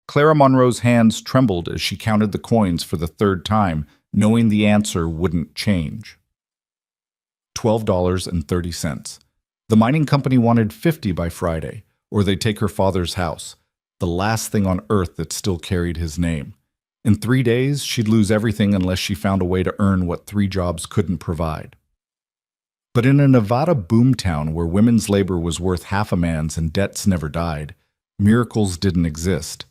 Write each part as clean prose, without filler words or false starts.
Clara Monroe's hands trembled as she counted the coins for the third time, knowing the answer wouldn't change. $12.30. The mining company wanted 50 by Friday, or they'd take her father's house, the last thing on earth that still carried his name. In 3 days, she'd lose everything unless she found a way to earn what 3 jobs couldn't provide. But in a Nevada boomtown where women's labor was worth half a man's and debts never died, miracles didn't exist.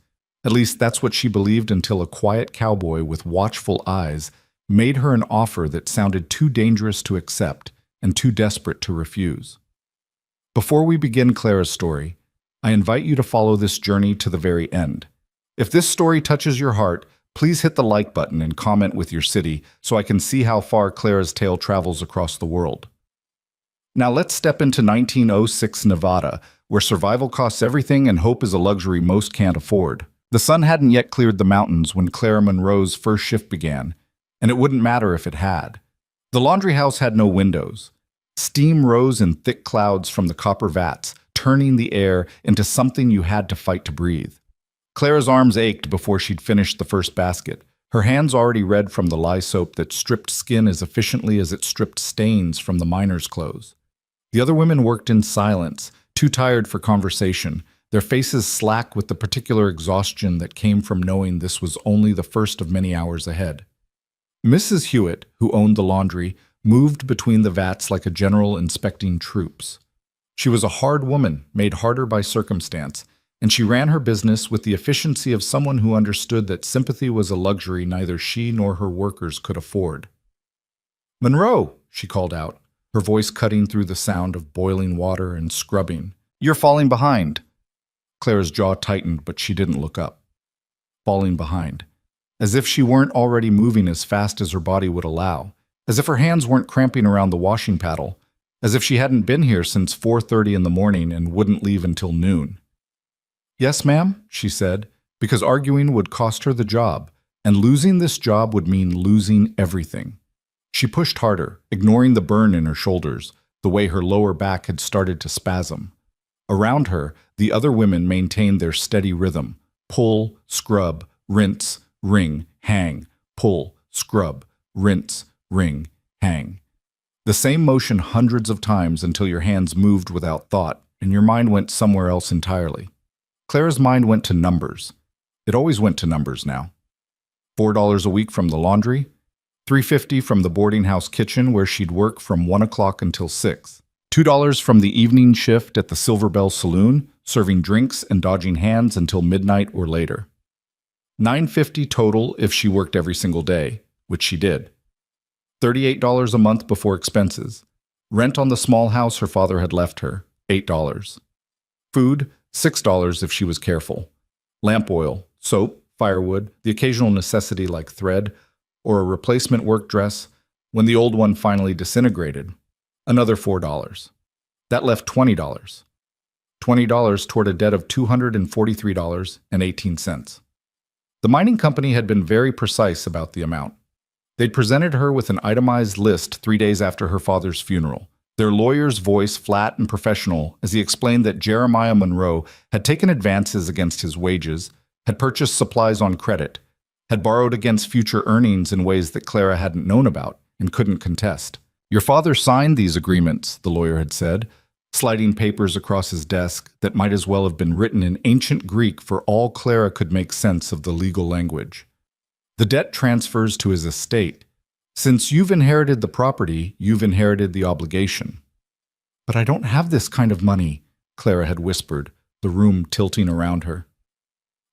At least that's what she believed until a quiet cowboy with watchful eyes made her an offer that sounded too dangerous to accept and too desperate to refuse. Before we begin Clara's story, I invite you to follow this journey to the very end. If this story touches your heart, please hit the like button and comment with your city so I can see how far Clara's tale travels across the world. Now let's step into 1906 Nevada, where survival costs everything and hope is a luxury most can't afford. The sun hadn't yet cleared the mountains when Clara Monroe's first shift began, and it wouldn't matter if it had. The laundry house had no windows. Steam rose in thick clouds from the copper vats, turning the air into something you had to fight to breathe. Clara's arms ached before she'd finished the first basket, her hands already red from the lye soap that stripped skin as efficiently as it stripped stains from the miners' clothes. The other women worked in silence, too tired for conversation, their faces slack with the particular exhaustion that came from knowing this was only the first of many hours ahead. Mrs. Hewitt, who owned the laundry, moved between the vats like a general inspecting troops. She was a hard woman, made harder by circumstance, and she ran her business with the efficiency of someone who understood that sympathy was a luxury neither she nor her workers could afford. "Monroe," she called out, her voice cutting through the sound of boiling water and scrubbing. "You're falling behind." Clara's jaw tightened, but she didn't look up. Falling behind. As if she weren't already moving as fast as her body would allow. As if her hands weren't cramping around the washing paddle. As if she hadn't been here since 4:30 in the morning and wouldn't leave until noon. "Yes, ma'am," she said, because arguing would cost her the job, and losing this job would mean losing everything. She pushed harder, ignoring the burn in her shoulders, the way her lower back had started to spasm. Around her, the other women maintained their steady rhythm. Pull, scrub, rinse, wring, hang. Pull, scrub, rinse, wring, hang. The same motion hundreds of times until your hands moved without thought and your mind went somewhere else entirely. Clara's mind went to numbers. It always went to numbers now. $4 a week from the laundry, $3.50 from the boarding house kitchen where she'd work from 1 o'clock until 6. $2 from the evening shift at the Silver Bell Saloon, serving drinks and dodging hands until midnight or later. $9.50 total if she worked every single day, which she did. $38 a month before expenses. Rent on the small house her father had left her, $8. Food, $6 if she was careful. Lamp oil, soap, firewood, the occasional necessity like thread, or a replacement work dress when the old one finally disintegrated. Another $4. That left $20. $20 toward a debt of $243.18. The mining company had been very precise about the amount. They'd presented her with an itemized list 3 days after her father's funeral, their lawyer's voice flat and professional as he explained that Jeremiah Monroe had taken advances against his wages, had purchased supplies on credit, had borrowed against future earnings in ways that Clara hadn't known about and couldn't contest. "Your father signed these agreements," the lawyer had said, sliding papers across his desk that might as well have been written in ancient Greek for all Clara could make sense of the legal language. "The debt transfers to his estate. Since you've inherited the property, you've inherited the obligation." "But I don't have this kind of money," Clara had whispered, the room tilting around her.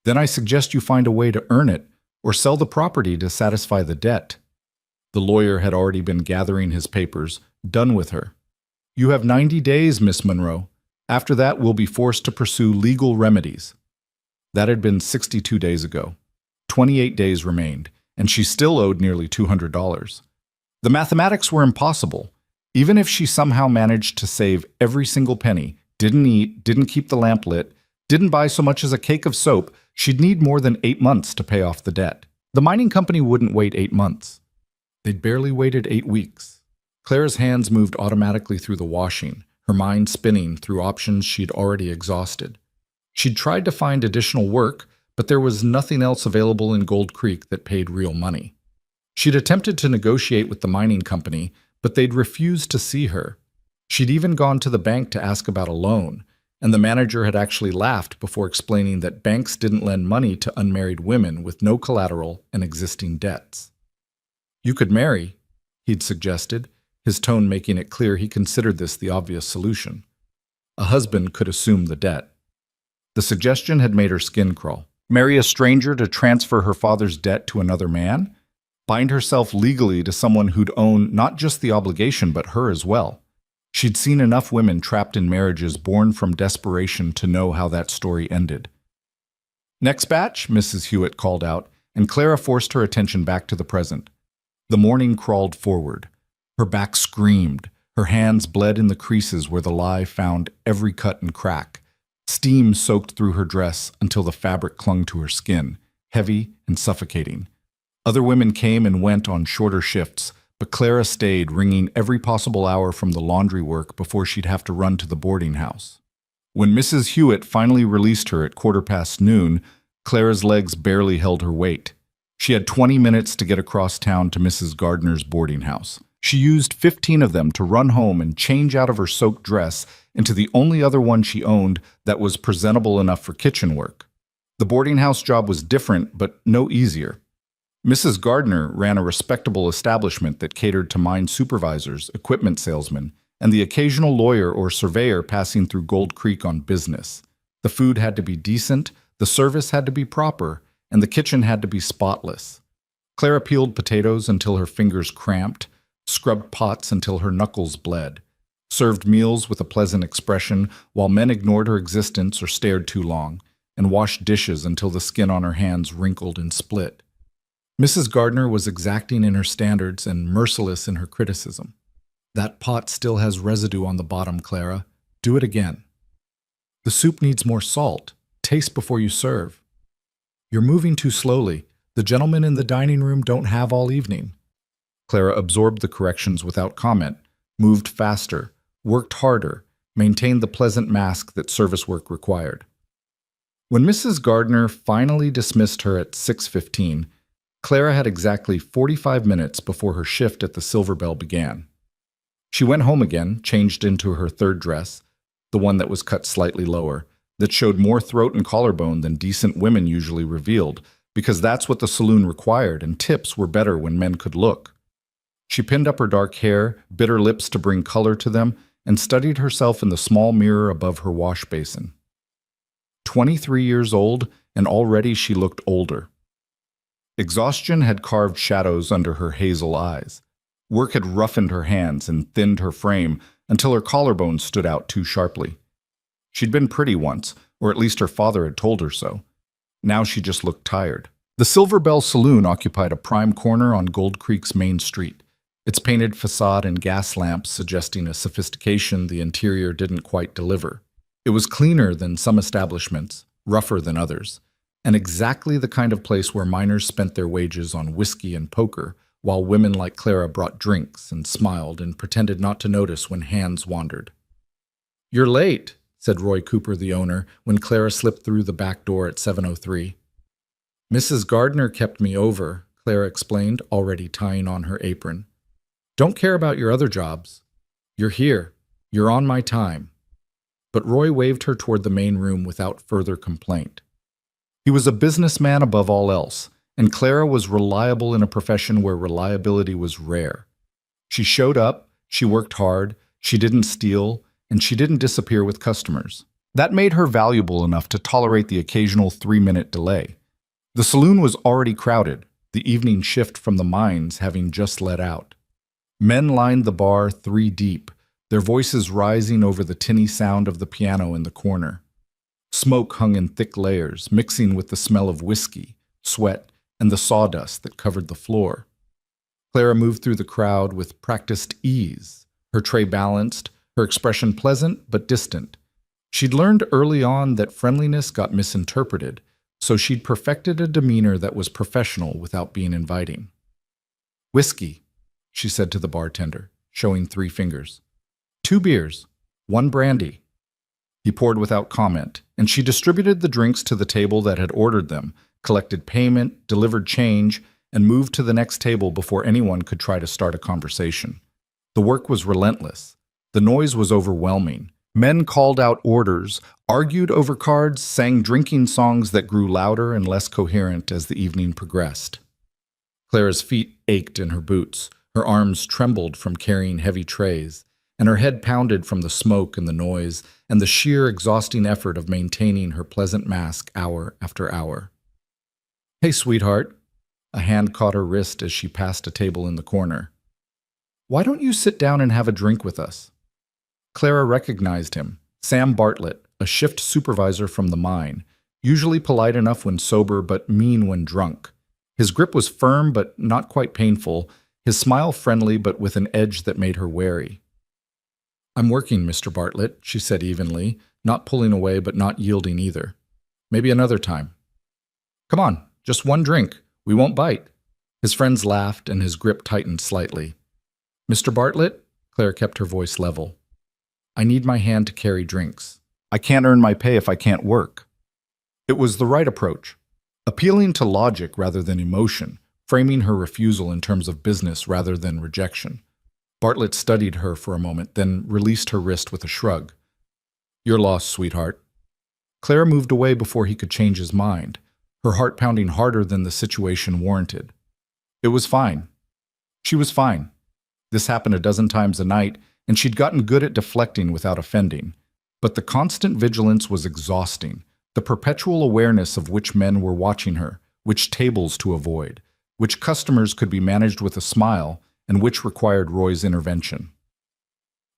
"Then I suggest you find a way to earn it, or sell the property to satisfy the debt." The lawyer had already been gathering his papers, done with her. "You have 90 days, Miss Monroe. After that, we'll be forced to pursue legal remedies." That had been 62 days ago. 28 days remained, and she still owed nearly $200. The mathematics were impossible. Even if she somehow managed to save every single penny, didn't eat, didn't keep the lamp lit, didn't buy so much as a cake of soap, she'd need more than 8 months to pay off the debt. The mining company wouldn't wait 8 months. They'd barely waited 8 weeks. Clara's hands moved automatically through the washing, her mind spinning through options she'd already exhausted. She'd tried to find additional work, but there was nothing else available in Gold Creek that paid real money. She'd attempted to negotiate with the mining company, but they'd refused to see her. She'd even gone to the bank to ask about a loan, and the manager had actually laughed before explaining that banks didn't lend money to unmarried women with no collateral and existing debts. "You could marry," he'd suggested, his tone making it clear he considered this the obvious solution. A husband could assume the debt. The suggestion had made her skin crawl. Marry a stranger to transfer her father's debt to another man? Bind herself legally to someone who'd own not just the obligation but her as well. She'd seen enough women trapped in marriages born from desperation to know how that story ended. "Next batch," Mrs. Hewitt called out, and Clara forced her attention back to the present. The morning crawled forward. Her back screamed. Her hands bled in the creases where the lie found every cut and crack. Steam soaked through her dress until the fabric clung to her skin, heavy and suffocating. Other women came and went on shorter shifts, but Clara stayed, wringing every possible hour from the laundry work before she'd have to run to the boarding house. When Mrs. Hewitt finally released her at noon, Clara's legs barely held her weight. She had 20 minutes to get across town to Mrs. Gardner's boarding house. She used 15 of them to run home and change out of her soaked dress into the only other one she owned that was presentable enough for kitchen work. The boarding house job was different, but no easier. Mrs. Gardner ran a respectable establishment that catered to mine supervisors, equipment salesmen, and the occasional lawyer or surveyor passing through Gold Creek on business. The food had to be decent, the service had to be proper, and the kitchen had to be spotless. Clara peeled potatoes until her fingers cramped, scrubbed pots until her knuckles bled, served meals with a pleasant expression while men ignored her existence or stared too long, and washed dishes until the skin on her hands wrinkled and split. Mrs. Gardner was exacting in her standards and merciless in her criticism. "That pot still has residue on the bottom, Clara. Do it again. The soup needs more salt. Taste before you serve. You're moving too slowly. The gentlemen in the dining room don't have all evening." Clara absorbed the corrections without comment, moved faster, worked harder, maintained the pleasant mask that service work required. When Mrs. Gardner finally dismissed her at 6:15, Clara had exactly 45 minutes before her shift at the Silver Bell began. She went home again, changed into her third dress, the one that was cut slightly lower, that showed more throat and collarbone than decent women usually revealed, because that's what the saloon required, and tips were better when men could look. She pinned up her dark hair, bit her lips to bring color to them, and studied herself in the small mirror above her wash basin. 23 years old, and already she looked older. Exhaustion had carved shadows under her hazel eyes. Work had roughened her hands and thinned her frame until her collarbone stood out too sharply. She'd been pretty once, or at least her father had told her so. Now she just looked tired. The Silver Bell Saloon occupied a prime corner on Gold Creek's main street, its painted facade and gas lamps suggesting a sophistication the interior didn't quite deliver. It was cleaner than some establishments, rougher than others, and exactly the kind of place where miners spent their wages on whiskey and poker, while women like Clara brought drinks and smiled and pretended not to notice when hands wandered. "You're late," said Roy Cooper, the owner, when Clara slipped through the back door at 7:03. "Mrs. Gardner kept me over," Clara explained, already tying on her apron. "Don't care about your other jobs. You're here. You're on my time." But Roy waved her toward the main room without further complaint. He was a businessman above all else, and Clara was reliable in a profession where reliability was rare. She showed up, she worked hard, she didn't steal, and she didn't disappear with customers. That made her valuable enough to tolerate the occasional 3-minute delay. The saloon was already crowded, the evening shift from the mines having just let out. Men lined the bar 3 deep, their voices rising over the tinny sound of the piano in the corner. Smoke hung in thick layers, mixing with the smell of whiskey, sweat, and the sawdust that covered the floor. Clara moved through the crowd with practiced ease, her tray balanced, her expression pleasant but distant. She'd learned early on that friendliness got misinterpreted, so she'd perfected a demeanor that was professional without being inviting. "Whiskey," she said to the bartender, showing 3 fingers. "2 beers, 1 brandy." He poured without comment, and she distributed the drinks to the table that had ordered them, collected payment, delivered change, and moved to the next table before anyone could try to start a conversation. The work was relentless. The noise was overwhelming. Men called out orders, argued over cards, sang drinking songs that grew louder and less coherent as the evening progressed. Clara's feet ached in her boots, her arms trembled from carrying heavy trays, and her head pounded from the smoke and the noise and the sheer exhausting effort of maintaining her pleasant mask hour after hour. "Hey, sweetheart." A hand caught her wrist as she passed a table in the corner. "Why don't you sit down and have a drink with us?" Clara recognized him, Sam Bartlett, a shift supervisor from the mine, usually polite enough when sober but mean when drunk. His grip was firm but not quite painful, his smile friendly but with an edge that made her wary. "I'm working, Mr. Bartlett," she said evenly, not pulling away but not yielding either. "Maybe another time." "Come on, just one drink. We won't bite." His friends laughed and his grip tightened slightly. "Mr. Bartlett," Claire kept her voice level, "I need my hand to carry drinks. I can't earn my pay if I can't work." It was the right approach, appealing to logic rather than emotion, framing her refusal in terms of business rather than rejection. Bartlett studied her for a moment, then released her wrist with a shrug. "You're lost, sweetheart." Claire moved away before he could change his mind, her heart pounding harder than the situation warranted. It was fine. She was fine. This happened a dozen times a night, and she'd gotten good at deflecting without offending. But the constant vigilance was exhausting, the perpetual awareness of which men were watching her, which tables to avoid, which customers could be managed with a smile, and which required Roy's intervention.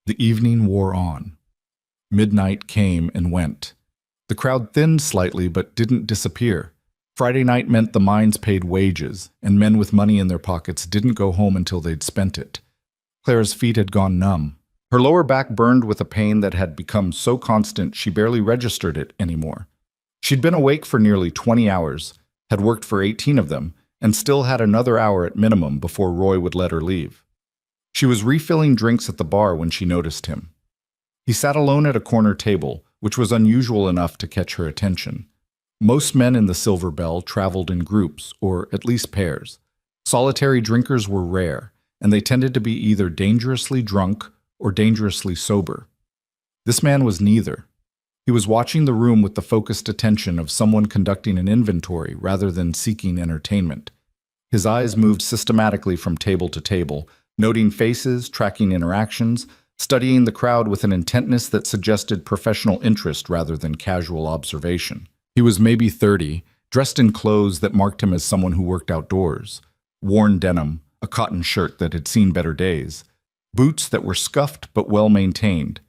The evening wore on. Midnight came and went. The crowd thinned slightly but didn't disappear. Friday night meant the mines paid wages, and men with money in their pockets didn't go home until they'd spent it. Clara's feet had gone numb. Her lower back burned with a pain that had become so constant she barely registered it anymore. She'd been awake for nearly 20 hours, had worked for 18 of them, and still had another hour at minimum before Roy would let her leave. She was refilling drinks at the bar when she noticed him. He sat alone at a corner table, which was unusual enough to catch her attention. Most men in the Silver Bell traveled in groups, or at least pairs. Solitary drinkers were rare, and they tended to be either dangerously drunk or dangerously sober. This man was neither. He was watching the room with the focused attention of someone conducting an inventory rather than seeking entertainment. His eyes moved systematically from table to table, noting faces, tracking interactions, studying the crowd with an intentness that suggested professional interest rather than casual observation. He was maybe 30, dressed in clothes that marked him as someone who worked outdoors. Worn denim, a cotton shirt that had seen better days, boots that were scuffed but well-maintained.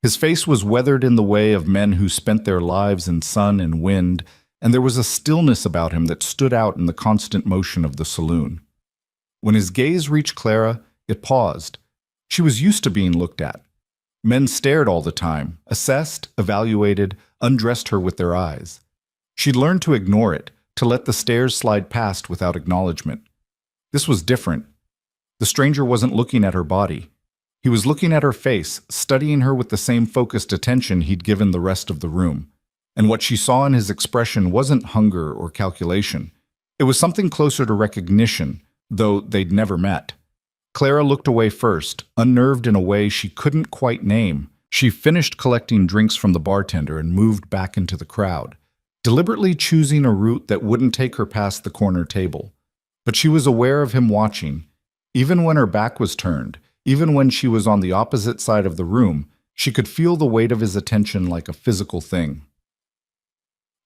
His face was weathered in the way of men who spent their lives in sun and wind, and there was a stillness about him that stood out in the constant motion of the saloon. When his gaze reached Clara, it paused. She was used to being looked at. Men stared all the time, assessed, evaluated, undressed her with their eyes. She'd learned to ignore it, to let the stares slide past without acknowledgement. This was different. The stranger wasn't looking at her body. He was looking at her face, studying her with the same focused attention he'd given the rest of the room. And what she saw in his expression wasn't hunger or calculation. It was something closer to recognition, though they'd never met. Clara looked away first, unnerved in a way she couldn't quite name. She finished collecting drinks from the bartender and moved back into the crowd, deliberately choosing a route that wouldn't take her past the corner table. But she was aware of him watching. Even when her back was turned, even when she was on the opposite side of the room, she could feel the weight of his attention like a physical thing.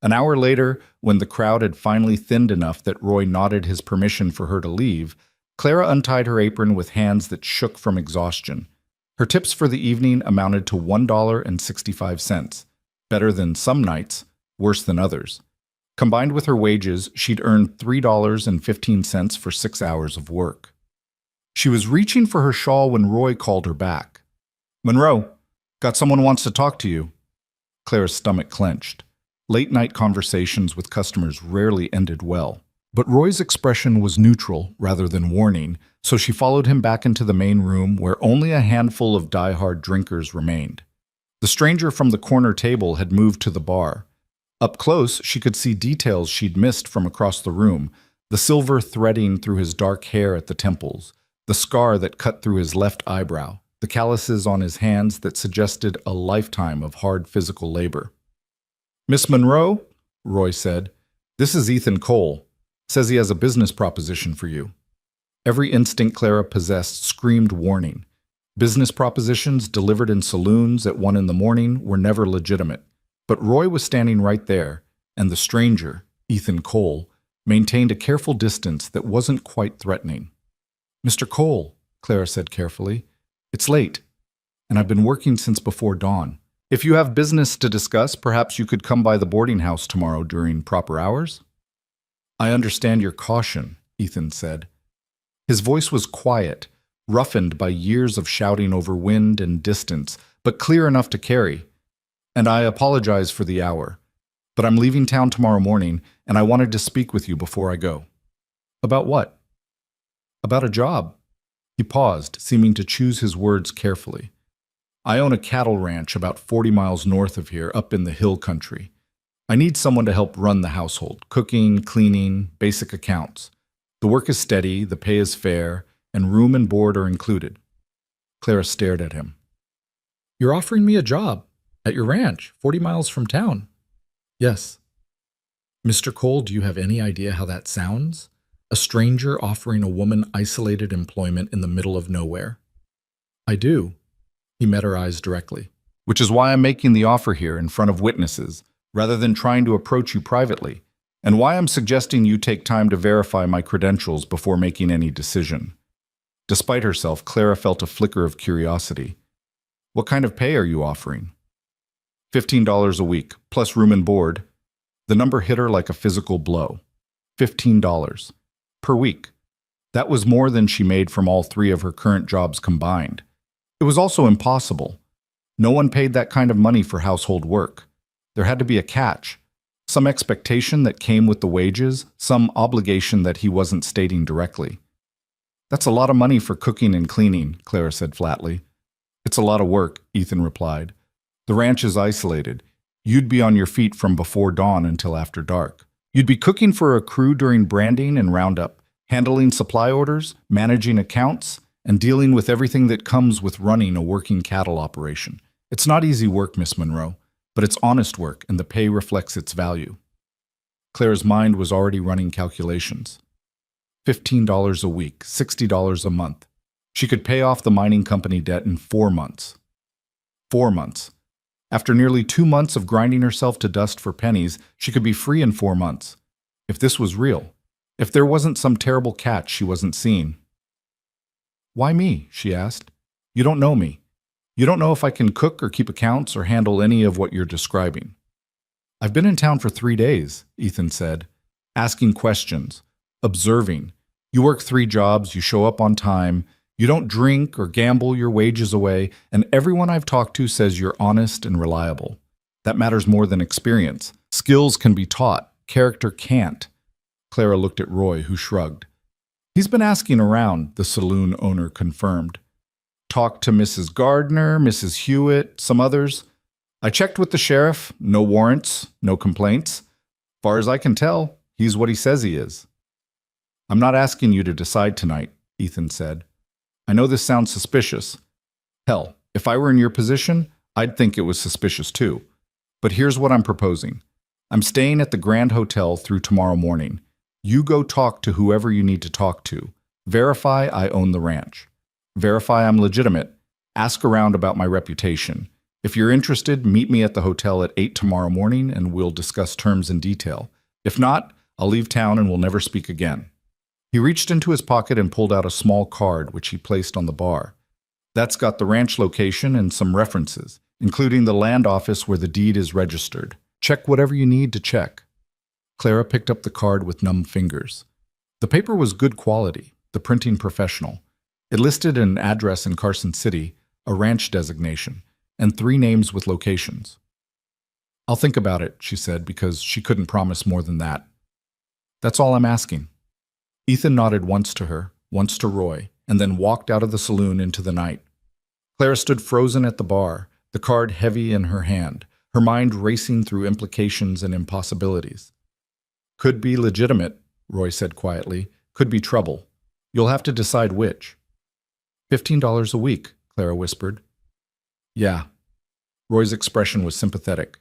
An hour later, when the crowd had finally thinned enough that Roy nodded his permission for her to leave, Clara untied her apron with hands that shook from exhaustion. Her tips for the evening amounted to $1.65, better than some nights, worse than others. Combined with her wages, she'd earned $3.15 for 6 hours of work. She was reaching for her shawl when Roy called her back. "Monroe, got someone wants to talk to you." Clara's stomach clenched. Late-night conversations with customers rarely ended well. But Roy's expression was neutral rather than warning, so she followed him back into the main room where only a handful of die-hard drinkers remained. The stranger from the corner table had moved to the bar. Up close, she could see details she'd missed from across the room, the silver threading through his dark hair at the temples, the scar that cut through his left eyebrow, the calluses on his hands that suggested a lifetime of hard physical labor. "Miss Monroe," Roy said, "this is Ethan Cole. Says he has a business proposition for you." Every instinct Clara possessed screamed warning. Business propositions delivered in saloons at 1 in the morning were never legitimate. But Roy was standing right there, and the stranger, Ethan Cole, maintained a careful distance that wasn't quite threatening. "Mr. Cole," Clara said carefully, "it's late, and I've been working since before dawn. If you have business to discuss, perhaps you could come by the boarding house tomorrow during proper hours?" "I understand your caution," Ethan said. His voice was quiet, roughened by years of shouting over wind and distance, but clear enough to carry. "And I apologize for the hour. But I'm leaving town tomorrow morning, and I wanted to speak with you before I go." "About what?" "About a job." He paused, seeming to choose his words carefully. "I own a cattle ranch about 40 miles north of here, up in the hill country. I need someone to help run the household, cooking, cleaning, basic accounts. The work is steady, the pay is fair, and room and board are included." Clara stared at him. "You're offering me a job? At your ranch, 40 miles from town?" "Yes." "Mr. Cole, do you have any idea how that sounds? A stranger offering a woman isolated employment in the middle of nowhere." "I do." He met her eyes directly. "Which is why I'm making the offer here in front of witnesses, rather than trying to approach you privately, and why I'm suggesting you take time to verify my credentials before making any decision." Despite herself, Clara felt a flicker of curiosity. "What kind of pay are you offering?" $15 a week, plus room and board." The number hit her like a physical blow. $15 per week. That was more than she made from all 3 of her current jobs combined. It was also impossible. No one paid that kind of money for household work. There had to be a catch. Some expectation that came with the wages, some obligation that he wasn't stating directly. "That's a lot of money for cooking and cleaning," Clara said flatly. "It's a lot of work," Ethan replied. "The ranch is isolated. You'd be on your feet from before dawn until after dark. You'd be cooking for a crew during branding and roundup, handling supply orders, managing accounts, and dealing with everything that comes with running a working cattle operation. It's not easy work, Miss Monroe, but it's honest work, and the pay reflects its value." Clara's mind was already running calculations. $15 a week, $60 a month. She could pay off the mining company debt in 4 months. 4 months. After nearly 2 months of grinding herself to dust for pennies, she could be free in 4 months. If this was real, if there wasn't some terrible catch she wasn't seeing. "Why me?" she asked. "You don't know me. You don't know if I can cook or keep accounts or handle any of what you're describing." "I've been in town for 3 days," Ethan said, asking questions, observing. "You work 3 jobs, you show up on time, you don't drink or gamble your wages away, and everyone I've talked to says you're honest and reliable. That matters more than experience. Skills can be taught, character can't." Clara looked at Roy, who shrugged. "He's been asking around," the saloon owner confirmed. "Talked to Mrs. Gardner, Mrs. Hewitt, some others. I checked with the sheriff, no warrants, no complaints. Far as I can tell, he's what he says he is." "I'm not asking you to decide tonight," Ethan said. "I know this sounds suspicious. Hell, if I were in your position, I'd think it was suspicious too. But here's what I'm proposing. I'm staying at the Grand Hotel through tomorrow morning. You go talk to whoever you need to talk to. Verify I own the ranch. Verify I'm legitimate. Ask around about my reputation. If you're interested, meet me at the hotel at 8 tomorrow morning and we'll discuss terms in detail. If not, I'll leave town and we'll never speak again." He reached into his pocket and pulled out a small card, which he placed on the bar. "That's got the ranch location and some references, including the land office where the deed is registered. Check whatever you need to check." Clara picked up the card with numb fingers. The paper was good quality, the printing professional. It listed an address in Carson City, a ranch designation, and 3 names with locations. "I'll think about it," she said, because she couldn't promise more than that. "That's all I'm asking." Ethan nodded once to her, once to Roy, and then walked out of the saloon into the night. Clara stood frozen at the bar, the card heavy in her hand, her mind racing through implications and impossibilities. Could be legitimate, Roy said quietly. Could be trouble. You'll have to decide which. $15 a week, Clara whispered. Yeah. Roy's expression was sympathetic.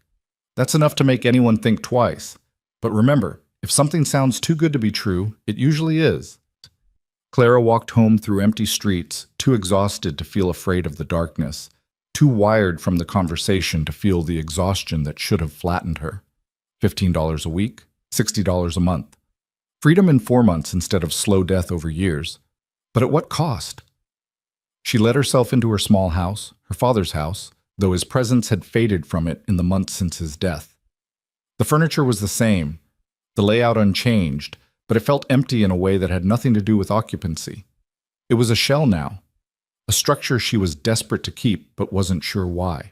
That's enough to make anyone think twice. But remember, if something sounds too good to be true, it usually is. Clara walked home through empty streets, too exhausted to feel afraid of the darkness, too wired from the conversation to feel the exhaustion that should have flattened her. $15 a week, $60 a month. Freedom in 4 months instead of slow death over years. But at what cost? She let herself into her small house, her father's house, though his presence had faded from it in the months since his death. The furniture was the same, the layout unchanged, but it felt empty in a way that had nothing to do with occupancy. It was a shell now, a structure she was desperate to keep but wasn't sure why.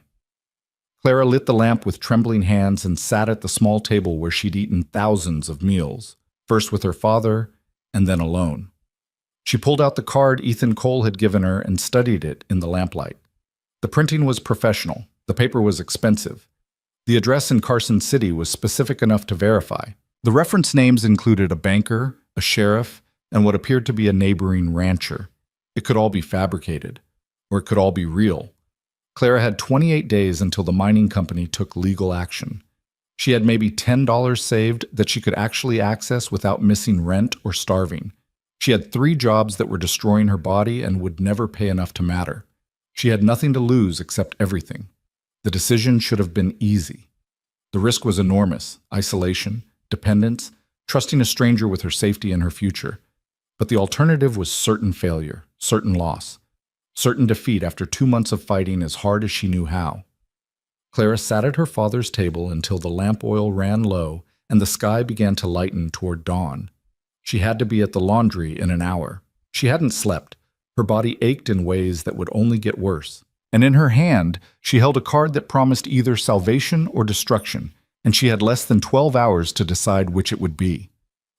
Clara lit the lamp with trembling hands and sat at the small table where she'd eaten thousands of meals, first with her father and then alone. She pulled out the card Ethan Cole had given her and studied it in the lamplight. The printing was professional, the paper was expensive. The address in Carson City was specific enough to verify. The reference names included a banker, a sheriff, and what appeared to be a neighboring rancher. It could all be fabricated, or it could all be real. Clara had 28 days until the mining company took legal action. She had maybe $10 saved that she could actually access without missing rent or starving. She had 3 jobs that were destroying her body and would never pay enough to matter. She had nothing to lose except everything. The decision should have been easy. The risk was enormous: isolation, dependence, trusting a stranger with her safety and her future. But the alternative was certain failure, certain loss, certain defeat after 2 months of fighting as hard as she knew how. Clara sat at her father's table until the lamp oil ran low and the sky began to lighten toward dawn. She had to be at the laundry in an hour. She hadn't slept. Her body ached in ways that would only get worse. And in her hand, she held a card that promised either salvation or destruction, and she had less than 12 hours to decide which it would be.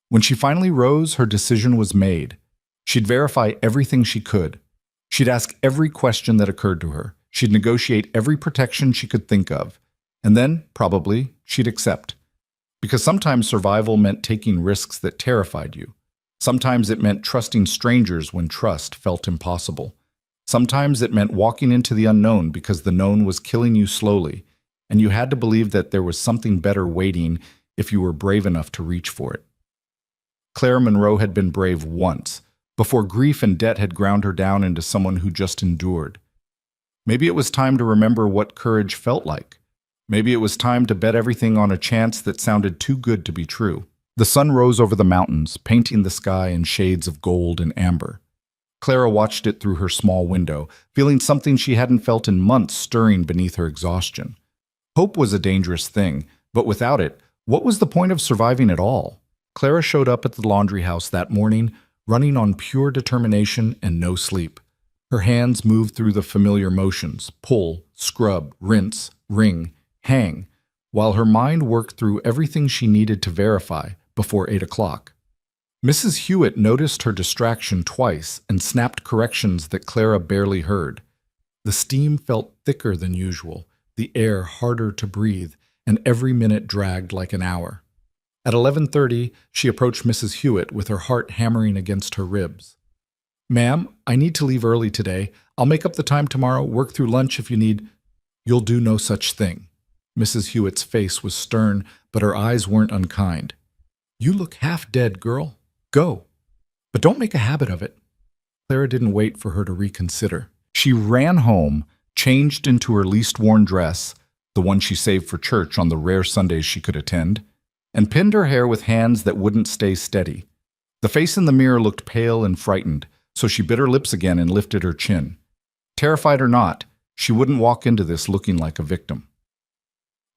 When she finally rose, her decision was made. She'd verify everything she could. She'd ask every question that occurred to her. She'd negotiate every protection she could think of. And then, probably, she'd accept. Because sometimes survival meant taking risks that terrified you. Sometimes it meant trusting strangers when trust felt impossible. Sometimes it meant walking into the unknown because the known was killing you slowly, and you had to believe that there was something better waiting if you were brave enough to reach for it. Clara Monroe had been brave once, before grief and debt had ground her down into someone who just endured. Maybe it was time to remember what courage felt like. Maybe it was time to bet everything on a chance that sounded too good to be true. The sun rose over the mountains, painting the sky in shades of gold and amber. Clara watched it through her small window, feeling something she hadn't felt in months stirring beneath her exhaustion. Hope was a dangerous thing, but without it, what was the point of surviving at all? Clara showed up at the laundry house that morning, running on pure determination and no sleep. Her hands moved through the familiar motions: pull, scrub, rinse, wring, hang, while her mind worked through everything she needed to verify before 8 o'clock. Mrs. Hewitt noticed her distraction twice and snapped corrections that Clara barely heard. The steam felt thicker than usual, the air harder to breathe, and every minute dragged like an hour. At 11:30, she approached Mrs. Hewitt with her heart hammering against her ribs. "Ma'am, I need to leave early today. I'll make up the time tomorrow, work through lunch if you need." "You'll do no such thing." Mrs. Hewitt's face was stern, but her eyes weren't unkind. "You look half dead, girl. Go. But don't make a habit of it." Clara didn't wait for her to reconsider. She ran home, changed into her least worn dress, the one she saved for church on the rare Sundays she could attend, and pinned her hair with hands that wouldn't stay steady. The face in the mirror looked pale and frightened, so she bit her lips again and lifted her chin. Terrified or not, she wouldn't walk into this looking like a victim.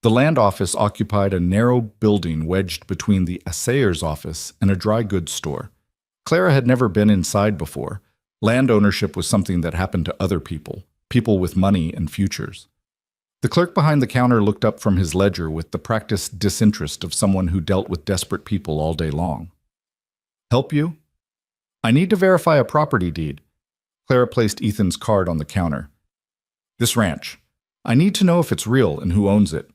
The land office occupied a narrow building wedged between the assayer's office and a dry goods store. Clara had never been inside before. Land ownership was something that happened to other people, people with money and futures. The clerk behind the counter looked up from his ledger with the practiced disinterest of someone who dealt with desperate people all day long. "Help you?" "I need to verify a property deed." Clara placed Ethan's card on the counter. "This ranch. I need to know if it's real and who owns it.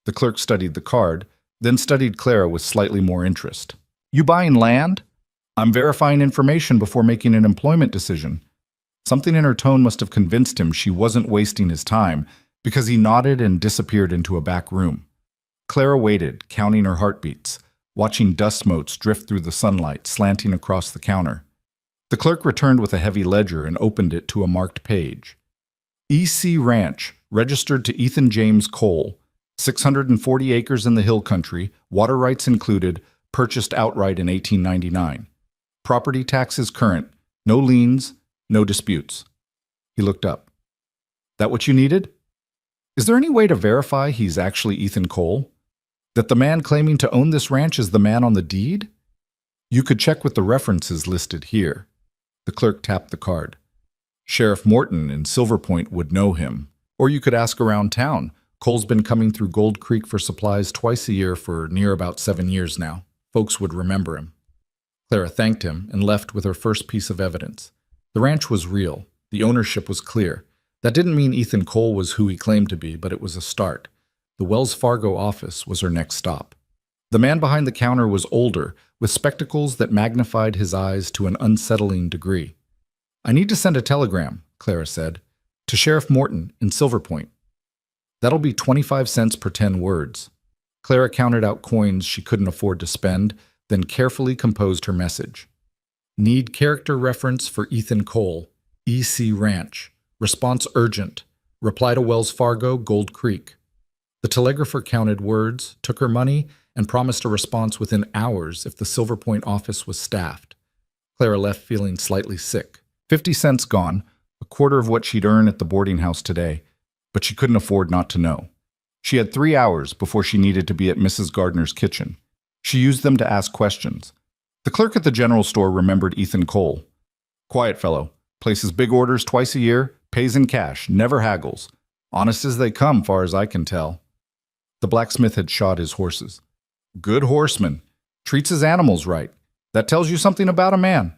The clerk studied the card, then studied Clara with slightly more interest. You buying land? I'm verifying information before making an employment decision. Something in her tone must have convinced him she wasn't wasting his time, because he nodded and disappeared into a back room. Clara waited, counting her heartbeats, watching dust motes drift through the sunlight, slanting across the counter. The clerk returned with a heavy ledger and opened it to a marked page. E.C. Ranch, registered to Ethan James Cole, 640 acres in the hill country, water rights included, purchased outright in 1899. Property taxes current, no liens, no disputes. He looked up. That what you needed? Is there any way to verify he's actually Ethan Cole? That the man claiming to own this ranch is the man on the deed? You could check with the references listed here. The clerk tapped the card. Sheriff Morton in Silver Point would know him. Or you could ask around town. Cole's been coming through Gold Creek for supplies twice a year for near about 7 years now. Folks would remember him. Clara thanked him and left with her first piece of evidence. The ranch was real. The ownership was clear. That didn't mean Ethan Cole was who he claimed to be, but it was a start. The Wells Fargo office was her next stop. The man behind the counter was older, with spectacles that magnified his eyes to an unsettling degree. I need to send a telegram, Clara said, to Sheriff Morton in Silver Point. That'll be 25 cents per 10 words. Clara counted out coins she couldn't afford to spend, then carefully composed her message. Need character reference for Ethan Cole, E.C. Ranch. Response urgent. Reply to Wells Fargo, Gold Creek. The telegrapher counted words, took her money, and promised a response within hours if the Silver Point office was staffed. Clara left feeling slightly sick. 50 cents gone, a quarter of what she'd earn at the boarding house today, but she couldn't afford not to know. She had 3 hours before she needed to be at Mrs. Gardner's kitchen. She used them to ask questions. The clerk at the general store remembered Ethan Cole. Quiet fellow, places big orders twice a year, pays in cash, never haggles. Honest as they come, far as I can tell. The blacksmith had shod his horses. Good horseman. Treats his animals right. That tells you something about a man.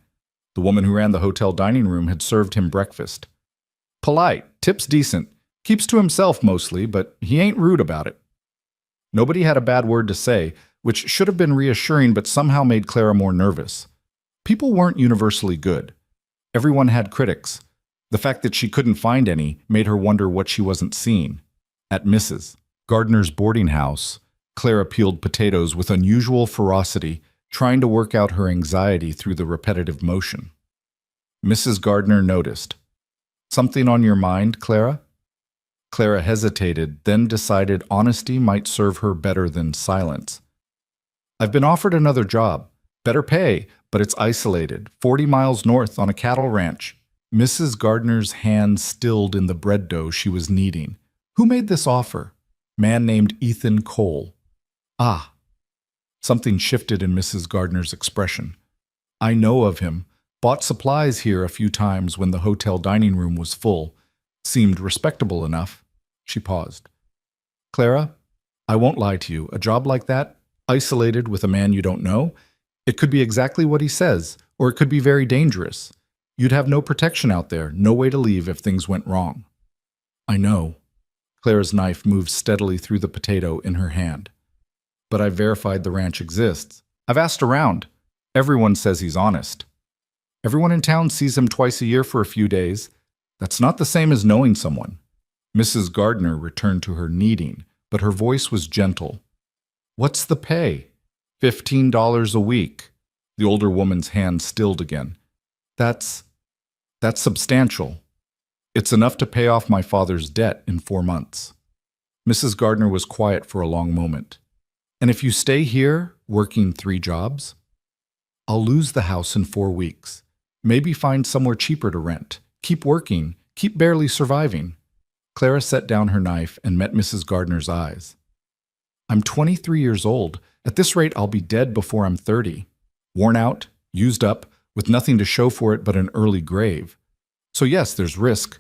The woman who ran the hotel dining room had served him breakfast. Polite, tips decent, keeps to himself mostly, but he ain't rude about it. Nobody had a bad word to say, which should have been reassuring but somehow made Clara more nervous. People weren't universally good. Everyone had critics. The fact that she couldn't find any made her wonder what she wasn't seeing. At Mrs. Gardner's boarding house, Clara peeled potatoes with unusual ferocity, trying to work out her anxiety through the repetitive motion. Mrs. Gardner noticed. Something on your mind, Clara? Clara hesitated, then decided honesty might serve her better than silence. I've been offered another job. Better pay, but it's isolated, 40 miles north on a cattle ranch. Mrs. Gardner's hand stilled in the bread dough she was kneading. Who made this offer? Man named Ethan Cole. Ah. Something shifted in Mrs. Gardner's expression. I know of him. Bought supplies here a few times when the hotel dining room was full. Seemed respectable enough. She paused. Clara, I won't lie to you. A job like that, isolated with a man you don't know, it could be exactly what he says, or it could be very dangerous. You'd have no protection out there, no way to leave if things went wrong. I know. Clara's knife moved steadily through the potato in her hand. But I've verified the ranch exists. I've asked around. Everyone says he's honest. Everyone in town sees him twice a year for a few days. That's not the same as knowing someone. Mrs. Gardner returned to her kneading, but her voice was gentle. What's the pay? $15 a week. The older woman's hand stilled again. That's substantial. It's enough to pay off my father's debt in 4 months. Mrs. Gardner was quiet for a long moment. And if you stay here, working 3 jobs? I'll lose the house in 4 weeks. Maybe find somewhere cheaper to rent. Keep working. Keep barely surviving. Clara set down her knife and met Mrs. Gardner's eyes. I'm 23 years old. At this rate, I'll be dead before I'm 30. Worn out, used up, with nothing to show for it but an early grave. So yes, there's risk,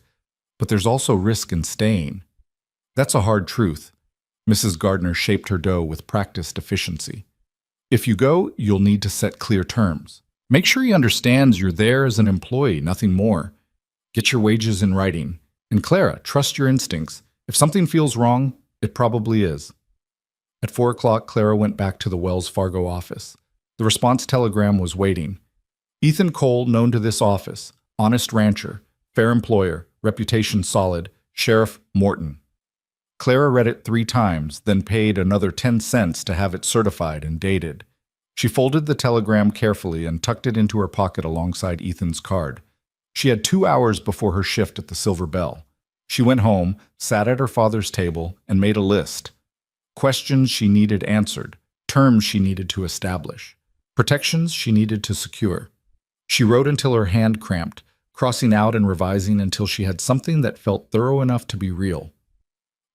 but there's also risk in staying. That's a hard truth. Mrs. Gardner shaped her dough with practiced efficiency. If you go, you'll need to set clear terms. Make sure he understands you're there as an employee, nothing more. Get your wages in writing. And Clara, trust your instincts. If something feels wrong, it probably is. At 4 o'clock, Clara went back to the Wells Fargo office. The response telegram was waiting. Ethan Cole, known to this office, honest rancher, fair employer, reputation solid, Sheriff Morton. Clara read it 3 times, then paid another 10 cents to have it certified and dated. She folded the telegram carefully and tucked it into her pocket alongside Ethan's card. She had 2 hours before her shift at the Silver Bell. She went home, sat at her father's table, and made a list. Questions she needed answered, terms she needed to establish, protections she needed to secure. She wrote until her hand cramped, crossing out and revising until she had something that felt thorough enough to be real.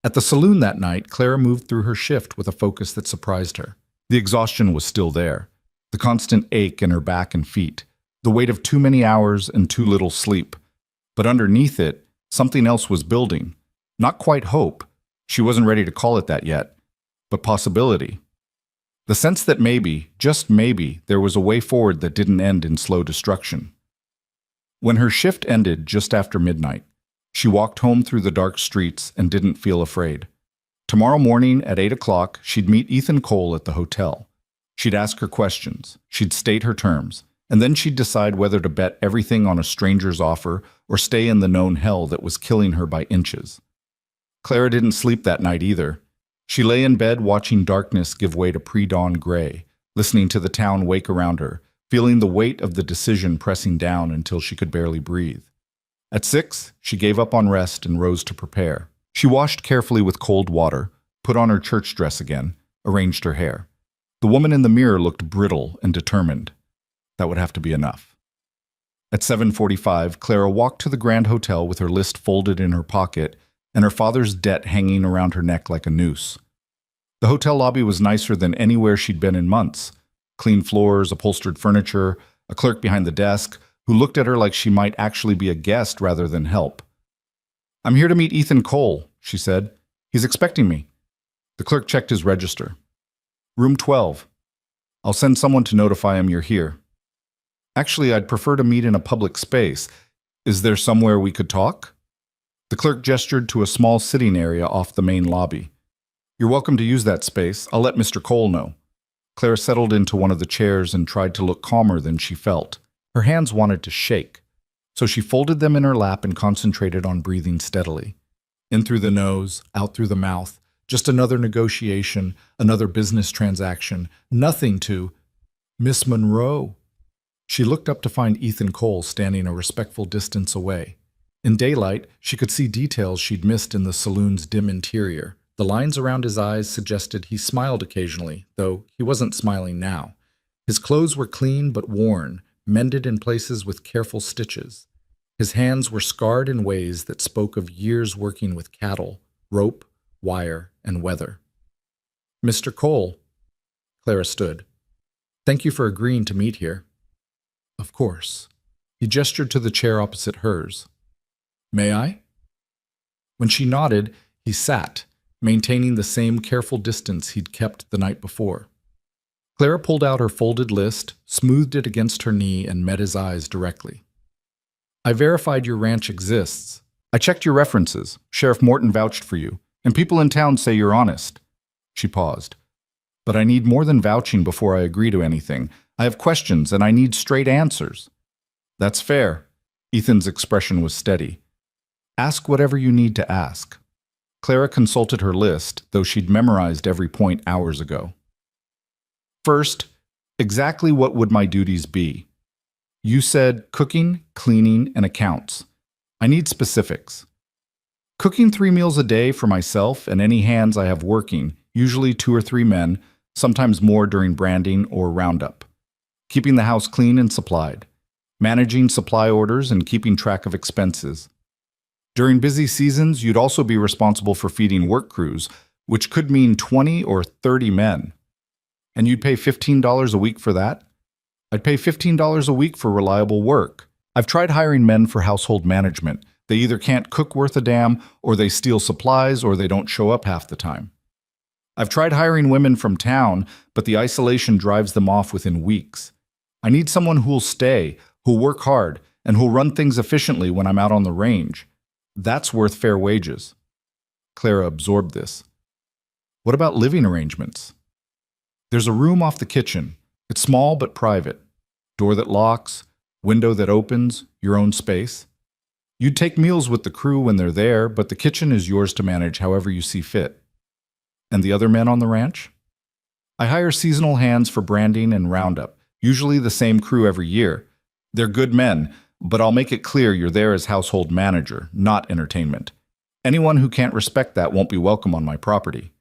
At the saloon that night, Clara moved through her shift with a focus that surprised her. The exhaustion was still there, the constant ache in her back and feet, the weight of too many hours and too little sleep. But underneath it, something else was building. Not quite hope. She wasn't ready to call it that yet, but possibility. The sense that maybe, just maybe, there was a way forward that didn't end in slow destruction. When her shift ended just after midnight, she walked home through the dark streets and didn't feel afraid. Tomorrow morning at 8 o'clock, she'd meet Ethan Cole at the hotel. She'd ask her questions, she'd state her terms, and then she'd decide whether to bet everything on a stranger's offer or stay in the known hell that was killing her by inches. Clara didn't sleep that night either. She lay in bed watching darkness give way to pre-dawn gray, listening to the town wake around her, feeling the weight of the decision pressing down until she could barely breathe. At 6, she gave up on rest and rose to prepare. She washed carefully with cold water, put on her church dress again, arranged her hair. The woman in the mirror looked brittle and determined. That would have to be enough. At 7:45, Clara walked to the Grand Hotel with her list folded in her pocket and her father's debt hanging around her neck like a noose. The hotel lobby was nicer than anywhere she'd been in months. Clean floors, upholstered furniture, a clerk behind the desk who looked at her like she might actually be a guest rather than help. "I'm here to meet Ethan Cole," she said. "He's expecting me." The clerk checked his register. "Room 12. I'll send someone to notify him you're here." "Actually, I'd prefer to meet in a public space. Is there somewhere we could talk?" The clerk gestured to a small sitting area off the main lobby. "You're welcome to use that space. I'll let Mr. Cole know." Clara settled into one of the chairs and tried to look calmer than she felt. Her hands wanted to shake, so she folded them in her lap and concentrated on breathing steadily. In through the nose, out through the mouth. Just another negotiation, another business transaction. Nothing to Miss Monroe. She looked up to find Ethan Cole standing a respectful distance away. In daylight, she could see details she'd missed in the saloon's dim interior. The lines around his eyes suggested he smiled occasionally, though he wasn't smiling now. His clothes were clean but worn, mended in places with careful stitches. His hands were scarred in ways that spoke of years working with cattle, rope, wire, and weather. "Mr. Cole," Clara stood. "Thank you for agreeing to meet here." "Of course." He gestured to the chair opposite hers. "May I?" When she nodded, he sat, maintaining the same careful distance he'd kept the night before. Clara pulled out her folded list, smoothed it against her knee, and met his eyes directly. "I verified your ranch exists. I checked your references. Sheriff Morton vouched for you, and people in town say you're honest." She paused. "But I need more than vouching before I agree to anything. I have questions, and I need straight answers." "That's fair." Ethan's expression was steady. "Ask whatever you need to ask." Clara consulted her list, though she'd memorized every point hours ago. "First, exactly what would my duties be? You said cooking, cleaning, and accounts. I need specifics. Cooking 3 meals a day for myself and any hands I have working, usually 2 or 3 men, sometimes more during branding or roundup. Keeping the house clean and supplied. Managing supply orders and keeping track of expenses. During busy seasons, you'd also be responsible for feeding work crews, which could mean 20 or 30 men. And you'd pay $15 a week for that? I'd pay $15 a week for reliable work. I've tried hiring men for household management. They either can't cook worth a damn, or they steal supplies, or they don't show up half the time. I've tried hiring women from town, but the isolation drives them off within weeks. I need someone who'll stay, who'll work hard, and who'll run things efficiently when I'm out on the range. That's worth fair wages." Clara absorbed this. What about living arrangements? There's a room off the kitchen. It's small but private. Door that locks, window that opens, your own space. You'd take meals with the crew when they're there, but the kitchen is yours to manage however you see fit. And the other men on the ranch? I hire seasonal hands for branding and roundup, usually the same crew every year. They're good men, but I'll make it clear you're there as household manager, not entertainment. Anyone who can't respect that won't be welcome on my property.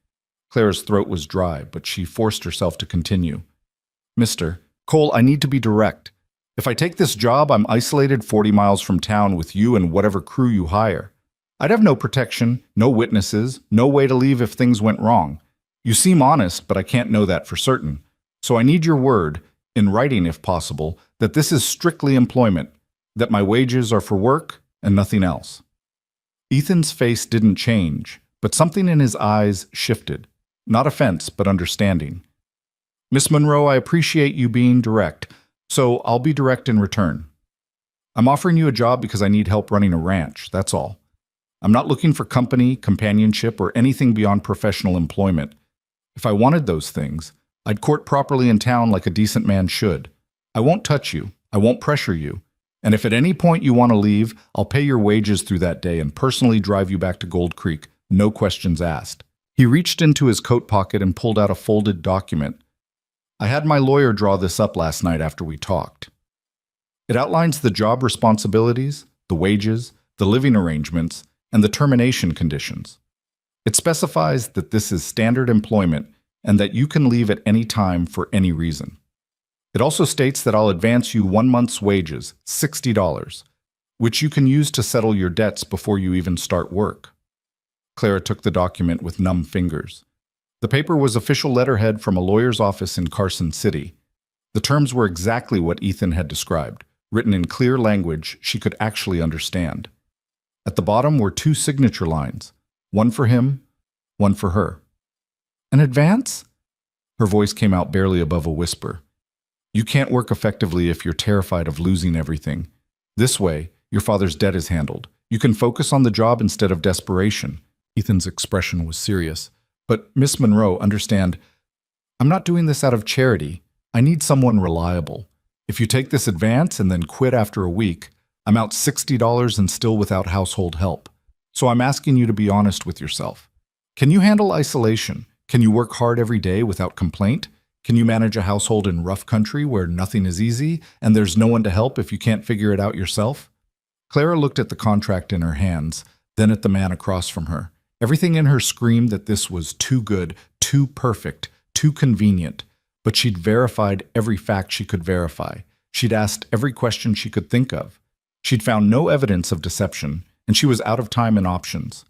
Clara's throat was dry, but she forced herself to continue. Mr. Cole, I need to be direct. If I take this job, I'm isolated 40 miles from town with you and whatever crew you hire. I'd have no protection, no witnesses, no way to leave if things went wrong. You seem honest, but I can't know that for certain. So I need your word, in writing if possible, that this is strictly employment, that my wages are for work and nothing else. Ethan's face didn't change, but something in his eyes shifted. Not offense, but understanding. Miss Monroe, I appreciate you being direct, so I'll be direct in return. I'm offering you a job because I need help running a ranch, that's all. I'm not looking for company, companionship, or anything beyond professional employment. If I wanted those things, I'd court properly in town like a decent man should. I won't touch you, I won't pressure you, and if at any point you want to leave, I'll pay your wages through that day and personally drive you back to Gold Creek, no questions asked. He reached into his coat pocket and pulled out a folded document. I had my lawyer draw this up last night after we talked. It outlines the job responsibilities, the wages, the living arrangements, and the termination conditions. It specifies that this is standard employment and that you can leave at any time for any reason. It also states that I'll advance you 1 month's wages, $60, which you can use to settle your debts before you even start work. Clara took the document with numb fingers. The paper was official letterhead from a lawyer's office in Carson City. The terms were exactly what Ethan had described, written in clear language she could actually understand. At the bottom were 2 signature lines, one for him, one for her. An advance? Her voice came out barely above a whisper. You can't work effectively if you're terrified of losing everything. This way, your father's debt is handled. You can focus on the job instead of desperation. Ethan's expression was serious. But Miss Monroe, understand, I'm not doing this out of charity. I need someone reliable. If you take this advance and then quit after a week, I'm out $60 and still without household help. So I'm asking you to be honest with yourself. Can you handle isolation? Can you work hard every day without complaint? Can you manage a household in rough country where nothing is easy and there's no one to help if you can't figure it out yourself? Clara looked at the contract in her hands, then at the man across from her. Everything in her screamed that this was too good, too perfect, too convenient. But she'd verified every fact she could verify. She'd asked every question she could think of. She'd found no evidence of deception, and she was out of time and options.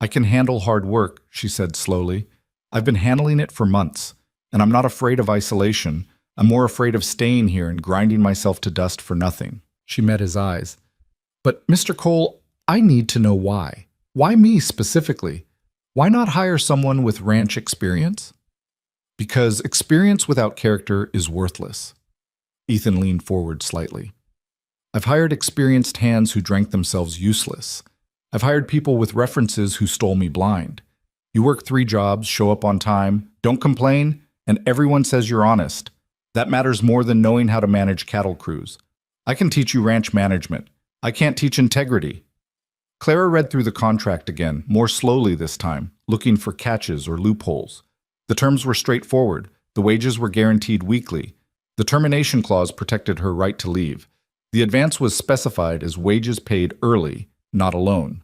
I can handle hard work, she said slowly. I've been handling it for months, and I'm not afraid of isolation. I'm more afraid of staying here and grinding myself to dust for nothing. She met his eyes. But, Mr. Cole, I need to know why. Why me specifically? Why not hire someone with ranch experience? Because experience without character is worthless. Ethan leaned forward slightly. I've hired experienced hands who drank themselves useless. I've hired people with references who stole me blind. You work 3 jobs, show up on time, don't complain, and everyone says you're honest. That matters more than knowing how to manage cattle crews. I can teach you ranch management. I can't teach integrity. Clara read through the contract again, more slowly this time, looking for catches or loopholes. The terms were straightforward. The wages were guaranteed weekly. The termination clause protected her right to leave. The advance was specified as wages paid early, not a loan.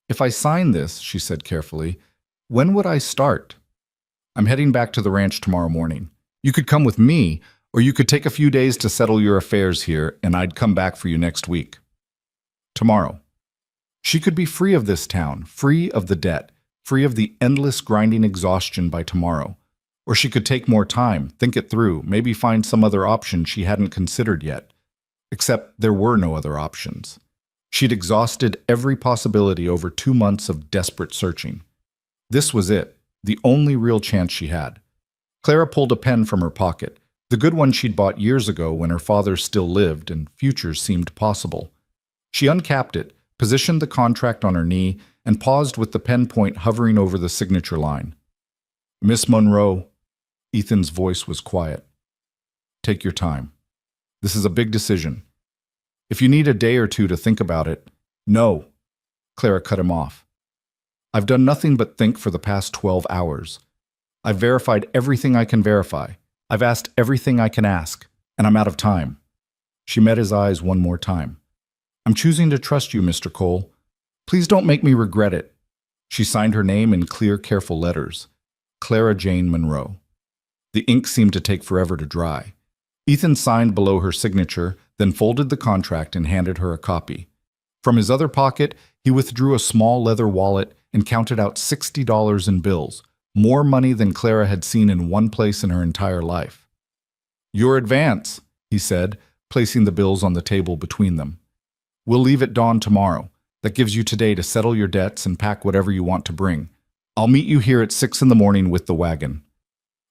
If I sign this, she said carefully, when would I start? I'm heading back to the ranch tomorrow morning. You could come with me, or you could take a few days to settle your affairs here, and I'd come back for you next week. Tomorrow. She could be free of this town, free of the debt, free of the endless grinding exhaustion by tomorrow. Or she could take more time, think it through, maybe find some other option she hadn't considered yet. Except there were no other options. She'd exhausted every possibility over 2 months of desperate searching. This was it, the only real chance she had. Clara pulled a pen from her pocket, the good one she'd bought years ago when her father still lived and futures seemed possible. She uncapped it, positioned the contract on her knee, and paused with the pen point hovering over the signature line. Miss Monroe, Ethan's voice was quiet. Take your time. This is a big decision. If you need a day or two to think about it, no. Clara cut him off. I've done nothing but think for the past 12 hours. I've verified everything I can verify. I've asked everything I can ask, and I'm out of time. She met his eyes one more time. I'm choosing to trust you, Mr. Cole. Please don't make me regret it. She signed her name in clear, careful letters. Clara Jane Monroe. The ink seemed to take forever to dry. Ethan signed below her signature, then folded the contract and handed her a copy. From his other pocket, he withdrew a small leather wallet and counted out $60 in bills, more money than Clara had seen in one place in her entire life. Your advance, he said, placing the bills on the table between them. We'll leave at dawn tomorrow. That gives you today to settle your debts and pack whatever you want to bring. I'll meet you here at 6 in the morning with the wagon.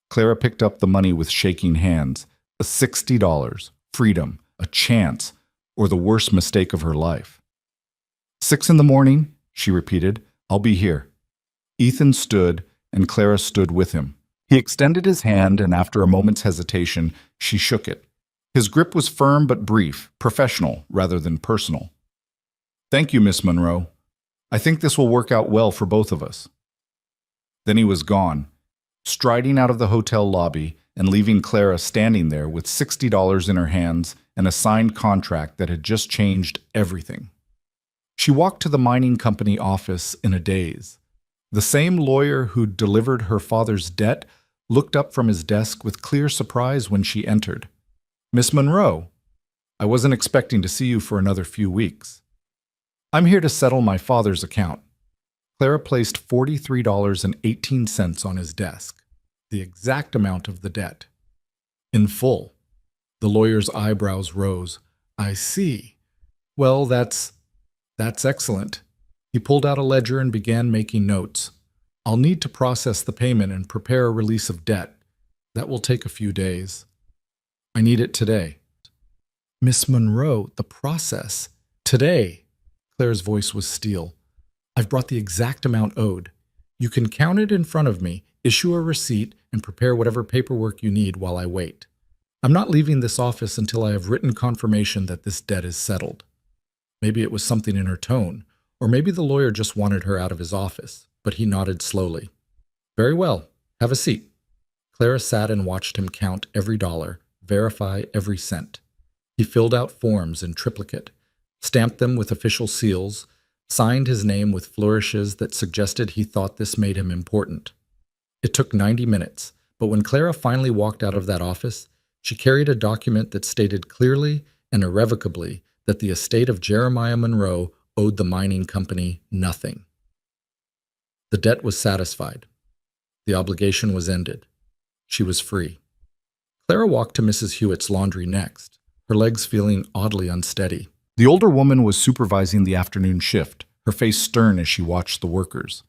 Clara picked up the money with shaking hands. A $60, freedom, a chance, or the worst mistake of her life. 6 in the morning, she repeated. I'll be here. Ethan stood, and Clara stood with him. He extended his hand, and after a moment's hesitation, she shook it. His grip was firm but brief, professional rather than personal. Thank you, Miss Monroe. I think this will work out well for both of us. Then he was gone, striding out of the hotel lobby and leaving Clara standing there with $60 in her hands and a signed contract that had just changed everything. She walked to the mining company office in a daze. The same lawyer who'd delivered her father's debt looked up from his desk with clear surprise when she entered. Miss Monroe, I wasn't expecting to see you for another few weeks. I'm here to settle my father's account. Clara placed $43.18 on his desk, the exact amount of the debt. In full. The lawyer's eyebrows rose. I see. Well, that's excellent. He pulled out a ledger and began making notes. I'll need to process the payment and prepare a release of debt. That will take a few days. I need it today. Miss Monroe, the process. Today. Claire's voice was steel. I've brought the exact amount owed. You can count it in front of me, issue a receipt, and prepare whatever paperwork you need while I wait. I'm not leaving this office until I have written confirmation that this debt is settled. Maybe it was something in her tone, or maybe the lawyer just wanted her out of his office, but he nodded slowly. Very well. Have a seat. Clara sat and watched him count every dollar, verify every cent. He filled out forms in triplicate, stamped them with official seals, signed his name with flourishes that suggested he thought this made him important. It took 90 minutes, but when Clara finally walked out of that office, she carried a document that stated clearly and irrevocably that the estate of Jeremiah Monroe owed the mining company nothing. The debt was satisfied. The obligation was ended. She was free. Clara walked to Mrs. Hewitt's laundry next, her legs feeling oddly unsteady. The older woman was supervising the afternoon shift, her face stern as she watched the workers.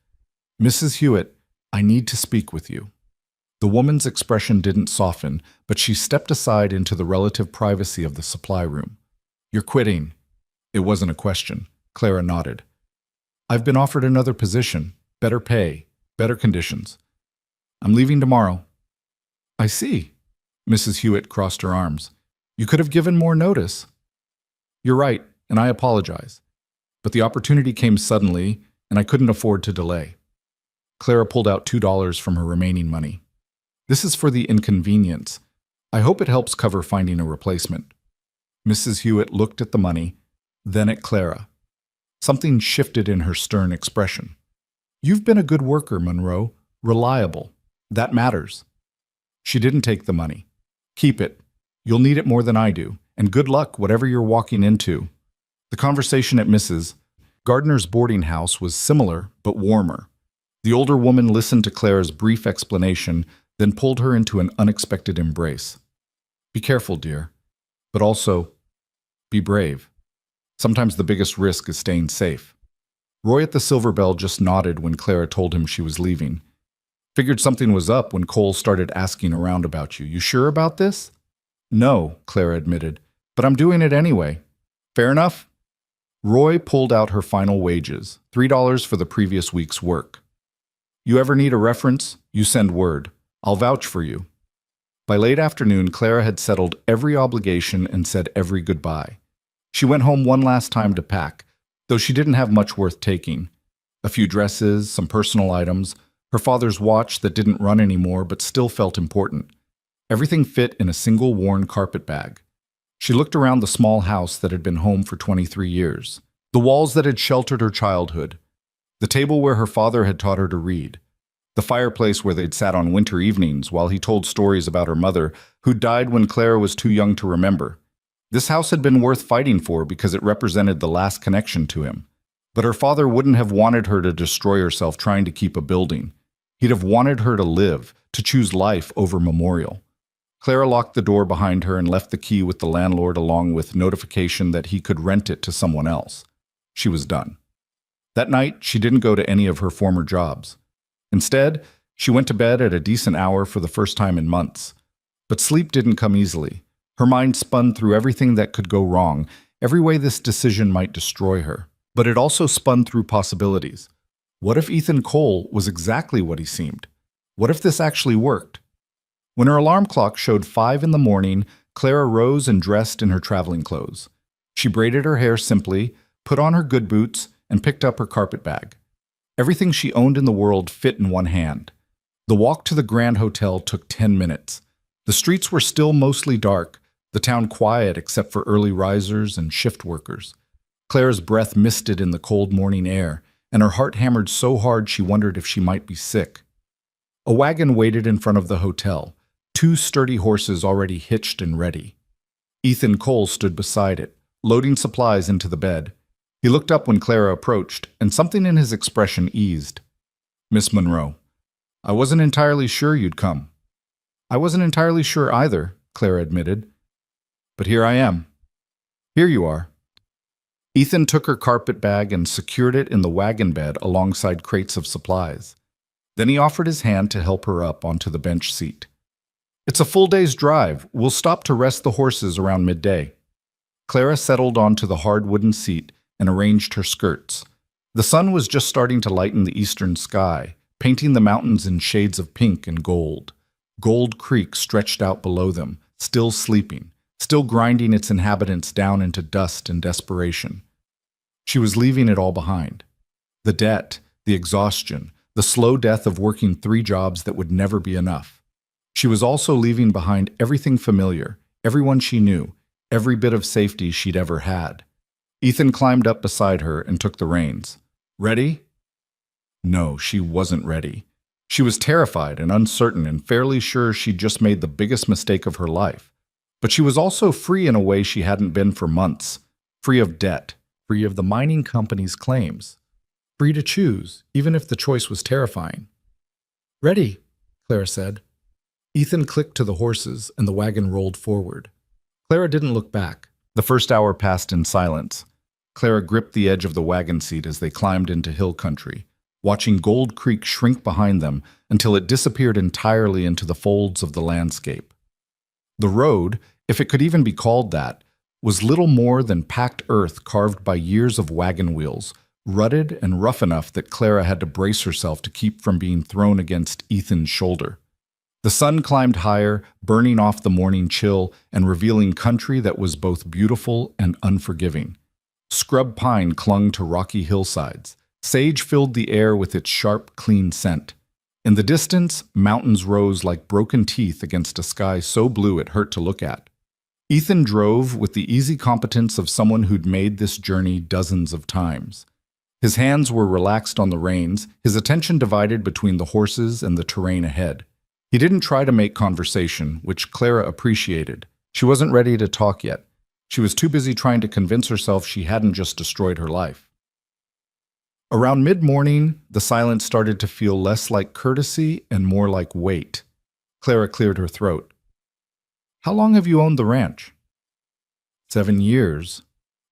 Mrs. Hewitt, I need to speak with you. The woman's expression didn't soften, but she stepped aside into the relative privacy of the supply room. You're quitting. It wasn't a question. Clara nodded. I've been offered another position, better pay, better conditions. I'm leaving tomorrow. I see. Mrs. Hewitt crossed her arms. You could have given more notice. You're right, and I apologize. But the opportunity came suddenly, and I couldn't afford to delay. Clara pulled out $2 from her remaining money. This is for the inconvenience. I hope it helps cover finding a replacement. Mrs. Hewitt looked at the money, then at Clara. Something shifted in her stern expression. You've been a good worker, Monroe. Reliable. That matters. She didn't take the money. Keep it. You'll need it more than I do, and good luck whatever you're walking into. The conversation at Mrs. Gardner's boarding house was similar but warmer. The older woman listened to Clara's brief explanation, then pulled her into an unexpected embrace. Be careful, dear, but also be brave. Sometimes the biggest risk is staying safe. Roy at the Silver Bell just nodded when Clara told him she was leaving. Figured something was up when Cole started asking around about you. You sure about this? No, Clara admitted, but I'm doing it anyway. Fair enough? Roy pulled out her final wages, $3 for the previous week's work. You ever need a reference? You send word. I'll vouch for you. By late afternoon, Clara had settled every obligation and said every goodbye. She went home one last time to pack, though she didn't have much worth taking. A few dresses, some personal items, her father's watch that didn't run anymore but still felt important. Everything fit in a single worn carpet bag. She looked around the small house that had been home for 23 years, the walls that had sheltered her childhood, the table where her father had taught her to read, the fireplace where they'd sat on winter evenings while he told stories about her mother, who died when Clara was too young to remember. This house had been worth fighting for because it represented the last connection to him. But her father wouldn't have wanted her to destroy herself trying to keep a building. He'd have wanted her to live, to choose life over memorial. Clara locked the door behind her and left the key with the landlord along with notification that he could rent it to someone else. She was done. That night, she didn't go to any of her former jobs. Instead, she went to bed at a decent hour for the first time in months. But sleep didn't come easily. Her mind spun through everything that could go wrong, every way this decision might destroy her. But it also spun through possibilities. What if Ethan Cole was exactly what he seemed? What if this actually worked? When her alarm clock showed 5 in the morning, Clara rose and dressed in her traveling clothes. She braided her hair simply, put on her good boots, and picked up her carpet bag. Everything she owned in the world fit in one hand. The walk to the Grand Hotel took 10 minutes. The streets were still mostly dark, the town quiet except for early risers and shift workers. Clara's breath misted in the cold morning air, and her heart hammered so hard she wondered if she might be sick. A wagon waited in front of the hotel, 2 sturdy horses already hitched and ready. Ethan Cole stood beside it, loading supplies into the bed. He looked up when Clara approached, and something in his expression eased. "Miss Monroe, I wasn't entirely sure you'd come." "I wasn't entirely sure either," Clara admitted. "But here I am." "Here you are." Ethan took her carpet bag and secured it in the wagon bed alongside crates of supplies. Then he offered his hand to help her up onto the bench seat. "It's a full day's drive. We'll stop to rest the horses around midday." Clara settled onto the hard wooden seat and arranged her skirts. The sun was just starting to lighten the eastern sky, painting the mountains in shades of pink and gold. Gold Creek stretched out below them, still sleeping, still grinding its inhabitants down into dust and desperation. She was leaving it all behind. The debt, the exhaustion, the slow death of working 3 jobs that would never be enough. She was also leaving behind everything familiar, everyone she knew, every bit of safety she'd ever had. Ethan climbed up beside her and took the reins. "Ready?" No, she wasn't ready. She was terrified and uncertain and fairly sure she'd just made the biggest mistake of her life. But she was also free in a way she hadn't been for months. Free of debt, free of the mining company's claims. Free to choose, even if the choice was terrifying. "Ready," Clara said. Ethan clicked to the horses and the wagon rolled forward. Clara didn't look back. The first hour passed in silence. Clara gripped the edge of the wagon seat as they climbed into hill country, watching Gold Creek shrink behind them until it disappeared entirely into the folds of the landscape. The road, if it could even be called that, was little more than packed earth carved by years of wagon wheels, rutted and rough enough that Clara had to brace herself to keep from being thrown against Ethan's shoulder. The sun climbed higher, burning off the morning chill and revealing country that was both beautiful and unforgiving. Scrub pine clung to rocky hillsides. Sage filled the air with its sharp, clean scent. In the distance, mountains rose like broken teeth against a sky so blue it hurt to look at. Ethan drove with the easy competence of someone who'd made this journey dozens of times. His hands were relaxed on the reins, his attention divided between the horses and the terrain ahead. He didn't try to make conversation, which Clara appreciated. She wasn't ready to talk yet. She was too busy trying to convince herself she hadn't just destroyed her life. Around mid-morning, the silence started to feel less like courtesy and more like weight. Clara cleared her throat. "How long have you owned the ranch?" 7 years.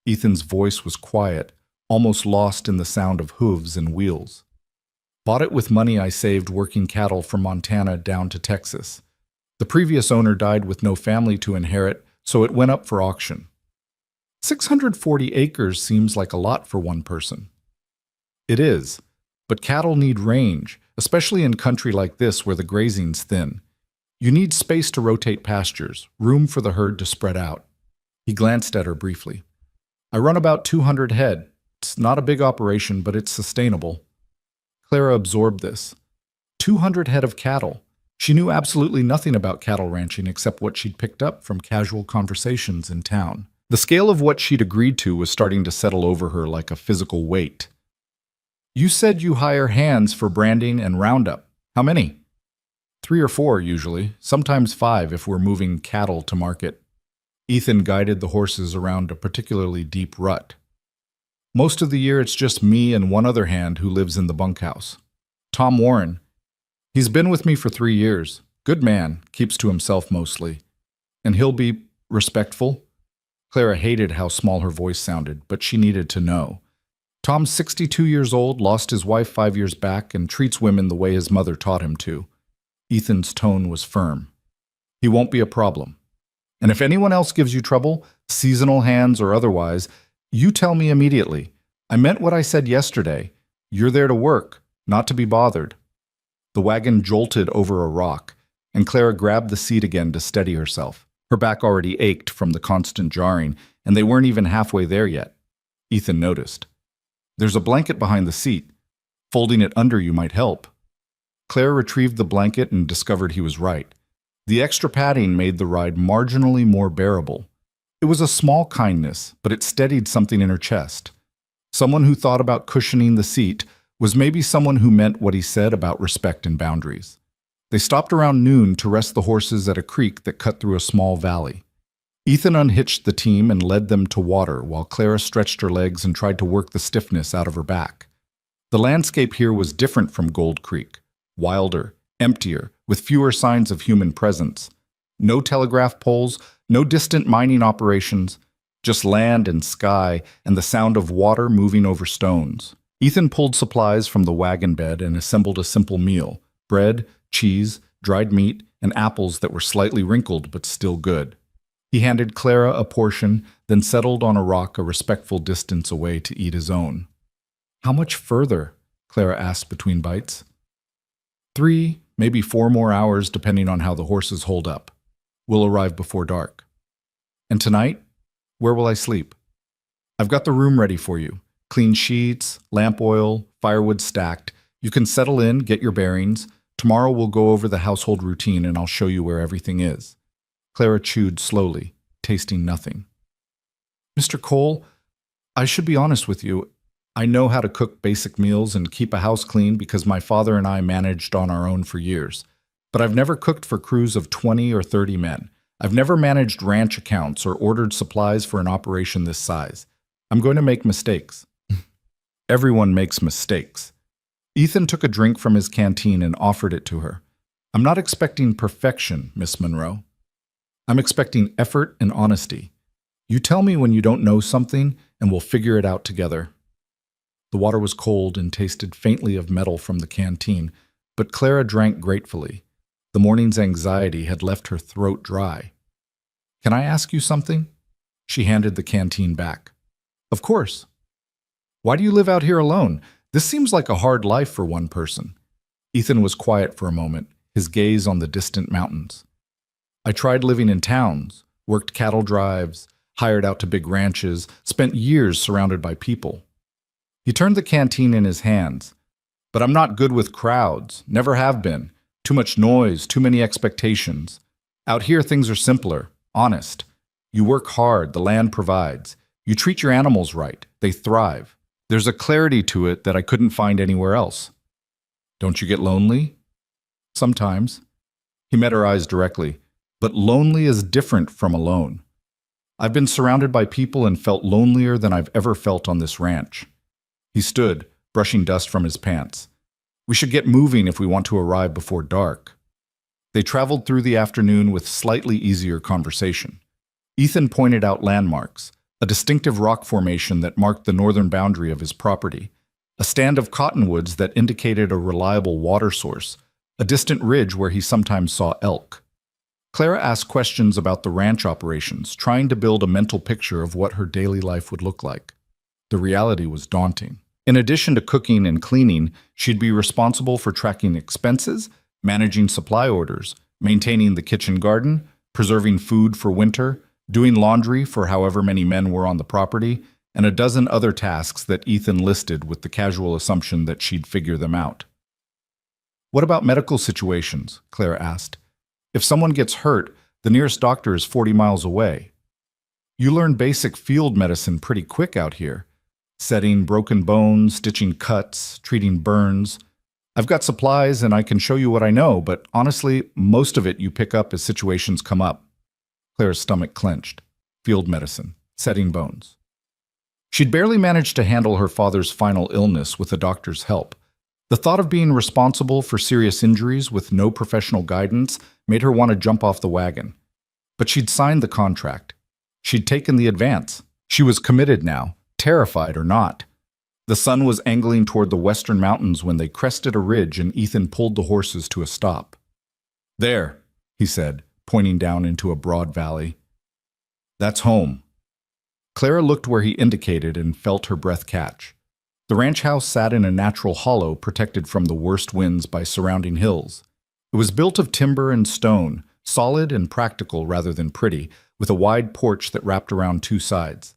Ethan's voice was quiet, almost lost in the sound of hooves and wheels. "Bought it with money I saved working cattle from Montana down to Texas. The previous owner died with no family to inherit, so it went up for auction." 640 acres seems like a lot for one person. It is, but cattle need range, especially in country like this where the grazing's thin. You need space to rotate pastures, room for the herd to spread out. He glanced at her briefly. I run about 200 head. It's not a big operation, but it's sustainable. Clara absorbed this. 200 head of cattle. She knew absolutely nothing about cattle ranching except what she'd picked up from casual conversations in town. The scale of what she'd agreed to was starting to settle over her like a physical weight. You said you hire hands for branding and roundup. How many? 3 or 4 usually, sometimes 5 if we're moving cattle to market. Ethan guided the horses around a particularly deep rut. Most of the year it's just me and one other hand who lives in the bunkhouse. Tom Warren. He's been with me for 3 years. Good man, keeps to himself mostly. And he'll be respectful. Clara hated how small her voice sounded, but she needed to know. Tom's 62 years old, lost his wife 5 years back, and treats women the way his mother taught him to. Ethan's tone was firm. He won't be a problem. And if anyone else gives you trouble, seasonal hands or otherwise, you tell me immediately. I meant what I said yesterday. You're there to work, not to be bothered. The wagon jolted over a rock, and Clara grabbed the seat again to steady herself. Her back already ached from the constant jarring, and they weren't even halfway there yet. Ethan noticed. There's a blanket behind the seat. Folding it under you might help. Clara retrieved the blanket and discovered he was right. The extra padding made the ride marginally more bearable. It was a small kindness, but it steadied something in her chest. Someone who thought about cushioning the seat was maybe someone who meant what he said about respect and boundaries. They stopped around noon to rest the horses at a creek that cut through a small valley. Ethan unhitched the team and led them to water while Clara stretched her legs and tried to work the stiffness out of her back. The landscape here was different from Gold Creek, wilder, emptier, with fewer signs of human presence. No telegraph poles, no distant mining operations, just land and sky and the sound of water moving over stones. Ethan pulled supplies from the wagon bed and assembled a simple meal: bread, cheese, dried meat, and apples that were slightly wrinkled but still good. He handed Clara a portion, then settled on a rock a respectful distance away to eat his own. How much further? Clara asked between bites. 3, maybe 4 more hours depending on how the horses hold up. We'll arrive before dark. And tonight, where will I sleep? I've got the room ready for you. Clean sheets, lamp oil, firewood stacked. You can settle in, get your bearings. Tomorrow we'll go over the household routine and I'll show you where everything is. Clara chewed slowly, tasting nothing. Mr. Cole, I should be honest with you. I know how to cook basic meals and keep a house clean because my father and I managed on our own for years. But I've never cooked for crews of 20 or 30 men. I've never managed ranch accounts or ordered supplies for an operation this size. I'm going to make mistakes. Everyone makes mistakes. Ethan took a drink from his canteen and offered it to her. I'm not expecting perfection, Miss Monroe. I'm expecting effort and honesty. You tell me when you don't know something, and we'll figure it out together. The water was cold and tasted faintly of metal from the canteen, but Clara drank gratefully. The morning's anxiety had left her throat dry. Can I ask you something? She handed the canteen back. Of course. Why do you live out here alone? This seems like a hard life for one person. Ethan was quiet for a moment, his gaze on the distant mountains. I tried living in towns, worked cattle drives, hired out to big ranches, spent years surrounded by people. He turned the canteen in his hands. But I'm not good with crowds, never have been. Too much noise, too many expectations. Out here things are simpler, honest. You work hard, the land provides. You treat your animals right, they thrive. There's a clarity to it that I couldn't find anywhere else. Don't you get lonely? Sometimes. He met her eyes directly. But lonely is different from alone. I've been surrounded by people and felt lonelier than I've ever felt on this ranch. He stood, brushing dust from his pants. We should get moving if we want to arrive before dark. They traveled through the afternoon with slightly easier conversation. Ethan pointed out landmarks, a distinctive rock formation that marked the northern boundary of his property, a stand of cottonwoods that indicated a reliable water source, a distant ridge where he sometimes saw elk. Clara asked questions about the ranch operations, trying to build a mental picture of what her daily life would look like. The reality was daunting. In addition to cooking and cleaning, she'd be responsible for tracking expenses, managing supply orders, maintaining the kitchen garden, preserving food for winter, doing laundry for however many men were on the property, and a dozen other tasks that Ethan listed with the casual assumption that she'd figure them out. "What about medical situations?" Clara asked. "If someone gets hurt, the nearest doctor is 40 miles away. You learn basic field medicine pretty quick out here. Setting broken bones, stitching cuts, treating burns. I've got supplies and I can show you what I know, but honestly, most of it you pick up as situations come up." Claire's stomach clenched. Field medicine, setting bones. She'd barely managed to handle her father's final illness with a doctor's help. The thought of being responsible for serious injuries with no professional guidance made her want to jump off the wagon. But she'd signed the contract. She'd taken the advance. She was committed now, terrified or not. The sun was angling toward the western mountains when they crested a ridge and Ethan pulled the horses to a stop. "There," he said, pointing down into a broad valley. "That's home." Clara looked where he indicated and felt her breath catch. The ranch house sat in a natural hollow protected from the worst winds by surrounding hills. It was built of timber and stone, solid and practical rather than pretty, with a wide porch that wrapped around two sides.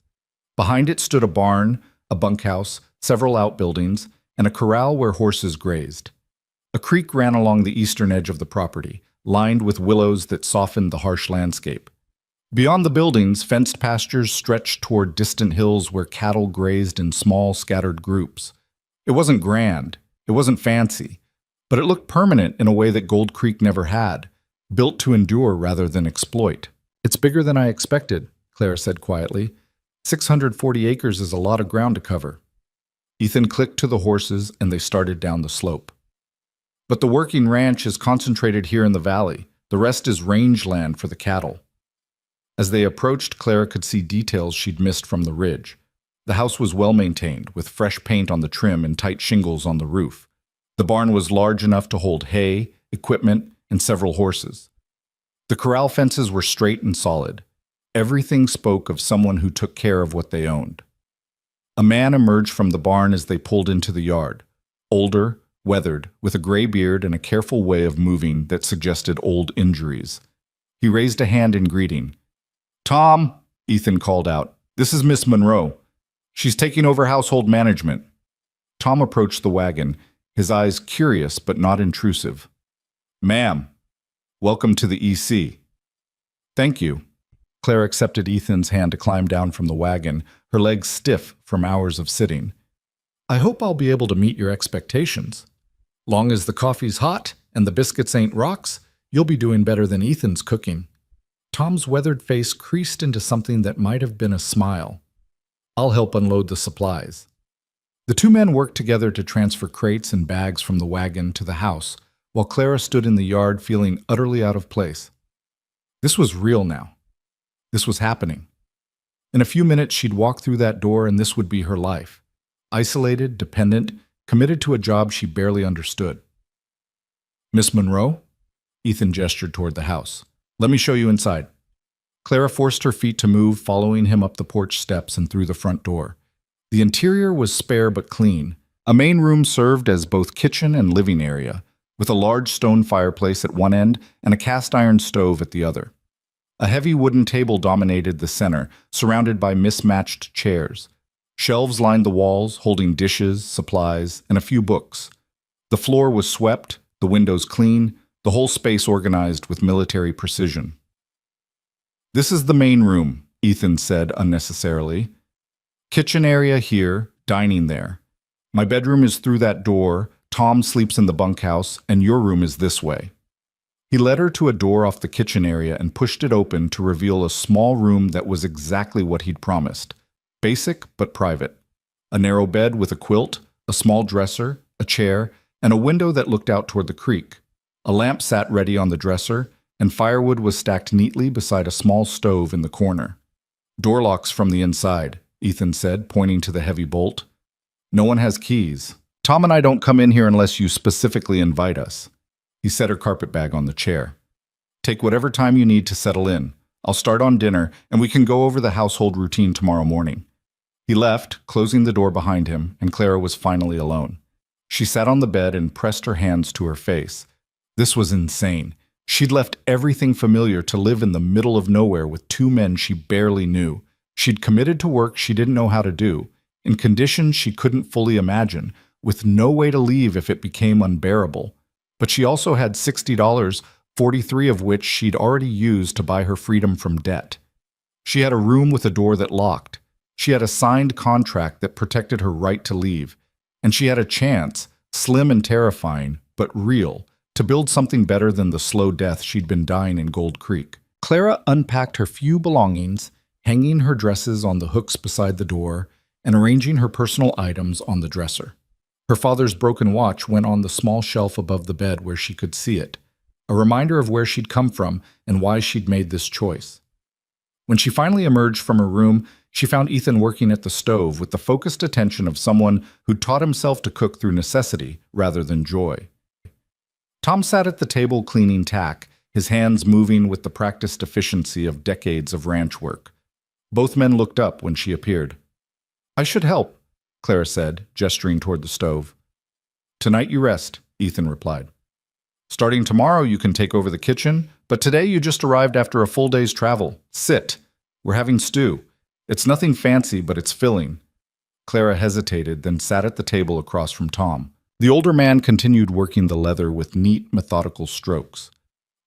Behind it stood a barn, a bunkhouse, several outbuildings, and a corral where horses grazed. A creek ran along the eastern edge of the property, lined with willows that softened the harsh landscape. Beyond the buildings, fenced pastures stretched toward distant hills where cattle grazed in small, scattered groups. It wasn't grand, it wasn't fancy, but it looked permanent in a way that Gold Creek never had, built to endure rather than exploit. "It's bigger than I expected," Clara said quietly. 640 acres is a lot of ground to cover." Ethan clicked to the horses and they started down the slope. "But the working ranch is concentrated here in the valley. The rest is rangeland for the cattle." As they approached, Clara could see details she'd missed from the ridge. The house was well maintained, with fresh paint on the trim and tight shingles on the roof. The barn was large enough to hold hay, equipment, and several horses. The corral fences were straight and solid. Everything spoke of someone who took care of what they owned. A man emerged from the barn as they pulled into the yard. Older, weathered, with a gray beard and a careful way of moving that suggested old injuries. He raised a hand in greeting. "Tom," Ethan called out, "this is Miss Monroe. She's taking over household management." Tom approached the wagon, his eyes curious but not intrusive. "Ma'am, welcome to the EC." "Thank you." Claire accepted Ethan's hand to climb down from the wagon, her legs stiff from hours of sitting. "I hope I'll be able to meet your expectations. Long as the coffee's hot and the biscuits ain't rocks, you'll be doing better than Ethan's cooking." Tom's weathered face creased into something that might have been a smile. "I'll help unload the supplies." The two men worked together to transfer crates and bags from the wagon to the house, while Clara stood in the yard feeling utterly out of place. This was real now. This was happening. In a few minutes, she'd walk through that door and this would be her life. Isolated, dependent, committed to a job she barely understood. "Miss Monroe?" Ethan gestured toward the house. "Let me show you inside." Clara forced her feet to move, following him up the porch steps and through the front door. The interior was spare but clean. A main room served as both kitchen and living area, with a large stone fireplace at one end and a cast-iron stove at the other. A heavy wooden table dominated the center, surrounded by mismatched chairs. Shelves lined the walls, holding dishes, supplies, and a few books. The floor was swept, the windows clean, the whole space organized with military precision. "This is the main room," Ethan said unnecessarily. "Kitchen area here, dining there. My bedroom is through that door, Tom sleeps in the bunkhouse, and your room is this way." He led her to a door off the kitchen area and pushed it open to reveal a small room that was exactly what he'd promised. Basic but private. A narrow bed with a quilt, a small dresser, a chair, and a window that looked out toward the creek. A lamp sat ready on the dresser, and firewood was stacked neatly beside a small stove in the corner. "Door locks from the inside," Ethan said, pointing to the heavy bolt. "No one has keys. Tom and I don't come in here unless you specifically invite us." He set her carpet bag on the chair. Take whatever time you need to settle in. I'll start on dinner, and we can go over the household routine tomorrow morning." He left, closing the door behind him, and Clara was finally alone. She sat on the bed and pressed her hands to her face. This was insane. She'd left everything familiar to live in the middle of nowhere with two men she barely knew. She'd committed to work she didn't know how to do, in conditions she couldn't fully imagine, with no way to leave if it became unbearable. But she also had $60, 43 of which she'd already used to buy her freedom from debt. She had a room with a door that locked. She had a signed contract that protected her right to leave. And she had a chance, slim and terrifying, but real, to build something better than the slow death she'd been dying in Gold Creek. Clara unpacked her few belongings, hanging her dresses on the hooks beside the door and arranging her personal items on the dresser. Her father's broken watch went on the small shelf above the bed where she could see it, a reminder of where she'd come from and why she'd made this choice. When she finally emerged from her room, she found Ethan working at the stove with the focused attention of someone who'd taught himself to cook through necessity rather than joy. Tom sat at the table cleaning tack, his hands moving with the practiced efficiency of decades of ranch work. Both men looked up when she appeared. "I should help," Clara said, gesturing toward the stove. "Tonight you rest," Ethan replied. "Starting tomorrow you can take over the kitchen, but today you just arrived after a full day's travel. Sit. We're having stew. It's nothing fancy, but it's filling." Clara hesitated, then sat at the table across from Tom. The older man continued working the leather with neat, methodical strokes.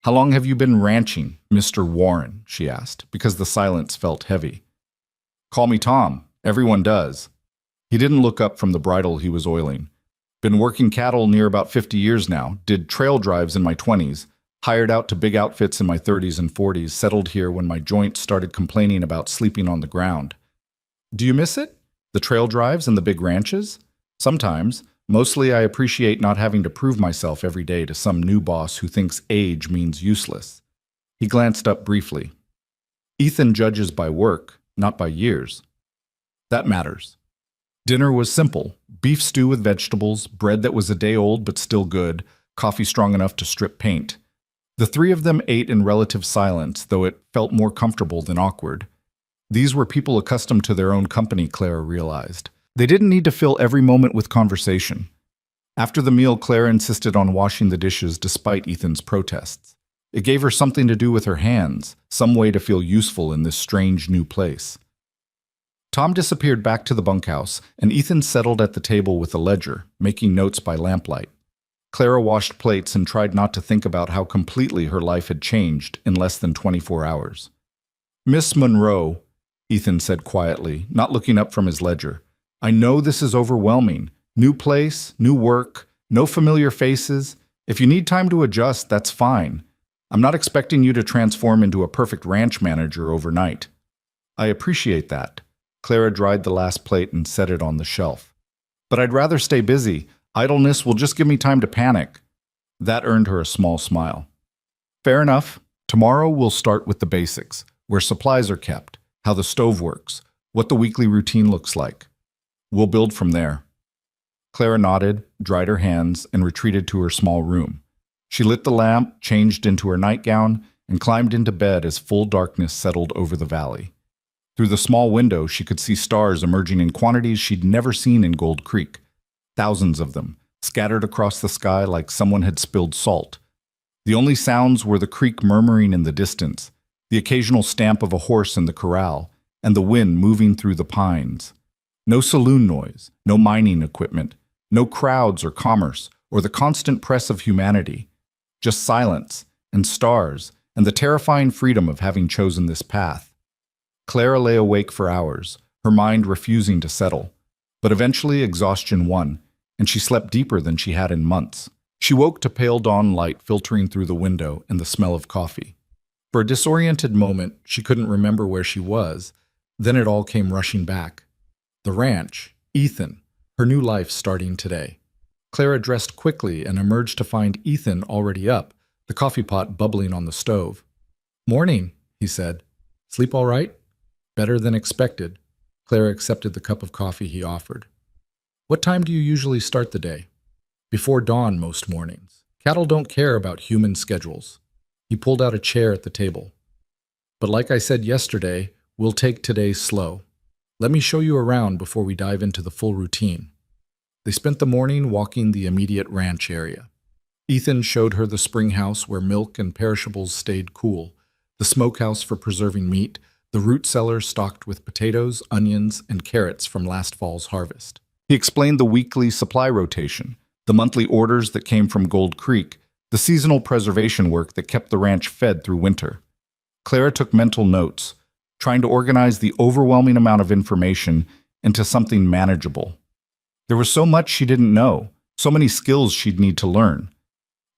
"How long have you been ranching, Mr. Warren?" she asked, because the silence felt heavy. "Call me Tom. Everyone does." He didn't look up from the bridle he was oiling. "Been working cattle near about 50 years now, did trail drives in my 20s, hired out to big outfits in my 30s and 40s, settled here when my joints started complaining about sleeping on the ground." "Do you miss it? The trail drives and the big ranches?" "Sometimes. Mostly I appreciate not having to prove myself every day to some new boss who thinks age means useless." He glanced up briefly. "Ethan judges by work, not by years." "That matters." Dinner was simple: beef stew with vegetables, bread that was a day old but still good, coffee strong enough to strip paint. The three of them ate in relative silence, though it felt more comfortable than awkward. These were people accustomed to their own company, Clara realized. They didn't need to fill every moment with conversation. After the meal, Clara insisted on washing the dishes despite Ethan's protests. It gave her something to do with her hands, some way to feel useful in this strange new place. Tom disappeared back to the bunkhouse, and Ethan settled at the table with a ledger, making notes by lamplight. Clara washed plates and tried not to think about how completely her life had changed in less than 24 hours. "Miss Monroe," Ethan said quietly, not looking up from his ledger, "I know this is overwhelming. New place, new work, no familiar faces. If you need time to adjust, that's fine. I'm not expecting you to transform into a perfect ranch manager overnight." "I appreciate that." Clara dried the last plate and set it on the shelf. "But I'd rather stay busy. Idleness will just give me time to panic." That earned her a small smile. "Fair enough. Tomorrow we'll start with the basics, where supplies are kept, how the stove works, what the weekly routine looks like. We'll build from there." Clara nodded, dried her hands, and retreated to her small room. She lit the lamp, changed into her nightgown, and climbed into bed as full darkness settled over the valley. Through the small window, she could see stars emerging in quantities she'd never seen in Gold Creek. Thousands of them, scattered across the sky like someone had spilled salt. The only sounds were the creek murmuring in the distance, the occasional stamp of a horse in the corral, and the wind moving through the pines. No saloon noise, no mining equipment, no crowds or commerce, or the constant press of humanity. Just silence, and stars, and the terrifying freedom of having chosen this path. Clara lay awake for hours, her mind refusing to settle. But eventually exhaustion won, and she slept deeper than she had in months. She woke to pale dawn light filtering through the window and the smell of coffee. For a disoriented moment, she couldn't remember where she was. Then it all came rushing back. The ranch, Ethan, her new life starting today. Clara dressed quickly and emerged to find Ethan already up, the coffee pot bubbling on the stove. "Morning," he said. "Sleep all right?" "Better than expected." Clara accepted the cup of coffee he offered. "What time do you usually start the day?" "Before dawn most mornings. Cattle don't care about human schedules." He pulled out a chair at the table. But like I said yesterday, we'll take today slow. Let me show you around before we dive into the full routine. They spent the morning walking the immediate ranch area. Ethan showed her the spring house where milk and perishables stayed cool, the smokehouse for preserving meat, the root cellar stocked with potatoes, onions, and carrots from last fall's harvest. He explained the weekly supply rotation, the monthly orders that came from Gold Creek, the seasonal preservation work that kept the ranch fed through winter. Clara took mental notes, trying to organize the overwhelming amount of information into something manageable. There was so much she didn't know, so many skills she'd need to learn.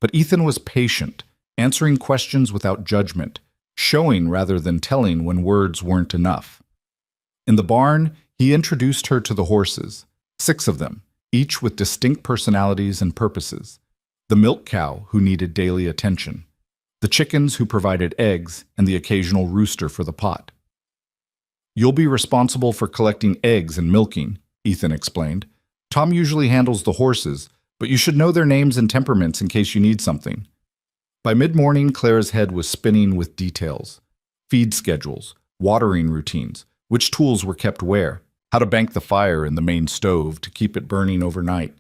But Ethan was patient, answering questions without judgment, showing rather than telling when words weren't enough. In the barn, he introduced her to the horses, 6 of them, each with distinct personalities and purposes. The milk cow, who needed daily attention. The chickens, who provided eggs, and the occasional rooster for the pot. "You'll be responsible for collecting eggs and milking," Ethan explained. "Tom usually handles the horses, but you should know their names and temperaments in case you need something." By mid-morning, Clara's head was spinning with details. Feed schedules, watering routines, which tools were kept where, how to bank the fire in the main stove to keep it burning overnight,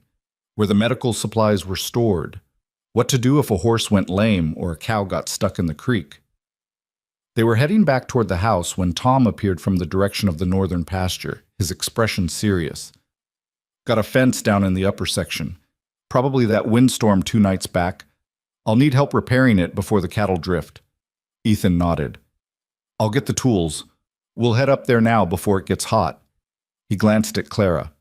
where the medical supplies were stored, what to do if a horse went lame or a cow got stuck in the creek. They were heading back toward the house when Tom appeared from the direction of the northern pasture, his expression serious. "Got a fence down in the upper section. Probably that windstorm 2 nights back. I'll need help repairing it before the cattle drift." Ethan nodded. "I'll get the tools. We'll head up there now before it gets hot." He glanced at Clara.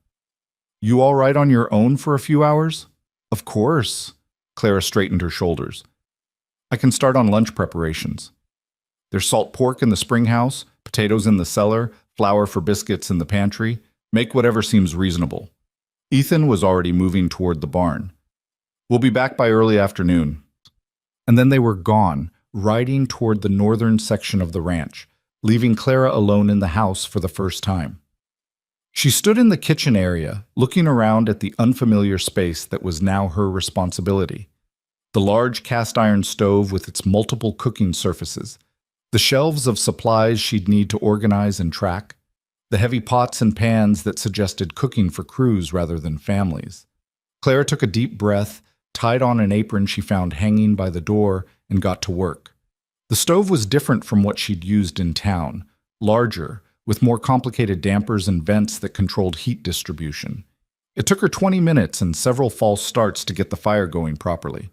"You all right on your own for a few hours?" "Of course." Clara straightened her shoulders. "I can start on lunch preparations. There's salt pork in the spring house, potatoes in the cellar, flour for biscuits in the pantry. Make whatever seems reasonable." Ethan was already moving toward the barn. "We'll be back by early afternoon." And then they were gone, riding toward the northern section of the ranch, leaving Clara alone in the house for the first time. She stood in the kitchen area, looking around at the unfamiliar space that was now her responsibility. The large cast-iron stove with its multiple cooking surfaces, the shelves of supplies she'd need to organize and track, the heavy pots and pans that suggested cooking for crews rather than families. Clara took a deep breath, tied on an apron she found hanging by the door, and got to work. The stove was different from what she'd used in town, larger, with more complicated dampers and vents that controlled heat distribution. It took her 20 minutes and several false starts to get the fire going properly.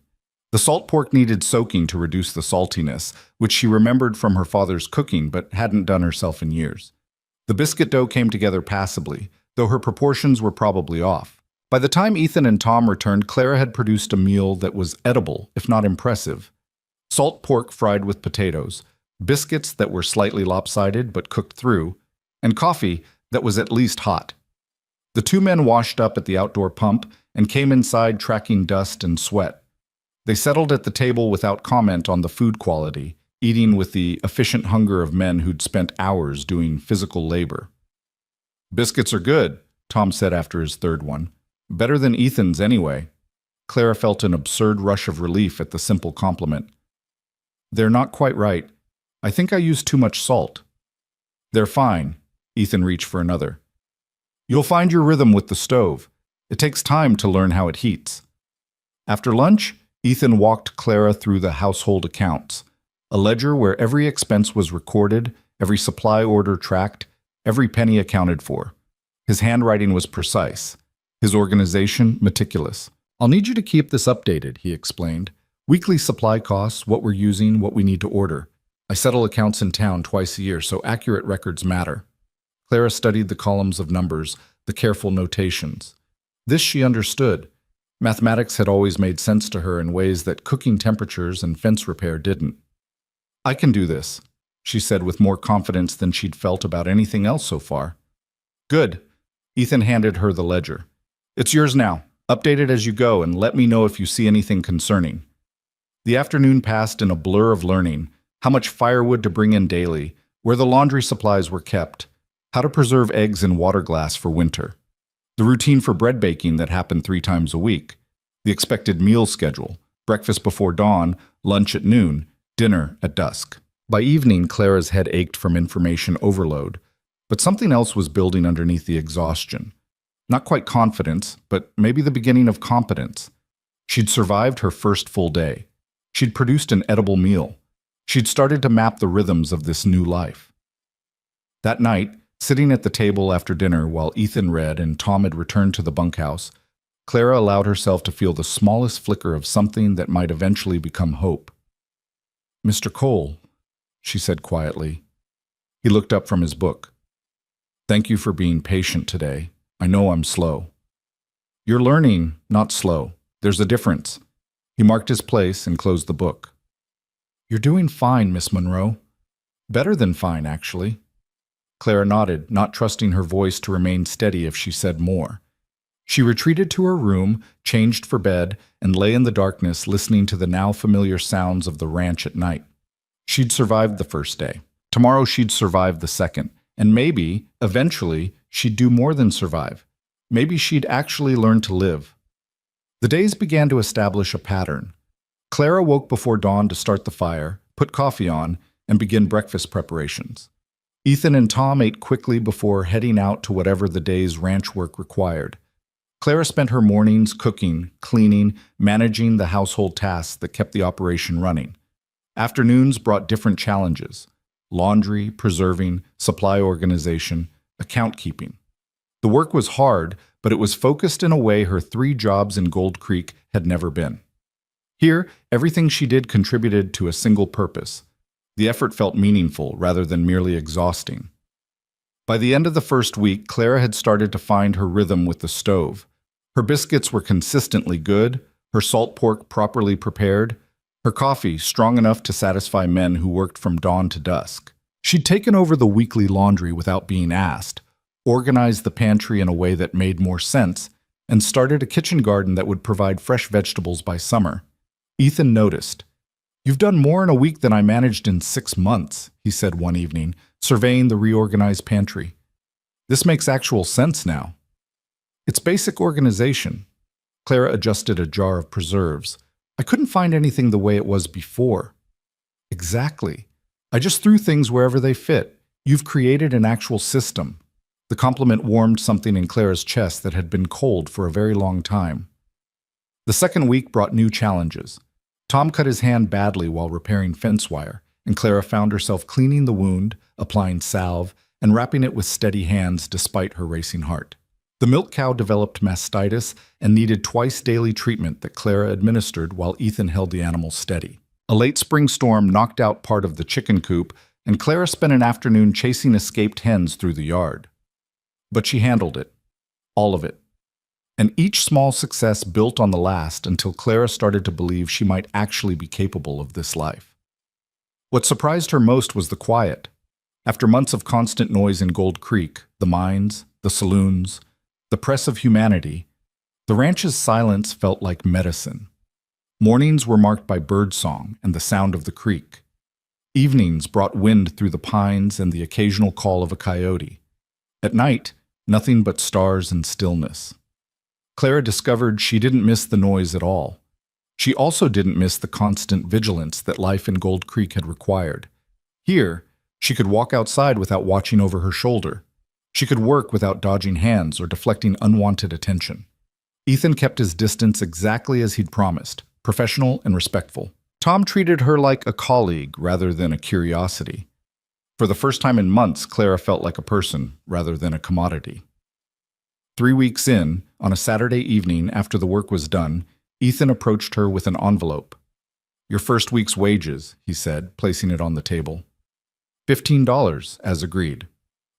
The salt pork needed soaking to reduce the saltiness, which she remembered from her father's cooking but hadn't done herself in years. The biscuit dough came together passably, though her proportions were probably off. By the time Ethan and Tom returned, Clara had produced a meal that was edible, if not impressive. Salt pork fried with potatoes, biscuits that were slightly lopsided but cooked through, and coffee that was at least hot. The 2 men washed up at the outdoor pump and came inside tracking dust and sweat. They settled at the table without comment on the food quality, eating with the efficient hunger of men who'd spent hours doing physical labor. "Biscuits are good," Tom said after his third one. "Better than Ethan's anyway." Clara felt an absurd rush of relief at the simple compliment. "They're not quite right. I think I used too much salt." "They're fine." Ethan reached for another. "You'll find your rhythm with the stove. It takes time to learn how it heats." After lunch, Ethan walked Clara through the household accounts, a ledger where every expense was recorded, every supply order tracked, every penny accounted for. His handwriting was precise, his organization meticulous. "I'll need you to keep this updated," he explained. "Weekly supply costs, what we're using, what we need to order. I settle accounts in town twice a year, so accurate records matter." Clara studied the columns of numbers, the careful notations. This she understood. Mathematics had always made sense to her in ways that cooking temperatures and fence repair didn't. "I can do this," she said with more confidence than she'd felt about anything else so far. "Good." Ethan handed her the ledger. "It's yours now. Update it as you go and let me know if you see anything concerning." The afternoon passed in a blur of learning, how much firewood to bring in daily, where the laundry supplies were kept, how to preserve eggs in water glass for winter, the routine for bread baking that happened 3 times a week, the expected meal schedule, breakfast before dawn, lunch at noon, Dinner at dusk. By evening, Clara's head ached from information overload, but something else was building underneath the exhaustion. Not quite confidence, but maybe the beginning of competence. She'd survived her first full day. She'd produced an edible meal. She'd started to map the rhythms of this new life. That night, sitting at the table after dinner while Ethan read and Tom had returned to the bunkhouse, Clara allowed herself to feel the smallest flicker of something that might eventually become hope. "Mr. Cole," she said quietly. He looked up from his book. "Thank you for being patient today. I know I'm slow." "You're learning, not slow. There's a difference." He marked his place and closed the book. "You're doing fine, Miss Monroe. Better than fine, actually." Clara nodded, not trusting her voice to remain steady if she said more. She retreated to her room, changed for bed, and lay in the darkness listening to the now familiar sounds of the ranch at night. She'd survived the first day. Tomorrow she'd survive the second. And maybe, eventually, she'd do more than survive. Maybe she'd actually learn to live. The days began to establish a pattern. Clara woke before dawn to start the fire, put coffee on, and begin breakfast preparations. Ethan and Tom ate quickly before heading out to whatever the day's ranch work required. Clara spent her mornings cooking, cleaning, managing the household tasks that kept the operation running. Afternoons brought different challenges: laundry, preserving, supply organization, account keeping. The work was hard, but it was focused in a way her 3 jobs in Gold Creek had never been. Here, everything she did contributed to a single purpose. The effort felt meaningful rather than merely exhausting. By the end of the first week, Clara had started to find her rhythm with the stove. Her biscuits were consistently good, her salt pork properly prepared, her coffee strong enough to satisfy men who worked from dawn to dusk. She'd taken over the weekly laundry without being asked, organized the pantry in a way that made more sense, and started a kitchen garden that would provide fresh vegetables by summer. Ethan noticed. "You've done more in a week than I managed in 6 months," he said one evening, surveying the reorganized pantry. "This makes actual sense now." "It's basic organization." Clara adjusted a jar of preserves. "I couldn't find anything the way it was before." "Exactly. I just threw things wherever they fit. You've created an actual system." The compliment warmed something in Clara's chest that had been cold for a very long time. The second week brought new challenges. Tom cut his hand badly while repairing fence wire, and Clara found herself cleaning the wound, applying salve, and wrapping it with steady hands despite her racing heart. The milk cow developed mastitis and needed twice daily treatment that Clara administered while Ethan held the animal steady. A late spring storm knocked out part of the chicken coop, and Clara spent an afternoon chasing escaped hens through the yard. But she handled it. All of it. And each small success built on the last until Clara started to believe she might actually be capable of this life. What surprised her most was the quiet. After months of constant noise in Gold Creek, the mines, the saloons, the press of humanity, the ranch's silence felt like medicine. Mornings were marked by birdsong and the sound of the creek. Evenings brought wind through the pines and the occasional call of a coyote. At night, nothing but stars and stillness. Clara discovered she didn't miss the noise at all. She also didn't miss the constant vigilance that life in Gold Creek had required. Here, she could walk outside without watching over her shoulder. She could work without dodging hands or deflecting unwanted attention. Ethan kept his distance exactly as he'd promised, professional and respectful. Tom treated her like a colleague rather than a curiosity. For the first time in months, Clara felt like a person rather than a commodity. 3 weeks in, on a Saturday evening after the work was done, Ethan approached her with an envelope. "Your first week's wages," he said, placing it on the table. $15, as agreed.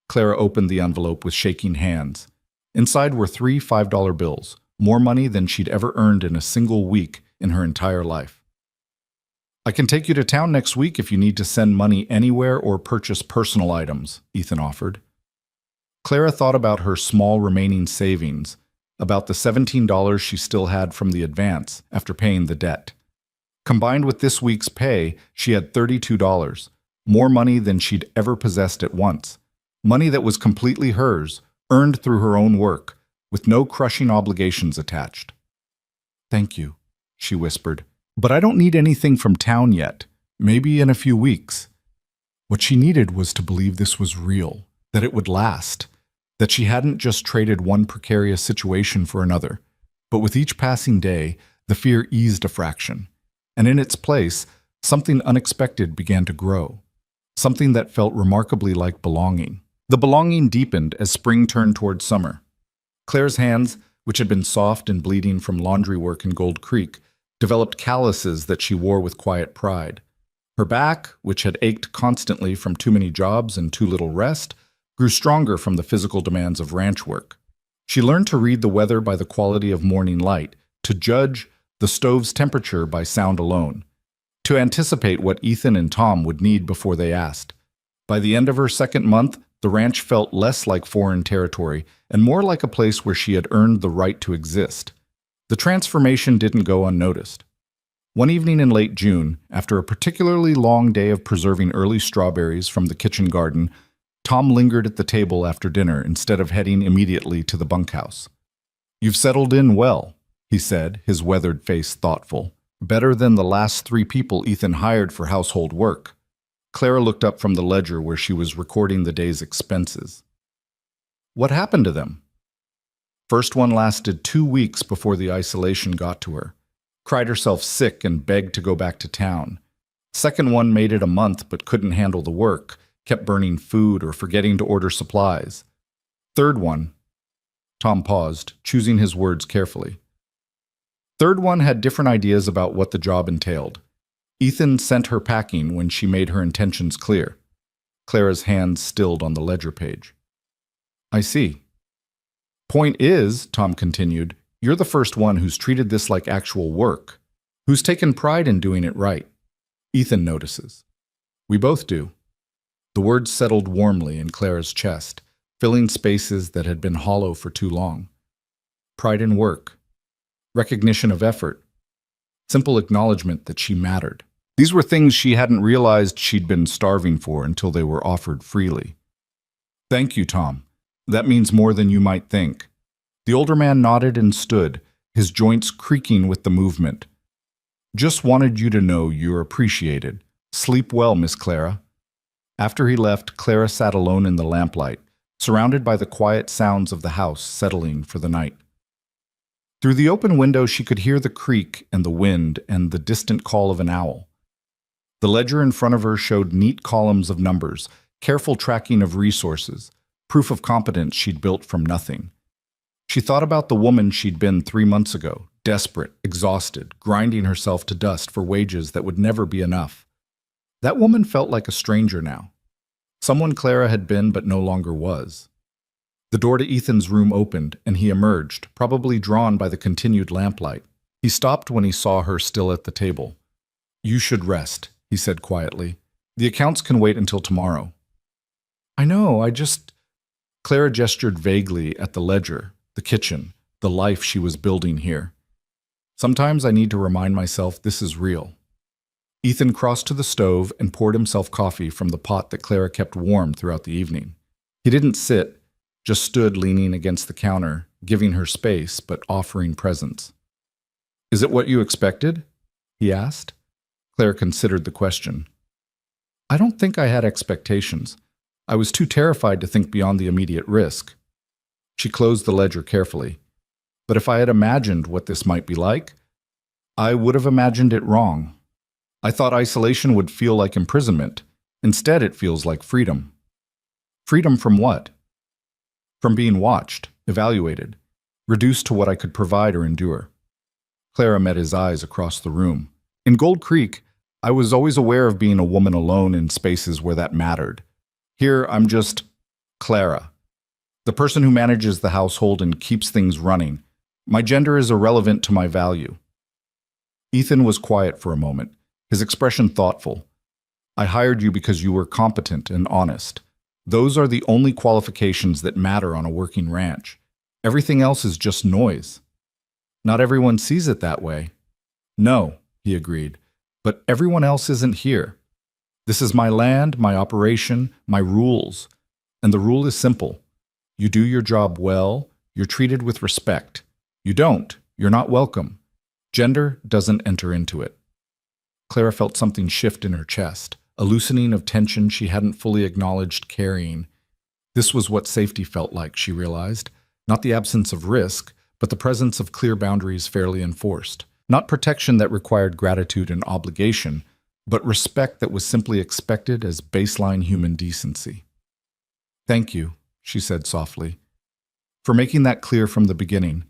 Clara opened the envelope with shaking hands. Inside were 3 $5 bills, more money than she'd ever earned in a single week in her entire life. "I can take you to town next week if you need to send money anywhere or purchase personal items," Ethan offered. Clara thought about her small remaining savings, about the $17 she still had from the advance after paying the debt. Combined with this week's pay, she had $32, more money than she'd ever possessed at once. Money that was completely hers, earned through her own work, with no crushing obligations attached. "Thank you," she whispered. "But I don't need anything from town yet. maybe in a few weeks. What she needed was to believe this was real, that it would last, that she hadn't just traded one precarious situation for another. But with each passing day, the fear eased a fraction, and in its place, something unexpected began to grow, something that felt remarkably like belonging. The belonging deepened as spring turned toward summer. Claire's hands, which had been soft and bleeding from laundry work in Gold Creek, developed calluses that she wore with quiet pride. Her back, which had ached constantly from too many jobs and too little rest, grew stronger from the physical demands of ranch work. She learned to read the weather by the quality of morning light, to judge the stove's temperature by sound alone, to anticipate what Ethan and Tom would need before they asked. By the end of her second month, the ranch felt less like foreign territory and more like a place where she had earned the right to exist. The transformation didn't go unnoticed. One evening in late June, after a particularly long day of preserving early strawberries from the kitchen garden, Tom lingered at the table after dinner instead of heading immediately to the bunkhouse. "You've settled in well," he said, his weathered face thoughtful. "Better than the last 3 people Ethan hired for household work." Clara looked up from the ledger where she was recording the day's expenses. "What happened to them?" First one lasted 2 weeks before the isolation got to her. Cried herself sick and begged to go back to town. Second one made it a month but couldn't handle the work, kept burning food or forgetting to order supplies. Third one, Tom paused, choosing his words carefully. Third one had different ideas about what the job entailed. Ethan sent her packing when she made her intentions clear. Clara's hands stilled on the ledger page. "I see. Point is," Tom continued, "you're the first one who's treated this like actual work, who's taken pride in doing it right. Ethan notices. We both do." The words settled warmly in Clara's chest, filling spaces that had been hollow for too long. Pride in work. Recognition of effort. Simple acknowledgement that she mattered. These were things she hadn't realized she'd been starving for until they were offered freely. "Thank you, Tom. That means more than you might think." The older man nodded and stood, his joints creaking with the movement. "Just wanted you to know you're appreciated. Sleep well, Miss Clara." After he left, Clara sat alone in the lamplight, surrounded by the quiet sounds of the house settling for the night. Through the open window she could hear the creak and the wind and the distant call of an owl. The ledger in front of her showed neat columns of numbers, careful tracking of resources, proof of competence she'd built from nothing. She thought about the woman she'd been 3 months ago, desperate, exhausted, grinding herself to dust for wages that would never be enough. That woman felt like a stranger now. Someone Clara had been but no longer was. The door to Ethan's room opened, and he emerged, probably drawn by the continued lamplight. He stopped when he saw her still at the table. "You should rest," he said quietly. "The accounts can wait until tomorrow." "I know, Clara gestured vaguely at the ledger, the kitchen, the life she was building here. "Sometimes I need to remind myself this is real." Ethan crossed to the stove and poured himself coffee from the pot that Clara kept warm throughout the evening. He didn't sit, just stood leaning against the counter, giving her space but offering presence. "Is it what you expected?" he asked. Clara considered the question. "I don't think I had expectations. I was too terrified to think beyond the immediate risk." She closed the ledger carefully. "But if I had imagined what this might be like, I would have imagined it wrong. I thought isolation would feel like imprisonment. Instead, it feels like freedom." "Freedom from what?" "From being watched, evaluated, reduced to what I could provide or endure." Clara met his eyes across the room. "In Gold Creek, I was always aware of being a woman alone in spaces where that mattered. Here, I'm just Clara, the person who manages the household and keeps things running. My gender is irrelevant to my value." Ethan was quiet for a moment, his expression thoughtful. "I hired you because you were competent and honest. Those are the only qualifications that matter on a working ranch. Everything else is just noise." "Not everyone sees it that way." "No," he agreed, "but everyone else isn't here. This is my land, my operation, my rules. And the rule is simple. You do your job well, you're treated with respect. You don't, you're not welcome. Gender doesn't enter into it." Clara felt something shift in her chest, a loosening of tension she hadn't fully acknowledged carrying. This was what safety felt like, she realized. Not the absence of risk, but the presence of clear boundaries fairly enforced. Not protection that required gratitude and obligation, but respect that was simply expected as baseline human decency. "Thank you," she said softly, "for making that clear from the beginning,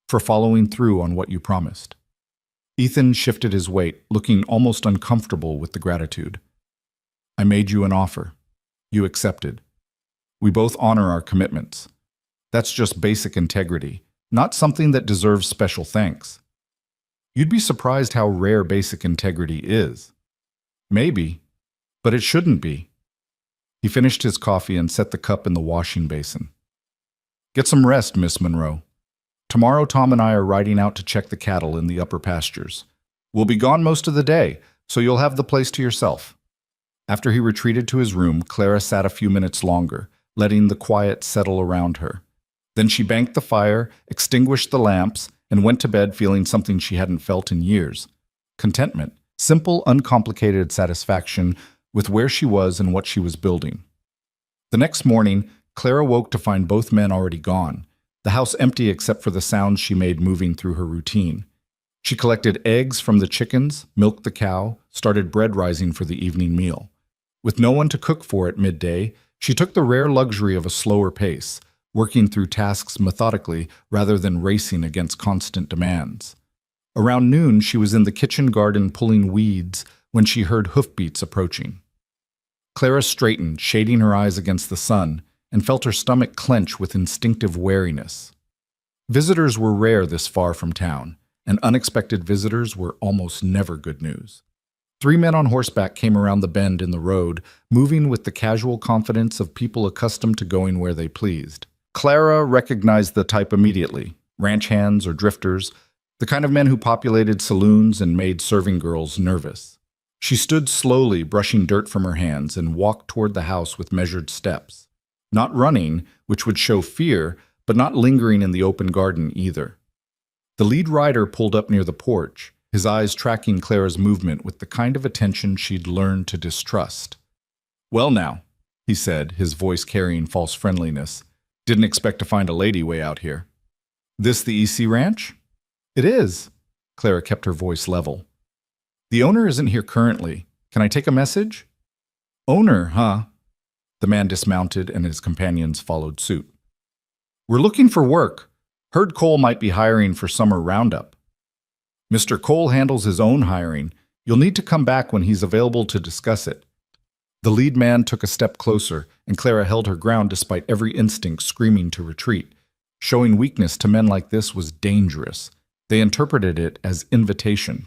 for following through on what you promised." Ethan shifted his weight, looking almost uncomfortable with the gratitude. "I made you an offer. You accepted. We both honor our commitments. That's just basic integrity, not something that deserves special thanks. You'd be surprised how rare basic integrity is. Maybe, but it shouldn't be." He finished his coffee and set the cup in the washing basin. "Get some rest, Miss Monroe. Tomorrow Tom and I are riding out to check the cattle in the upper pastures. We'll be gone most of the day, so you'll have the place to yourself." After he retreated to his room, Clara sat a few minutes longer, letting the quiet settle around her. Then she banked the fire, extinguished the lamps, and went to bed feeling something she hadn't felt in years. Contentment, simple, uncomplicated satisfaction with where she was and what she was building. The next morning, Clara woke to find both men already gone, the house empty except for the sounds she made moving through her routine. She collected eggs from the chickens, milked the cow, started bread rising for the evening meal. With no one to cook for at midday, she took the rare luxury of a slower pace, working through tasks methodically rather than racing against constant demands. Around noon, she was in the kitchen garden pulling weeds when she heard hoofbeats approaching. Clara straightened, shading her eyes against the sun, and felt her stomach clench with instinctive wariness. Visitors were rare this far from town, and unexpected visitors were almost never good news. 3 men on horseback came around the bend in the road, moving with the casual confidence of people accustomed to going where they pleased. Clara recognized the type immediately, ranch hands or drifters, the kind of men who populated saloons and made serving girls nervous. She stood slowly, brushing dirt from her hands, and walked toward the house with measured steps. Not running, which would show fear, but not lingering in the open garden either. The lead rider pulled up near the porch, his eyes tracking Clara's movement with the kind of attention she'd learned to distrust. "Well now," he said, his voice carrying false friendliness. "Didn't expect to find a lady way out here." "This the EC Ranch?" "It is." Clara kept her voice level. "The owner isn't here currently. Can I take a message?" "Owner, huh?" The man dismounted and his companions followed suit. "We're looking for work. Heard Cole might be hiring for summer roundup." "Mr. Cole handles his own hiring. You'll need to come back when he's available to discuss it." The lead man took a step closer, and Clara held her ground despite every instinct screaming to retreat. Showing weakness to men like this was dangerous. They interpreted it as invitation.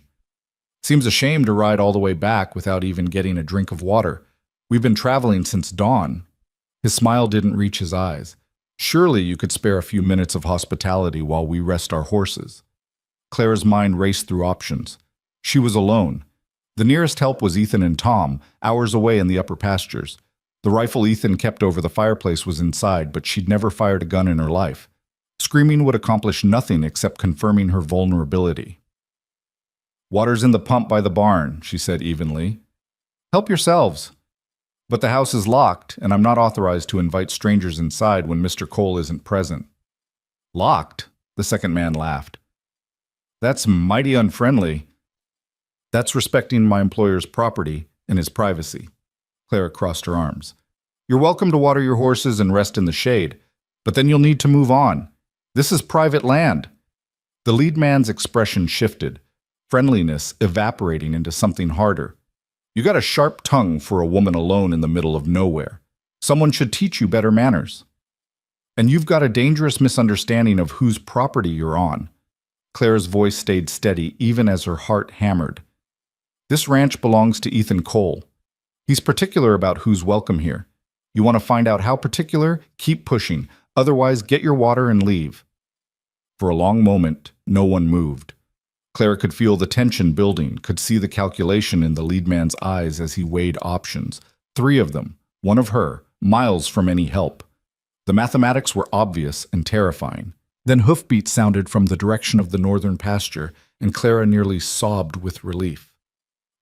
"Seems a shame to ride all the way back without even getting a drink of water. We've been traveling since dawn." His smile didn't reach his eyes. "Surely you could spare a few minutes of hospitality while we rest our horses." Clara's mind raced through options. She was alone. The nearest help was Ethan and Tom, hours away in the upper pastures. The rifle Ethan kept over the fireplace was inside, but she'd never fired a gun in her life. Screaming would accomplish nothing except confirming her vulnerability. "Water's in the pump by the barn," she said evenly. "Help yourselves." "But the house is locked, and I'm not authorized to invite strangers inside when Mr. Cole isn't present." "Locked?" The second man laughed. "That's mighty unfriendly." "That's respecting my employer's property and his privacy." Clara crossed her arms. "You're welcome to water your horses and rest in the shade, but then you'll need to move on. This is private land." The lead man's expression shifted, friendliness evaporating into something harder. "You got a sharp tongue for a woman alone in the middle of nowhere. Someone should teach you better manners. And you've got a dangerous misunderstanding of whose property you're on." Clara's voice stayed steady even as her heart hammered. "This ranch belongs to Ethan Cole. He's particular about who's welcome here. You want to find out how particular? Keep pushing. Otherwise, get your water and leave." For a long moment, no one moved. Clara could feel the tension building, could see the calculation in the lead man's eyes as he weighed options. 3 of them, one of her, miles from any help. The mathematics were obvious and terrifying. Then hoofbeats sounded from the direction of the northern pasture, and Clara nearly sobbed with relief.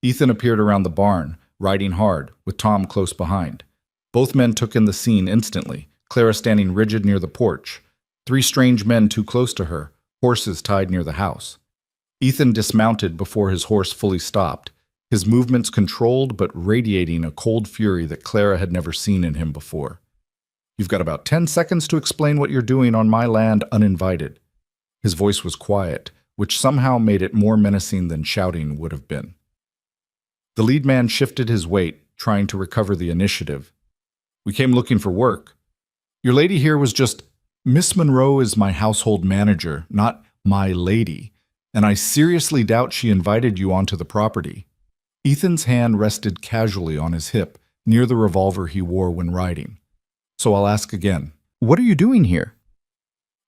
Ethan appeared around the barn, riding hard, with Tom close behind. Both men took in the scene instantly, Clara standing rigid near the porch. Three strange men too close to her, horses tied near the house. Ethan dismounted before his horse fully stopped, his movements controlled but radiating a cold fury that Clara had never seen in him before. "You've got about 10 seconds to explain what you're doing on my land uninvited." His voice was quiet, which somehow made it more menacing than shouting would have been. The lead man shifted his weight, trying to recover the initiative. "We came looking for work. Your lady here was just... Miss Monroe is my household manager, not my lady, and I seriously doubt she invited you onto the property." Ethan's hand rested casually on his hip, near the revolver he wore when riding. "So I'll ask again. What are you doing here?"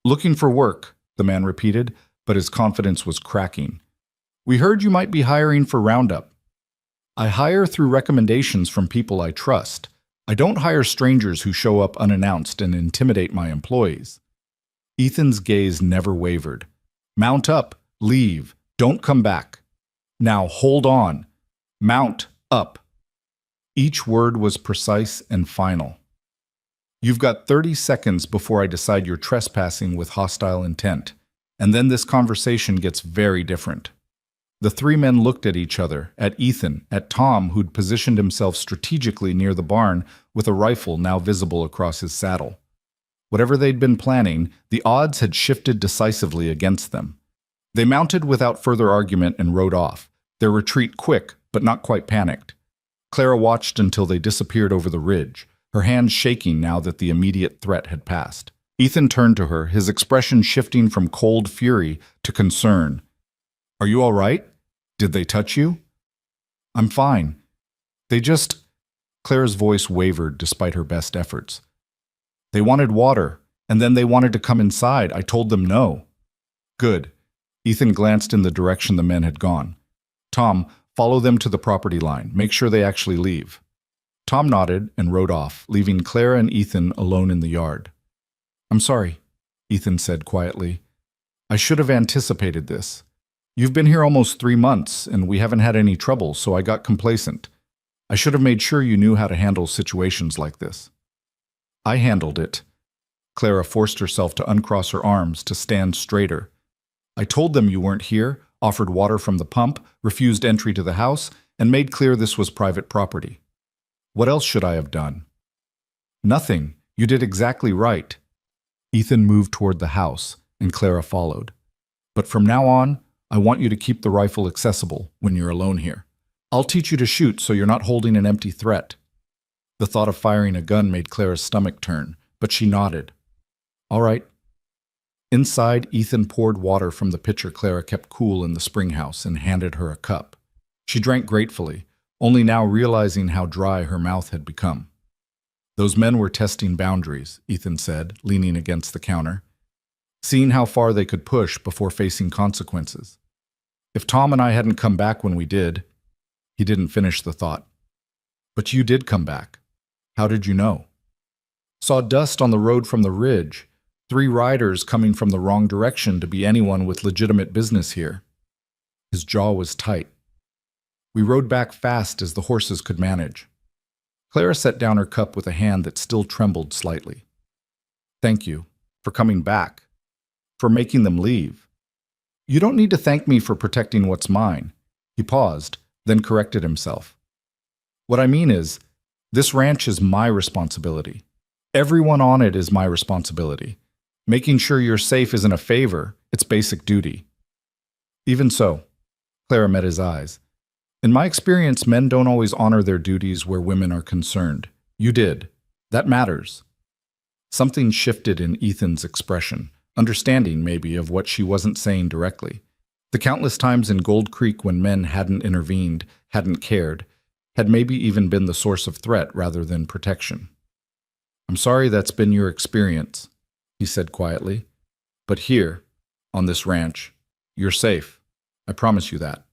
"Looking for work," the man repeated, but his confidence was cracking. "We heard you might be hiring for Roundup." "I hire through recommendations from people I trust. I don't hire strangers who show up unannounced and intimidate my employees." Ethan's gaze never wavered. "Mount up, leave, don't come back. Now hold on. Mount up." Each word was precise and final. "You've got 30 seconds before I decide you're trespassing with hostile intent, and then this conversation gets very different." The three men looked at each other, at Ethan, at Tom, who'd positioned himself strategically near the barn with a rifle now visible across his saddle. Whatever they'd been planning, the odds had shifted decisively against them. They mounted without further argument and rode off, their retreat quick, but not quite panicked. Clara watched until they disappeared over the ridge, her hands shaking now that the immediate threat had passed. Ethan turned to her, his expression shifting from cold fury to concern. "Are you all right? Did they touch you?" "I'm fine. They just..." Clara's voice wavered despite her best efforts. "They wanted water, and then they wanted to come inside. I told them no." "Good." Ethan glanced in the direction the men had gone. "Tom, follow them to the property line. Make sure they actually leave." Tom nodded and rode off, leaving Clara and Ethan alone in the yard. "I'm sorry," Ethan said quietly. "I should have anticipated this. You've been here almost 3 months, and we haven't had any trouble, so I got complacent. I should have made sure you knew how to handle situations like this." "I handled it." Clara forced herself to uncross her arms, to stand straighter. "I told them you weren't here, offered water from the pump, refused entry to the house, and made clear this was private property. What else should I have done?" "Nothing. You did exactly right." Ethan moved toward the house, and Clara followed. "But from now on, I want you to keep the rifle accessible when you're alone here. I'll teach you to shoot so you're not holding an empty threat." The thought of firing a gun made Clara's stomach turn, but she nodded. "All right." Inside, Ethan poured water from the pitcher Clara kept cool in the spring house and handed her a cup. She drank gratefully, only now realizing how dry her mouth had become. "Those men were testing boundaries," Ethan said, leaning against the counter, "seeing how far they could push before facing consequences. If Tom and I hadn't come back when we did..." He didn't finish the thought. "But you did come back. How did you know?" "Saw dust on the road from the ridge. 3 riders coming from the wrong direction to be anyone with legitimate business here." His jaw was tight. "We rode back fast as the horses could manage." Clara set down her cup with a hand that still trembled slightly. "Thank you for coming back, for making them leave. You don't need to thank me for protecting what's mine." He paused, then corrected himself. "What I mean is, this ranch is my responsibility. Everyone on it is my responsibility. Making sure you're safe isn't a favor, it's basic duty." "Even so," Clara met his eyes. "In my experience, men don't always honor their duties where women are concerned. You did. That matters." Something shifted in Ethan's expression, understanding, maybe, of what she wasn't saying directly. The countless times in Gold Creek when men hadn't intervened, hadn't cared, had maybe even been the source of threat rather than protection. "I'm sorry that's been your experience," he said quietly. "But here, on this ranch, you're safe. I promise you that."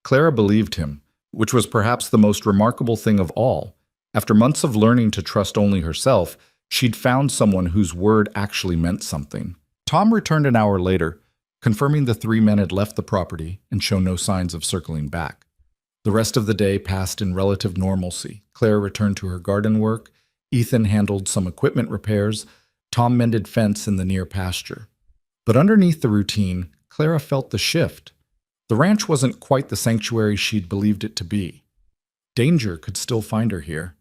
Clara believed him, which was perhaps the most remarkable thing of all. After months of learning to trust only herself, she'd found someone whose word actually meant something. Tom returned an hour later, confirming the 3 men had left the property and shown no signs of circling back. The rest of the day passed in relative normalcy. Clara returned to her garden work, Ethan handled some equipment repairs, Tom mended fence in the near pasture. But underneath the routine, Clara felt the shift. The ranch wasn't quite the sanctuary she'd believed it to be. Danger could still find her here.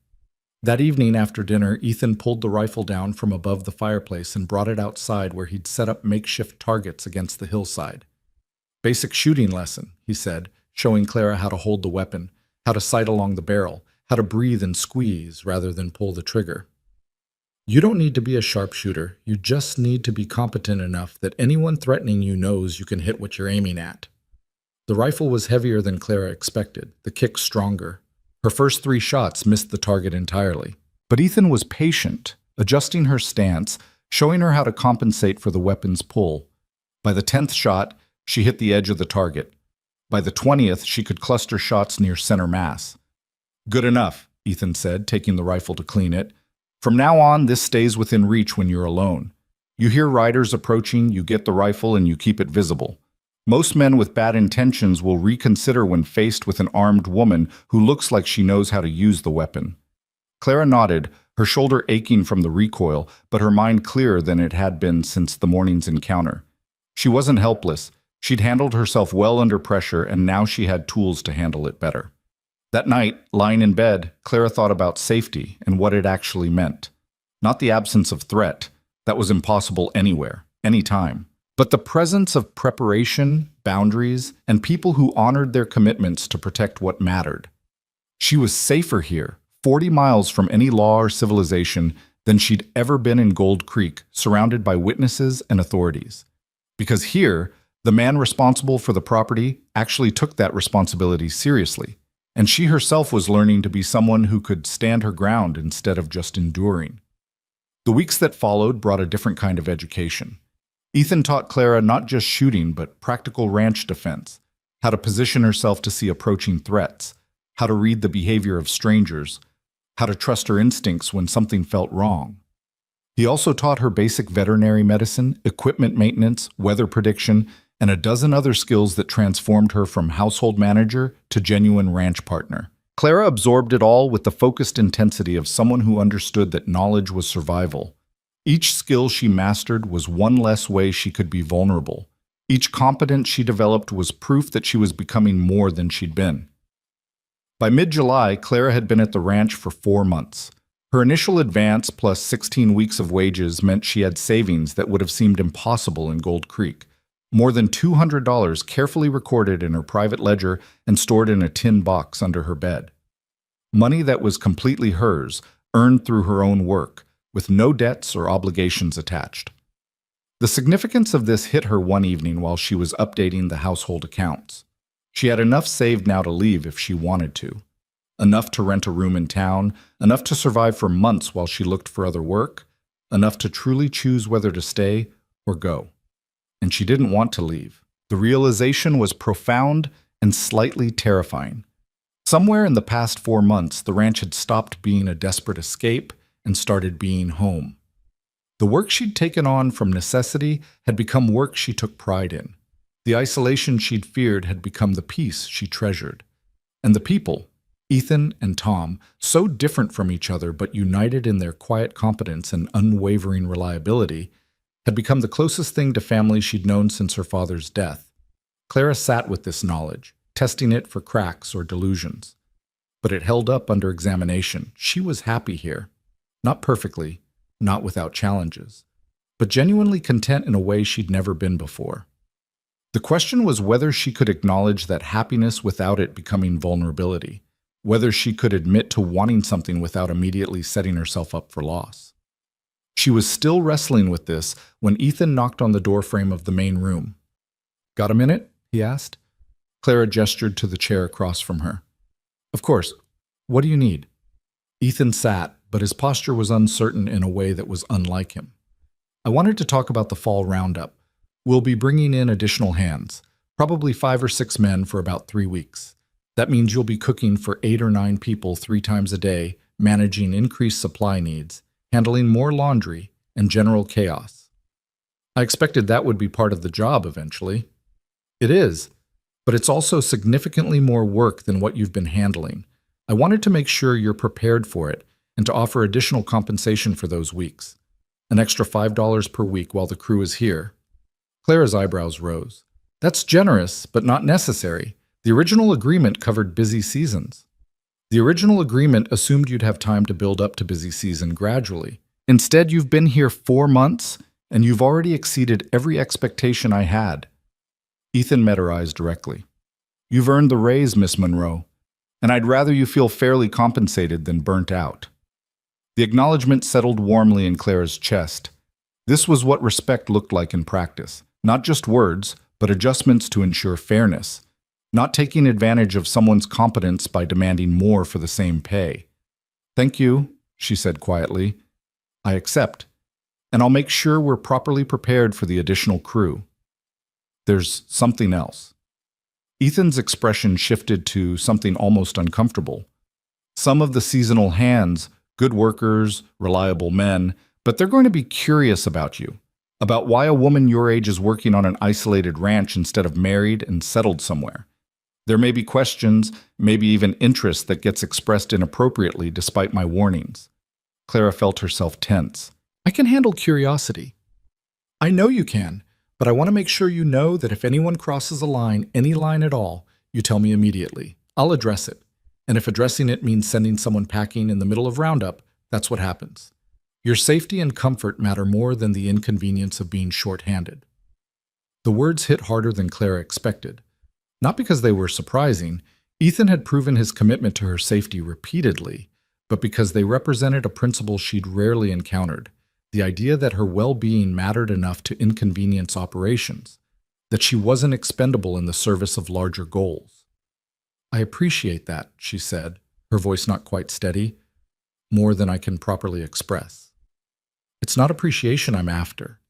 That evening after dinner, Ethan pulled the rifle down from above the fireplace and brought it outside where he'd set up makeshift targets against the hillside. Basic shooting lesson, he said, showing Clara how to hold the weapon, how to sight along the barrel, how to breathe and squeeze rather than pull the trigger. You don't need to be a sharpshooter, you just need to be competent enough that anyone threatening you knows you can hit what you're aiming at. The rifle was heavier than Clara expected, the kick stronger. Her first 3 shots missed the target entirely. But Ethan was patient, adjusting her stance, showing her how to compensate for the weapon's pull. By the 10th shot, she hit the edge of the target. By the 20th, she could cluster shots near center mass. Good enough, Ethan said, taking the rifle to clean it. From now on, this stays within reach when you're alone. You hear riders approaching, you get the rifle, and you keep it visible. Most men with bad intentions will reconsider when faced with an armed woman who looks like she knows how to use the weapon. Clara nodded, her shoulder aching from the recoil, but her mind clearer than it had been since the morning's encounter. She wasn't helpless. She'd handled herself well under pressure, and now she had tools to handle it better. That night, lying in bed, Clara thought about safety and what it actually meant. Not the absence of threat. That was impossible anywhere, anytime. But the presence of preparation, boundaries, and people who honored their commitments to protect what mattered. She was safer here, 40 miles from any law or civilization, than she'd ever been in Gold Creek, surrounded by witnesses and authorities. Because here, the man responsible for the property actually took that responsibility seriously, and she herself was learning to be someone who could stand her ground instead of just enduring. The weeks that followed brought a different kind of education. Ethan taught Clara not just shooting, but practical ranch defense, how to position herself to see approaching threats, how to read the behavior of strangers, how to trust her instincts when something felt wrong. He also taught her basic veterinary medicine, equipment maintenance, weather prediction, and a dozen other skills that transformed her from household manager to genuine ranch partner. Clara absorbed it all with the focused intensity of someone who understood that knowledge was survival. Each skill she mastered was one less way she could be vulnerable. Each competence she developed was proof that she was becoming more than she'd been. By mid-July, Clara had been at the ranch for 4 months. Her initial advance plus 16 weeks of wages meant she had savings that would have seemed impossible in Gold Creek. More than $200 carefully recorded in her private ledger and stored in a tin box under her bed. Money that was completely hers, earned through her own work, with no debts or obligations attached. The significance of this hit her one evening while she was updating the household accounts. She had enough saved now to leave if she wanted to. Enough to rent a room in town, enough to survive for months while she looked for other work, enough to truly choose whether to stay or go. And she didn't want to leave. The realization was profound and slightly terrifying. Somewhere in the past 4 months, the ranch had stopped being a desperate escape and started being home. The work she'd taken on from necessity had become work she took pride in. The isolation she'd feared had become the peace she treasured. And the people, Ethan and Tom, so different from each other but united in their quiet competence and unwavering reliability, had become the closest thing to family she'd known since her father's death. Clara sat with this knowledge, testing it for cracks or delusions. But it held up under examination. She was happy here. Not perfectly, not without challenges, but genuinely content in a way she'd never been before. The question was whether she could acknowledge that happiness without it becoming vulnerability, whether she could admit to wanting something without immediately setting herself up for loss. She was still wrestling with this when Ethan knocked on the doorframe of the main room. "Got a minute?" he asked. Clara gestured to the chair across from her. "Of course. What do you need?" Ethan sat, but his posture was uncertain in a way that was unlike him. "I wanted to talk about the fall roundup. We'll be bringing in additional hands, probably 5 or 6 men for about 3 weeks. That means you'll be cooking for 8 or 9 people 3 times a day, managing increased supply needs, handling more laundry, and general chaos." I expected that would be part of the job eventually. "It is. but it's also significantly more work than what you've been handling. I wanted to make sure you're prepared for it and to offer additional compensation for those weeks. An extra $5 per week while the crew is here." Clara's eyebrows rose. "That's generous, but not necessary. The original agreement covered busy seasons." "The original agreement assumed you'd have time to build up to busy season gradually. Instead, you've been here 4 months, and you've already exceeded every expectation I had." Ethan met her eyes directly. "You've earned the raise, Miss Monroe, and I'd rather you feel fairly compensated than burnt out." The acknowledgement settled warmly in Clara's chest. This was what respect looked like in practice. Not just words, but adjustments to ensure fairness. Not taking advantage of someone's competence by demanding more for the same pay. "Thank you," she said quietly. "I accept, and I'll make sure we're properly prepared for the additional crew." "There's something else." Ethan's expression shifted to something almost uncomfortable. "Some of the seasonal hands, good workers, reliable men, but they're going to be curious about you, about why a woman your age is working on an isolated ranch instead of married and settled somewhere. There may be questions, maybe even interest that gets expressed inappropriately despite my warnings." Clara felt herself tense. "I can handle curiosity." "I know you can, but I want to make sure you know that if anyone crosses a line, any line at all, you tell me immediately. I'll address it. And if addressing it means sending someone packing in the middle of roundup, that's what happens. Your safety and comfort matter more than the inconvenience of being short-handed." The words hit harder than Clara expected. Not because they were surprising. Ethan had proven his commitment to her safety repeatedly, but because they represented a principle she'd rarely encountered, the idea that her well-being mattered enough to inconvenience operations, that she wasn't expendable in the service of larger goals. "I appreciate that," she said, her voice not quite steady, "more than I can properly express. It's not appreciation I'm after.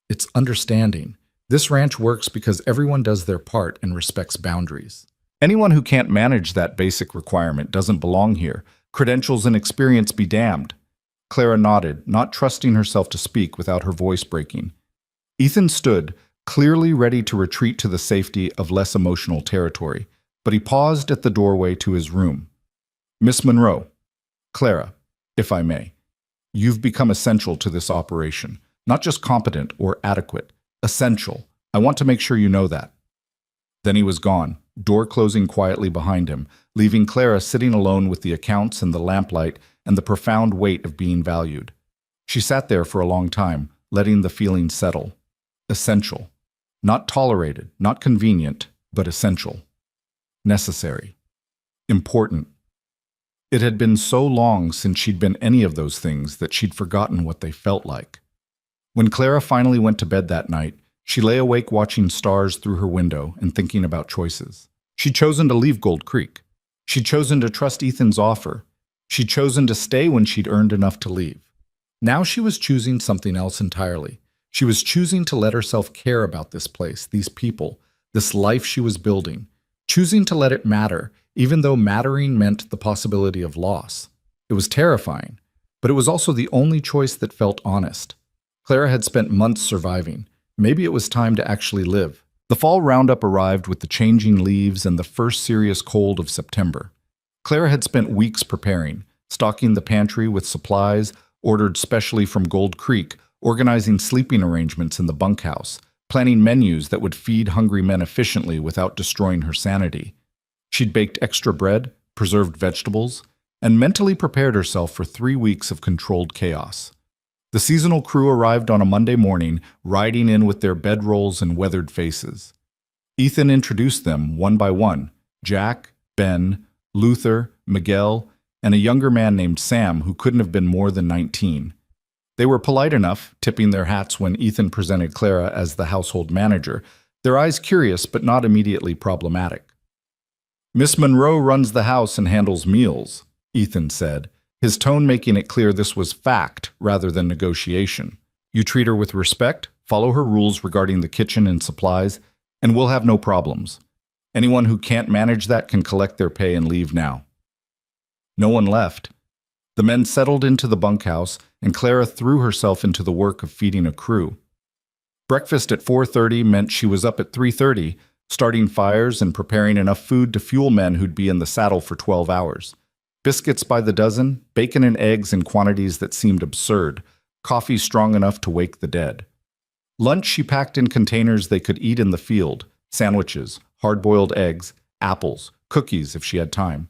It's understanding. This ranch works because everyone does their part and respects boundaries. Anyone who can't manage that basic requirement doesn't belong here. Credentials and experience be damned." Clara nodded, not trusting herself to speak without her voice breaking. Ethan stood, clearly ready to retreat to the safety of less emotional territory, but he paused at the doorway to his room. "Miss Monroe, Clara, if I may, you've become essential to this operation. Not just competent or adequate, essential. I want to make sure you know that." Then he was gone, door closing quietly behind him, leaving Clara sitting alone with the accounts and the lamplight and the profound weight of being valued. She sat there for a long time, letting the feeling settle. Essential. Not tolerated, not convenient, but essential. Necessary. Important. It had been so long since she'd been any of those things that she'd forgotten what they felt like. When Clara finally went to bed that night, she lay awake watching stars through her window and thinking about choices. She'd chosen to leave Gold Creek. She'd chosen to trust Ethan's offer. She'd chosen to stay when she'd earned enough to leave. Now she was choosing something else entirely. She was choosing to let herself care about this place, these people, this life she was building. Choosing to let it matter, even though mattering meant the possibility of loss. It was terrifying, but it was also the only choice that felt honest. Clara had spent months surviving. Maybe it was time to actually live. The fall roundup arrived with the changing leaves and the first serious cold of September. Clara had spent weeks preparing, stocking the pantry with supplies ordered specially from Gold Creek, organizing sleeping arrangements in the bunkhouse, planning menus that would feed hungry men efficiently without destroying her sanity. She'd baked extra bread, preserved vegetables, and mentally prepared herself for 3 weeks of controlled chaos. The seasonal crew arrived on a Monday morning, riding in with their bedrolls and weathered faces. Ethan introduced them one by one: Jack, Ben, Luther, Miguel, and a younger man named Sam who couldn't have been more than 19. They were polite enough, tipping their hats when Ethan presented Clara as the household manager, their eyes curious but not immediately problematic. "Miss Monroe runs the house and handles meals," Ethan said, his tone making it clear this was fact rather than negotiation. "You treat her with respect, follow her rules regarding the kitchen and supplies, and we'll have no problems. Anyone who can't manage that can collect their pay and leave now." No one left. The men settled into the bunkhouse, and Clara threw herself into the work of feeding a crew. Breakfast at 4:30 meant she was up at 3:30, starting fires and preparing enough food to fuel men who'd be in the saddle for 12 hours. Biscuits by the dozen, bacon and eggs in quantities that seemed absurd, coffee strong enough to wake the dead. Lunch she packed in containers they could eat in the field, sandwiches, hard-boiled eggs, apples, cookies if she had time.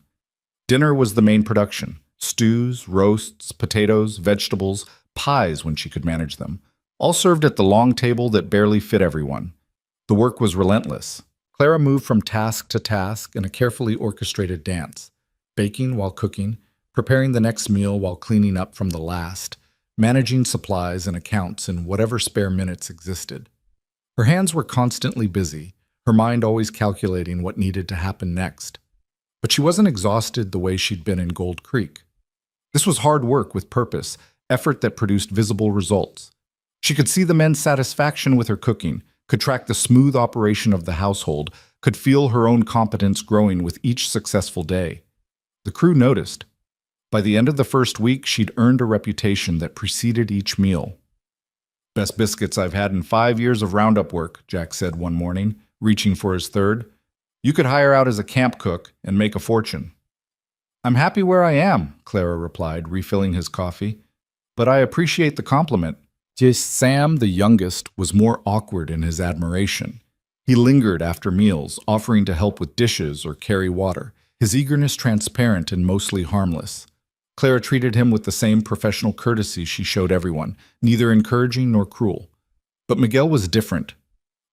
Dinner was the main production: stews, roasts, potatoes, vegetables, pies when she could manage them, all served at the long table that barely fit everyone. The work was relentless. Clara moved from task to task in a carefully orchestrated dance, baking while cooking, preparing the next meal while cleaning up from the last, managing supplies and accounts in whatever spare minutes existed. Her hands were constantly busy, her mind always calculating what needed to happen next. But she wasn't exhausted the way she'd been in Gold Creek. This was hard work with purpose, effort that produced visible results. She could see the men's satisfaction with her cooking, could track the smooth operation of the household, could feel her own competence growing with each successful day. The crew noticed. By the end of the first week, she'd earned a reputation that preceded each meal. "Best biscuits I've had in 5 years of roundup work," Jack said one morning, reaching for his third. "You could hire out as a camp cook and make a fortune." "I'm happy where I am," Clara replied, refilling his coffee. "But I appreciate the compliment." Just Sam, the youngest, was more awkward in his admiration. He lingered after meals, offering to help with dishes or carry water, his eagerness transparent and mostly harmless. Clara treated him with the same professional courtesy she showed everyone, neither encouraging nor cruel. But Miguel was different.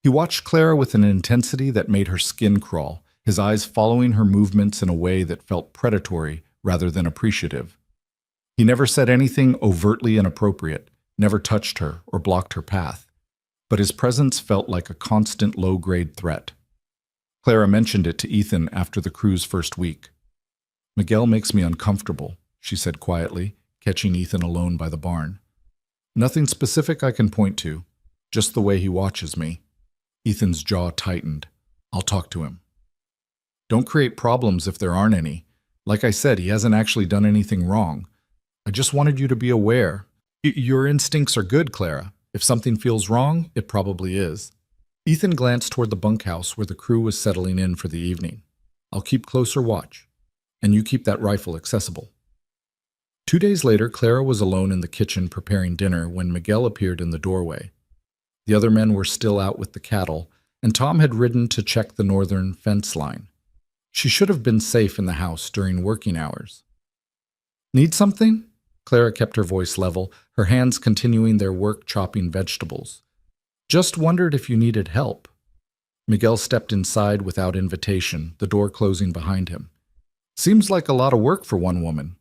He watched Clara with an intensity that made her skin crawl, his eyes following her movements in a way that felt predatory rather than appreciative. He never said anything overtly inappropriate, never touched her or blocked her path, but his presence felt like a constant low-grade threat. Clara mentioned it to Ethan after the crew's first week. "Miguel makes me uncomfortable," she said quietly, catching Ethan alone by the barn. "Nothing specific I can point to, just the way he watches me." Ethan's jaw tightened. "I'll talk to him." "Don't create problems if there aren't any. Like I said, he hasn't actually done anything wrong. I just wanted you to be aware. Your instincts are good, Clara. If something feels wrong, it probably is." Ethan glanced toward the bunkhouse where the crew was settling in for the evening. "I'll keep closer watch, and you keep that rifle accessible." 2 days later, Clara was alone in the kitchen preparing dinner when Miguel appeared in the doorway. The other men were still out with the cattle, and Tom had ridden to check the northern fence line. She should have been safe in the house during working hours. "Need something?" Clara kept her voice level, her hands continuing their work chopping vegetables. "Just wondered if you needed help." Miguel stepped inside without invitation, the door closing behind him. "Seems like a lot of work for one woman."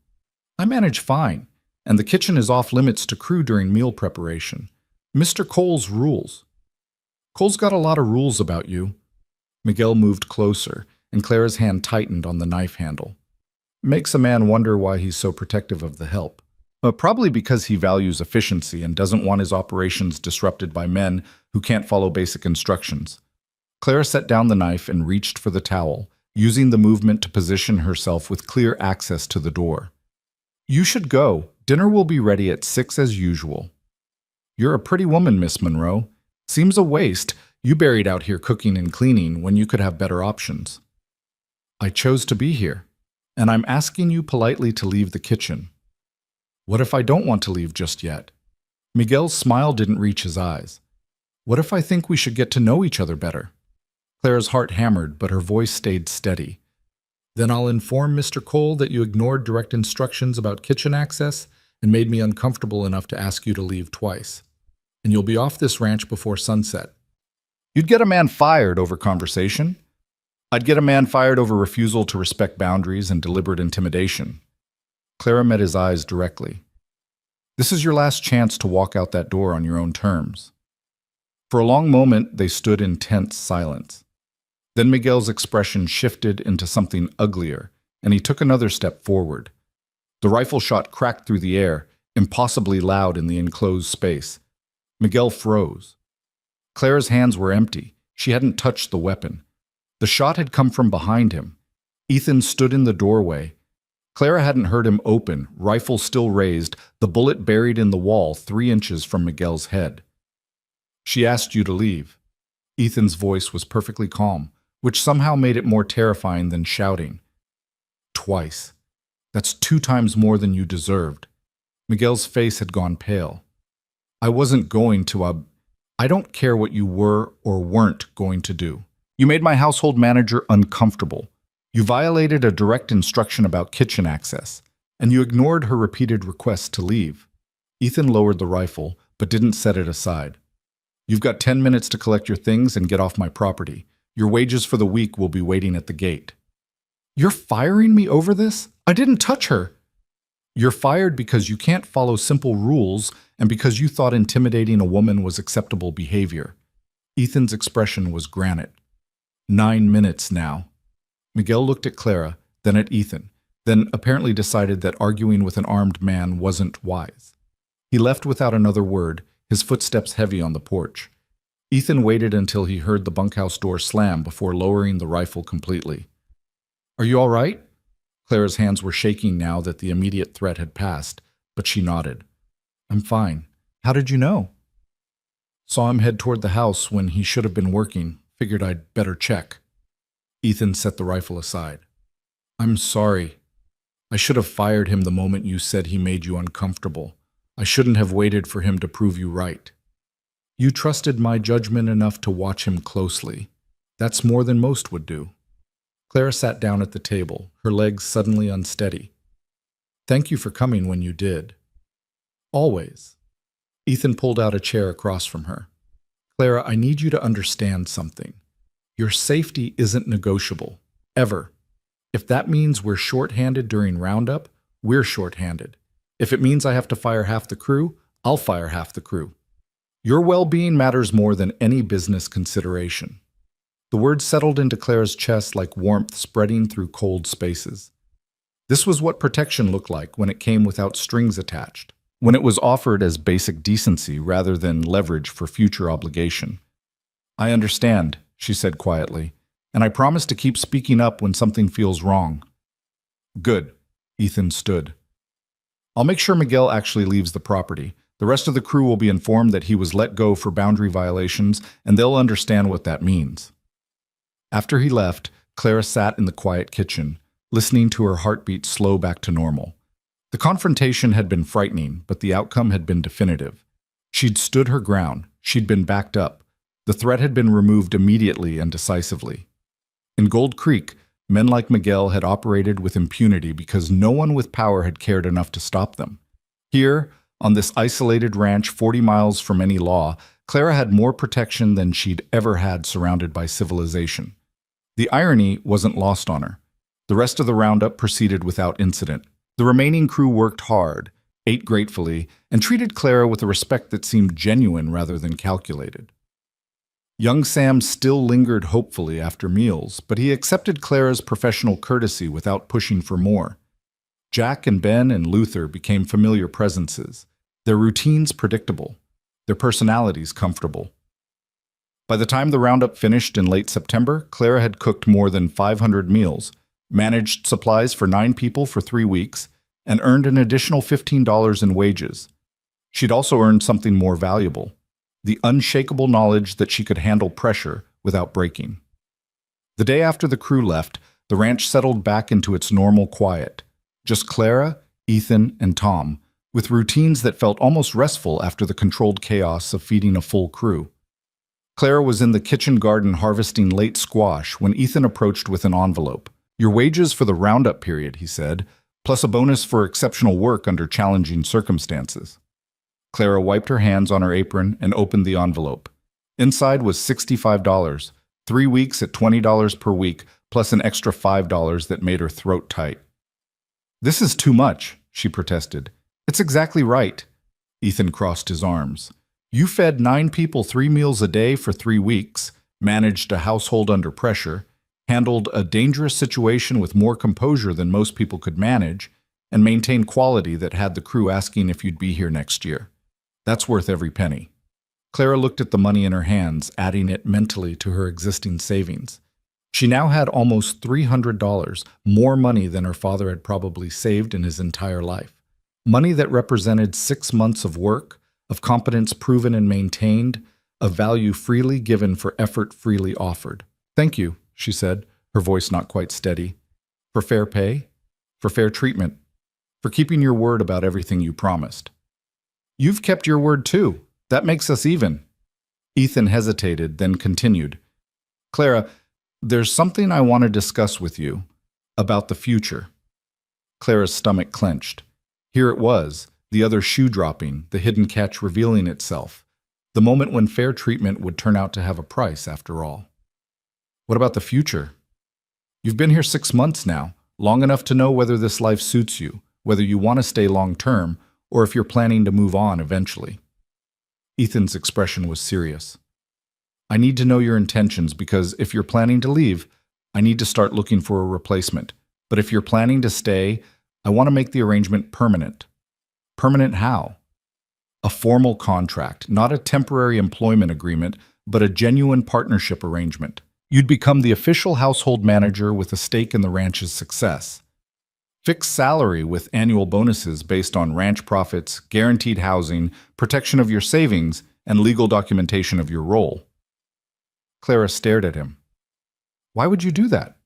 "I manage fine, and the kitchen is off limits to crew during meal preparation. Mr. Cole's rules." "Cole's got a lot of rules about you." Miguel moved closer, and Clara's hand tightened on the knife handle. "Makes a man wonder why he's so protective of the help. Probably because he values efficiency and doesn't want his operations disrupted by men who can't follow basic instructions." Clara set down the knife and reached for the towel, using the movement to position herself with clear access to the door. "You should go. Dinner will be ready at 6 as usual." "You're a pretty woman, Miss Monroe. Seems a waste, you buried out here cooking and cleaning when you could have better options." "I chose to be here, and I'm asking you politely to leave the kitchen." "What if I don't want to leave just yet?" Miguel's smile didn't reach his eyes. "What if I think we should get to know each other better?" Clara's heart hammered, but her voice stayed steady. "Then I'll inform Mr. Cole that you ignored direct instructions about kitchen access and made me uncomfortable enough to ask you to leave twice. And you'll be off this ranch before sunset." "You'd get a man fired over conversation." "I'd get a man fired over refusal to respect boundaries and deliberate intimidation." Clara met his eyes directly. "This is your last chance to walk out that door on your own terms." For a long moment, they stood in tense silence. Then Miguel's expression shifted into something uglier, and he took another step forward. The rifle shot cracked through the air, impossibly loud in the enclosed space. Miguel froze. Clara's hands were empty. She hadn't touched the weapon. The shot had come from behind him. Ethan stood in the doorway. Clara hadn't heard him open, rifle still raised, the bullet buried in the wall 3 inches from Miguel's head. "She asked you to leave." Ethan's voice was perfectly calm, which somehow made it more terrifying than shouting. Twice. That's 2 times more than you deserved. Miguel's face had gone pale. I wasn't going to, I don't care what you were or weren't going to do. You made my household manager uncomfortable. You violated a direct instruction about kitchen access, and you ignored her repeated requests to leave. Ethan lowered the rifle, but didn't set it aside. You've got 10 minutes to collect your things and get off my property. Your wages for the week will be waiting at the gate. You're firing me over this? I didn't touch her. You're fired because you can't follow simple rules and because you thought intimidating a woman was acceptable behavior. Ethan's expression was granite. 9 minutes now. Miguel looked at Clara, then at Ethan, then apparently decided that arguing with an armed man wasn't wise. He left without another word, his footsteps heavy on the porch. Ethan waited until he heard the bunkhouse door slam before lowering the rifle completely. Are you all right? Clara's hands were shaking now that the immediate threat had passed, but she nodded. I'm fine. How did you know? Saw him head toward the house when he should have been working. Figured I'd better check. Ethan set the rifle aside. I'm sorry. I should have fired him the moment you said he made you uncomfortable. I shouldn't have waited for him to prove you right. You trusted my judgment enough to watch him closely. That's more than most would do. Clara sat down at the table, her legs suddenly unsteady. Thank you for coming when you did. Always. Ethan pulled out a chair across from her. Clara, I need you to understand something. Your safety isn't negotiable. Ever. If that means we're short-handed during roundup, we're short-handed. If it means I have to fire half the crew, I'll fire half the crew. Your well-being matters more than any business consideration. The words settled into Clara's chest like warmth spreading through cold spaces. This was what protection looked like when it came without strings attached, when it was offered as basic decency rather than leverage for future obligation. I understand, she said quietly, and I promise to keep speaking up when something feels wrong. Good, Ethan stood. I'll make sure Miguel actually leaves the property. The rest of the crew will be informed that he was let go for boundary violations, and they'll understand what that means. After he left, Clara sat in the quiet kitchen, listening to her heartbeat slow back to normal. The confrontation had been frightening, but the outcome had been definitive. She'd stood her ground. She'd been backed up. The threat had been removed immediately and decisively. In Gold Creek, men like Miguel had operated with impunity because no one with power had cared enough to stop them. Here, on this isolated ranch 40 miles from any law, Clara had more protection than she'd ever had surrounded by civilization. The irony wasn't lost on her. The rest of the roundup proceeded without incident. The remaining crew worked hard, ate gratefully, and treated Clara with a respect that seemed genuine rather than calculated. Young Sam still lingered hopefully after meals, but he accepted Clara's professional courtesy without pushing for more. Jack and Ben and Luther became familiar presences, their routines predictable, their personalities comfortable. By the time the roundup finished in late September, Clara had cooked more than 500 meals, managed supplies for 9 people for 3 weeks, and earned an additional $15 in wages. She'd also earned something more valuable, the unshakable knowledge that she could handle pressure without breaking. The day after the crew left, the ranch settled back into its normal quiet. Just Clara, Ethan, and Tom, with routines that felt almost restful after the controlled chaos of feeding a full crew. Clara was in the kitchen garden harvesting late squash when Ethan approached with an envelope. Your wages for the roundup period, he said, plus a bonus for exceptional work under challenging circumstances. Clara wiped her hands on her apron and opened the envelope. Inside was $65, 3 weeks at $20 per week, plus an extra $5 that made her throat tight. This is too much, she protested. It's exactly right. Ethan crossed his arms. You fed 9 people 3 meals a day for 3 weeks, managed a household under pressure, handled a dangerous situation with more composure than most people could manage, and maintained quality that had the crew asking if you'd be here next year. That's worth every penny. Clara looked at the money in her hands, adding it mentally to her existing savings. She now had almost $300, more money than her father had probably saved in his entire life. Money that represented 6 months of work, of competence proven and maintained, of value freely given for effort freely offered. Thank you, she said, her voice not quite steady. For fair pay? For fair treatment? For keeping your word about everything you promised? You've kept your word too. That makes us even. Ethan hesitated, then continued. Clara, there's something I want to discuss with you about the future. Clara's stomach clenched. Here it was, the other shoe dropping, the hidden catch revealing itself, the moment when fair treatment would turn out to have a price after all. What about the future? You've been here 6 months now, long enough to know whether this life suits you, whether you want to stay long term, or if you're planning to move on eventually. Ethan's expression was serious. I need to know your intentions because if you're planning to leave, I need to start looking for a replacement. But if you're planning to stay, I want to make the arrangement permanent. Permanent how? A formal contract, not a temporary employment agreement, but a genuine partnership arrangement. You'd become the official household manager with a stake in the ranch's success. Fixed salary with annual bonuses based on ranch profits, guaranteed housing, protection of your savings, and legal documentation of your role. Clara stared at him. Why would you do that?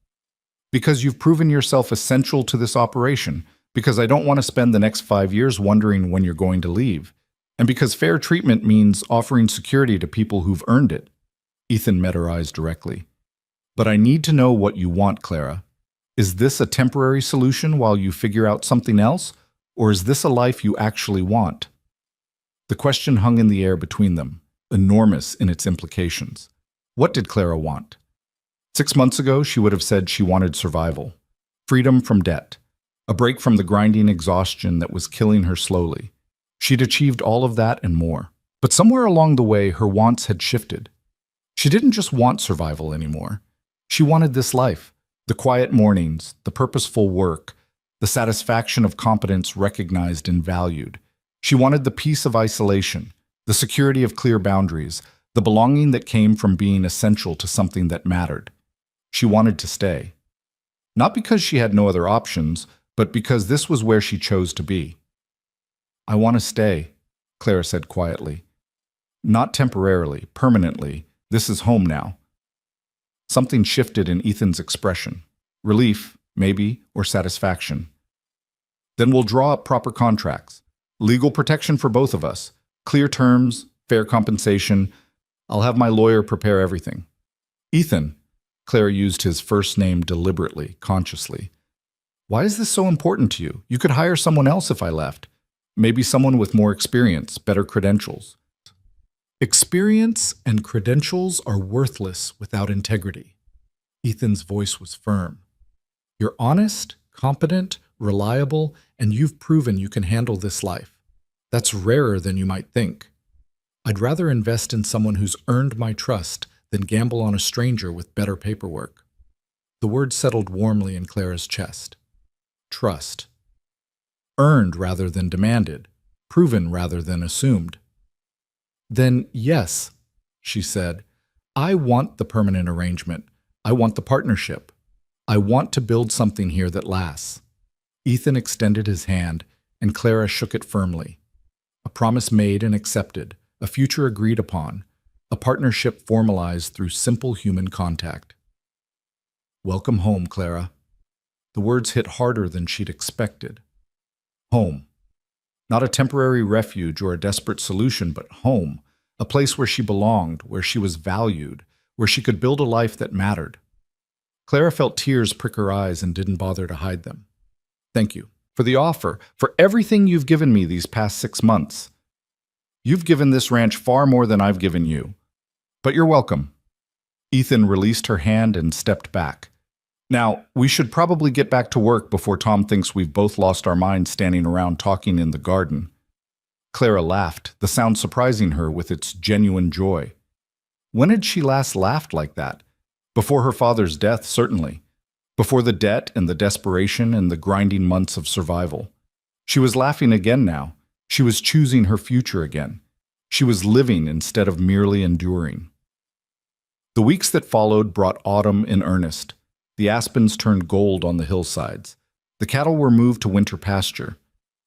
Because you've proven yourself essential to this operation, because I don't want to spend the next 5 years wondering when you're going to leave, and because fair treatment means offering security to people who've earned it. Ethan met her eyes directly. But I need to know what you want, Clara. Is this a temporary solution while you figure out something else, or is this a life you actually want? The question hung in the air between them, enormous in its implications. What did Clara want? 6 months ago, she would have said she wanted survival, freedom from debt, a break from the grinding exhaustion that was killing her slowly. She'd achieved all of that and more. But somewhere along the way, her wants had shifted. She didn't just want survival anymore. She wanted this life, the quiet mornings, the purposeful work, the satisfaction of competence recognized and valued. She wanted the peace of isolation, the security of clear boundaries, the belonging that came from being essential to something that mattered. She wanted to stay. Not because she had no other options, but because this was where she chose to be. I want to stay, Clara said quietly. Not temporarily, permanently. This is home now. Something shifted in Ethan's expression. Relief, maybe, or satisfaction. Then we'll draw up proper contracts. Legal protection for both of us. Clear terms, fair compensation. I'll have my lawyer prepare everything. Ethan, Clara used his first name deliberately, consciously. Why is this so important to you? You could hire someone else if I left. Maybe someone with more experience, better credentials. Experience and credentials are worthless without integrity. Ethan's voice was firm. You're honest, competent, reliable, and you've proven you can handle this life. That's rarer than you might think. I'd rather invest in someone who's earned my trust than gamble on a stranger with better paperwork. The word settled warmly in Clara's chest. Trust. Earned rather than demanded, proven rather than assumed. Then yes, she said, I want the permanent arrangement. I want the partnership. I want to build something here that lasts. Ethan extended his hand, and Clara shook it firmly. A promise made and accepted, a future agreed upon, a partnership formalized through simple human contact. Welcome home, Clara. The words hit harder than she'd expected. Home. Not a temporary refuge or a desperate solution, but home, a place where she belonged, where she was valued, where she could build a life that mattered. Clara felt tears prick her eyes and didn't bother to hide them. Thank you for the offer, for everything you've given me these past 6 months. You've given this ranch far more than I've given you. But you're welcome. Ethan released her hand and stepped back. Now, we should probably get back to work before Tom thinks we've both lost our minds standing around talking in the garden. Clara laughed, the sound surprising her with its genuine joy. When had she last laughed like that? Before her father's death, certainly. Before the debt and the desperation and the grinding months of survival. She was laughing again now. She was choosing her future again. She was living instead of merely enduring. The weeks that followed brought autumn in earnest. The aspens turned gold on the hillsides. The cattle were moved to winter pasture.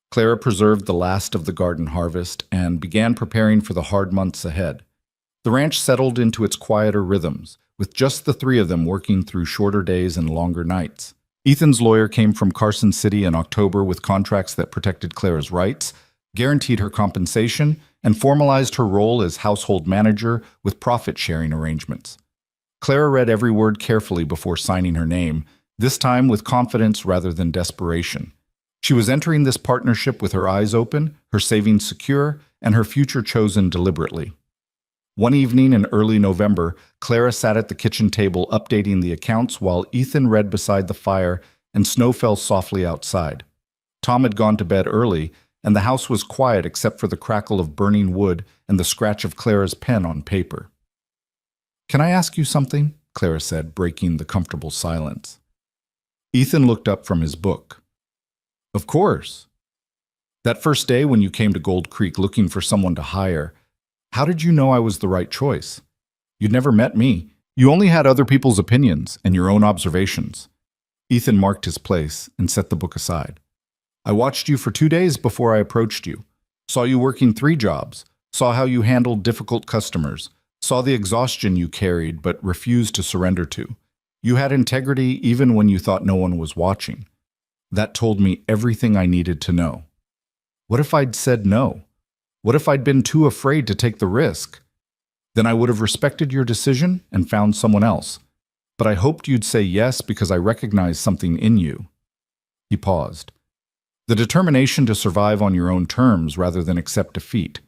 Clara preserved the last of the garden harvest and began preparing for the hard months ahead. The ranch settled into its quieter rhythms, with just the three of them working through shorter days and longer nights. Ethan's lawyer came from Carson City in October with contracts that protected Clara's rights, guaranteed her compensation, and formalized her role as household manager with profit-sharing arrangements. Clara read every word carefully before signing her name, this time with confidence rather than desperation. She was entering this partnership with her eyes open, her savings secure, and her future chosen deliberately. One evening in early November, Clara sat at the kitchen table updating the accounts while Ethan read beside the fire and snow fell softly outside. Tom had gone to bed early, and the house was quiet except for the crackle of burning wood and the scratch of Clara's pen on paper. "Can I ask you something?" Clara said, breaking the comfortable silence. Ethan looked up from his book. "Of course. That first day when you came to Gold Creek looking for someone to hire, how did you know I was the right choice? You'd never met me. You only had other people's opinions and your own observations." Ethan marked his place and set the book aside. "I watched you for 2 days before I approached you. Saw you working 3 jobs. Saw how you handled difficult customers. Saw the exhaustion you carried but refused to surrender to. You had integrity even when you thought no one was watching. That told me everything I needed to know. What if I'd said no? What if I'd been too afraid to take the risk? Then I would have respected your decision and found someone else. But I hoped you'd say yes because I recognized something in you." He paused. "The determination to survive on your own terms rather than accept defeat.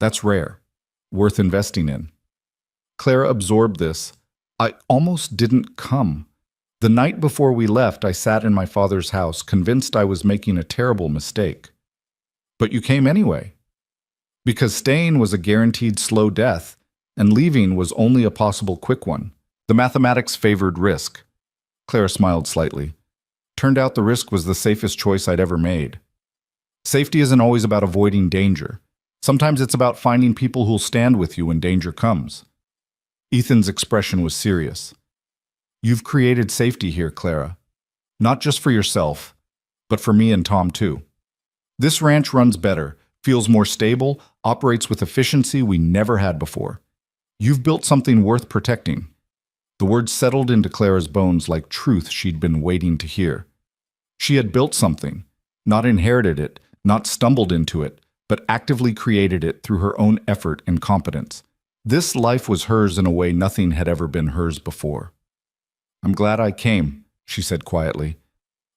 That's rare. Worth investing in." Clara absorbed this. "I almost didn't come. The night before we left, I sat in my father's house, convinced I was making a terrible mistake. But you came anyway. Because staying was a guaranteed slow death, and leaving was only a possible quick one. The mathematics favored risk." Clara smiled slightly. "Turned out the risk was the safest choice I'd ever made. Safety isn't always about avoiding danger. Sometimes it's about finding people who'll stand with you when danger comes." Ethan's expression was serious. "You've created safety here, Clara. Not just for yourself, but for me and Tom too. This ranch runs better, feels more stable, operates with efficiency we never had before. You've built something worth protecting." The words settled into Clara's bones like truth she'd been waiting to hear. She had built something, not inherited it, not stumbled into it, but actively created it through her own effort and competence. This life was hers in a way nothing had ever been hers before. "I'm glad I came," she said quietly.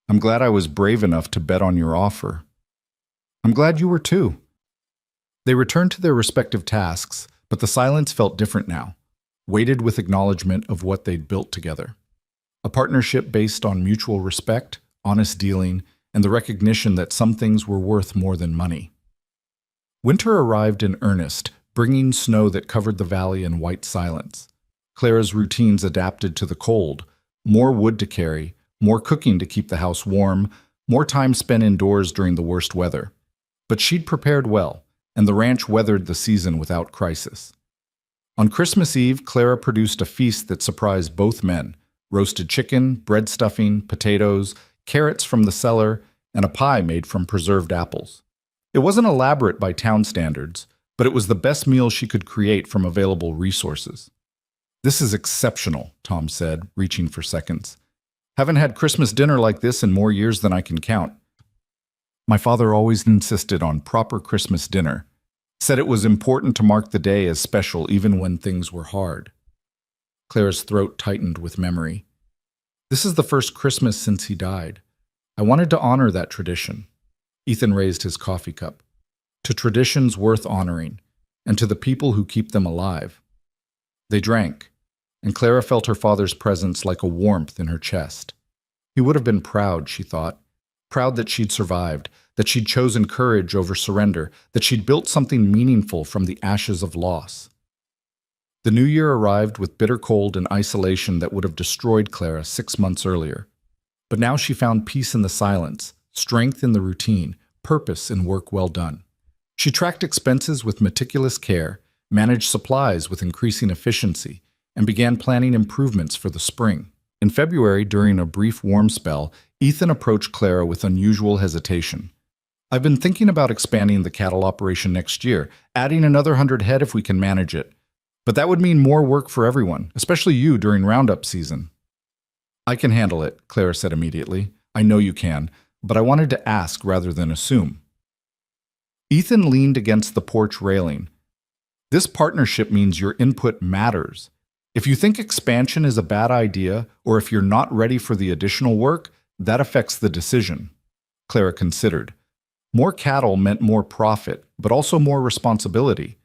"I'm glad I was brave enough to bet on your offer." "I'm glad you were too." They returned to their respective tasks, but the silence felt different now, weighted with acknowledgement of what they'd built together. A partnership based on mutual respect, honest dealing, and the recognition that some things were worth more than money. Winter arrived in earnest, bringing snow that covered the valley in white silence. Clara's routines adapted to the cold, more wood to carry, more cooking to keep the house warm, more time spent indoors during the worst weather. But she'd prepared well, and the ranch weathered the season without crisis. On Christmas Eve, Clara produced a feast that surprised both men: roasted chicken, bread stuffing, potatoes, carrots from the cellar, and a pie made from preserved apples. It wasn't elaborate by town standards, but it was the best meal she could create from available resources. "This is exceptional," Tom said, reaching for seconds. "Haven't had Christmas dinner like this in more years than I can count. My father always insisted on proper Christmas dinner, said it was important to mark the day as special even when things were hard." Clara's throat tightened with memory. "This is the first Christmas since he died. I wanted to honor that tradition." Ethan raised his coffee cup. "To traditions worth honoring, and to the people who keep them alive." They drank, and Clara felt her father's presence like a warmth in her chest. He would have been proud, she thought. Proud that she'd survived, that she'd chosen courage over surrender, that she'd built something meaningful from the ashes of loss. The new year arrived with bitter cold and isolation that would have destroyed Clara 6 months earlier. But now she found peace in the silence, strength in the routine, purpose in work well done. She tracked expenses with meticulous care, managed supplies with increasing efficiency, and began planning improvements for the spring. In February, during a brief warm spell, Ethan approached Clara with unusual hesitation. "I've been thinking about expanding the cattle operation next year, adding another 100 head if we can manage it. But that would mean more work for everyone, especially you during roundup season. I can handle it, Clara said immediately. I know you can, but I wanted to ask rather than assume. Ethan leaned against the porch railing. This partnership means your input matters. If you think expansion is a bad idea, or if you're not ready for the additional work, that affects the decision. Clara considered. More cattle meant more profit, but also more responsibility.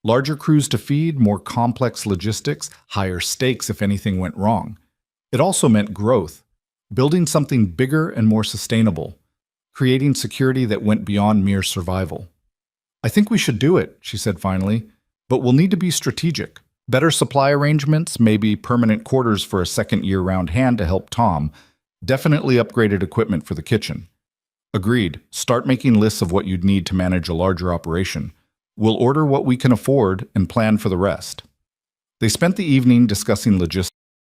Larger crews to feed, more complex logistics, higher stakes if anything went wrong. It also meant growth, building something bigger and more sustainable, creating security that went beyond mere survival. I think we should do it, she said finally, but we'll need to be strategic. Better supply arrangements, maybe permanent quarters for a second year-round hand to help Tom, definitely upgraded equipment for the kitchen. Agreed, start making lists of what you'd need to manage a larger operation. We'll order what we can afford and plan for the rest. They spent the evening discussing logistics.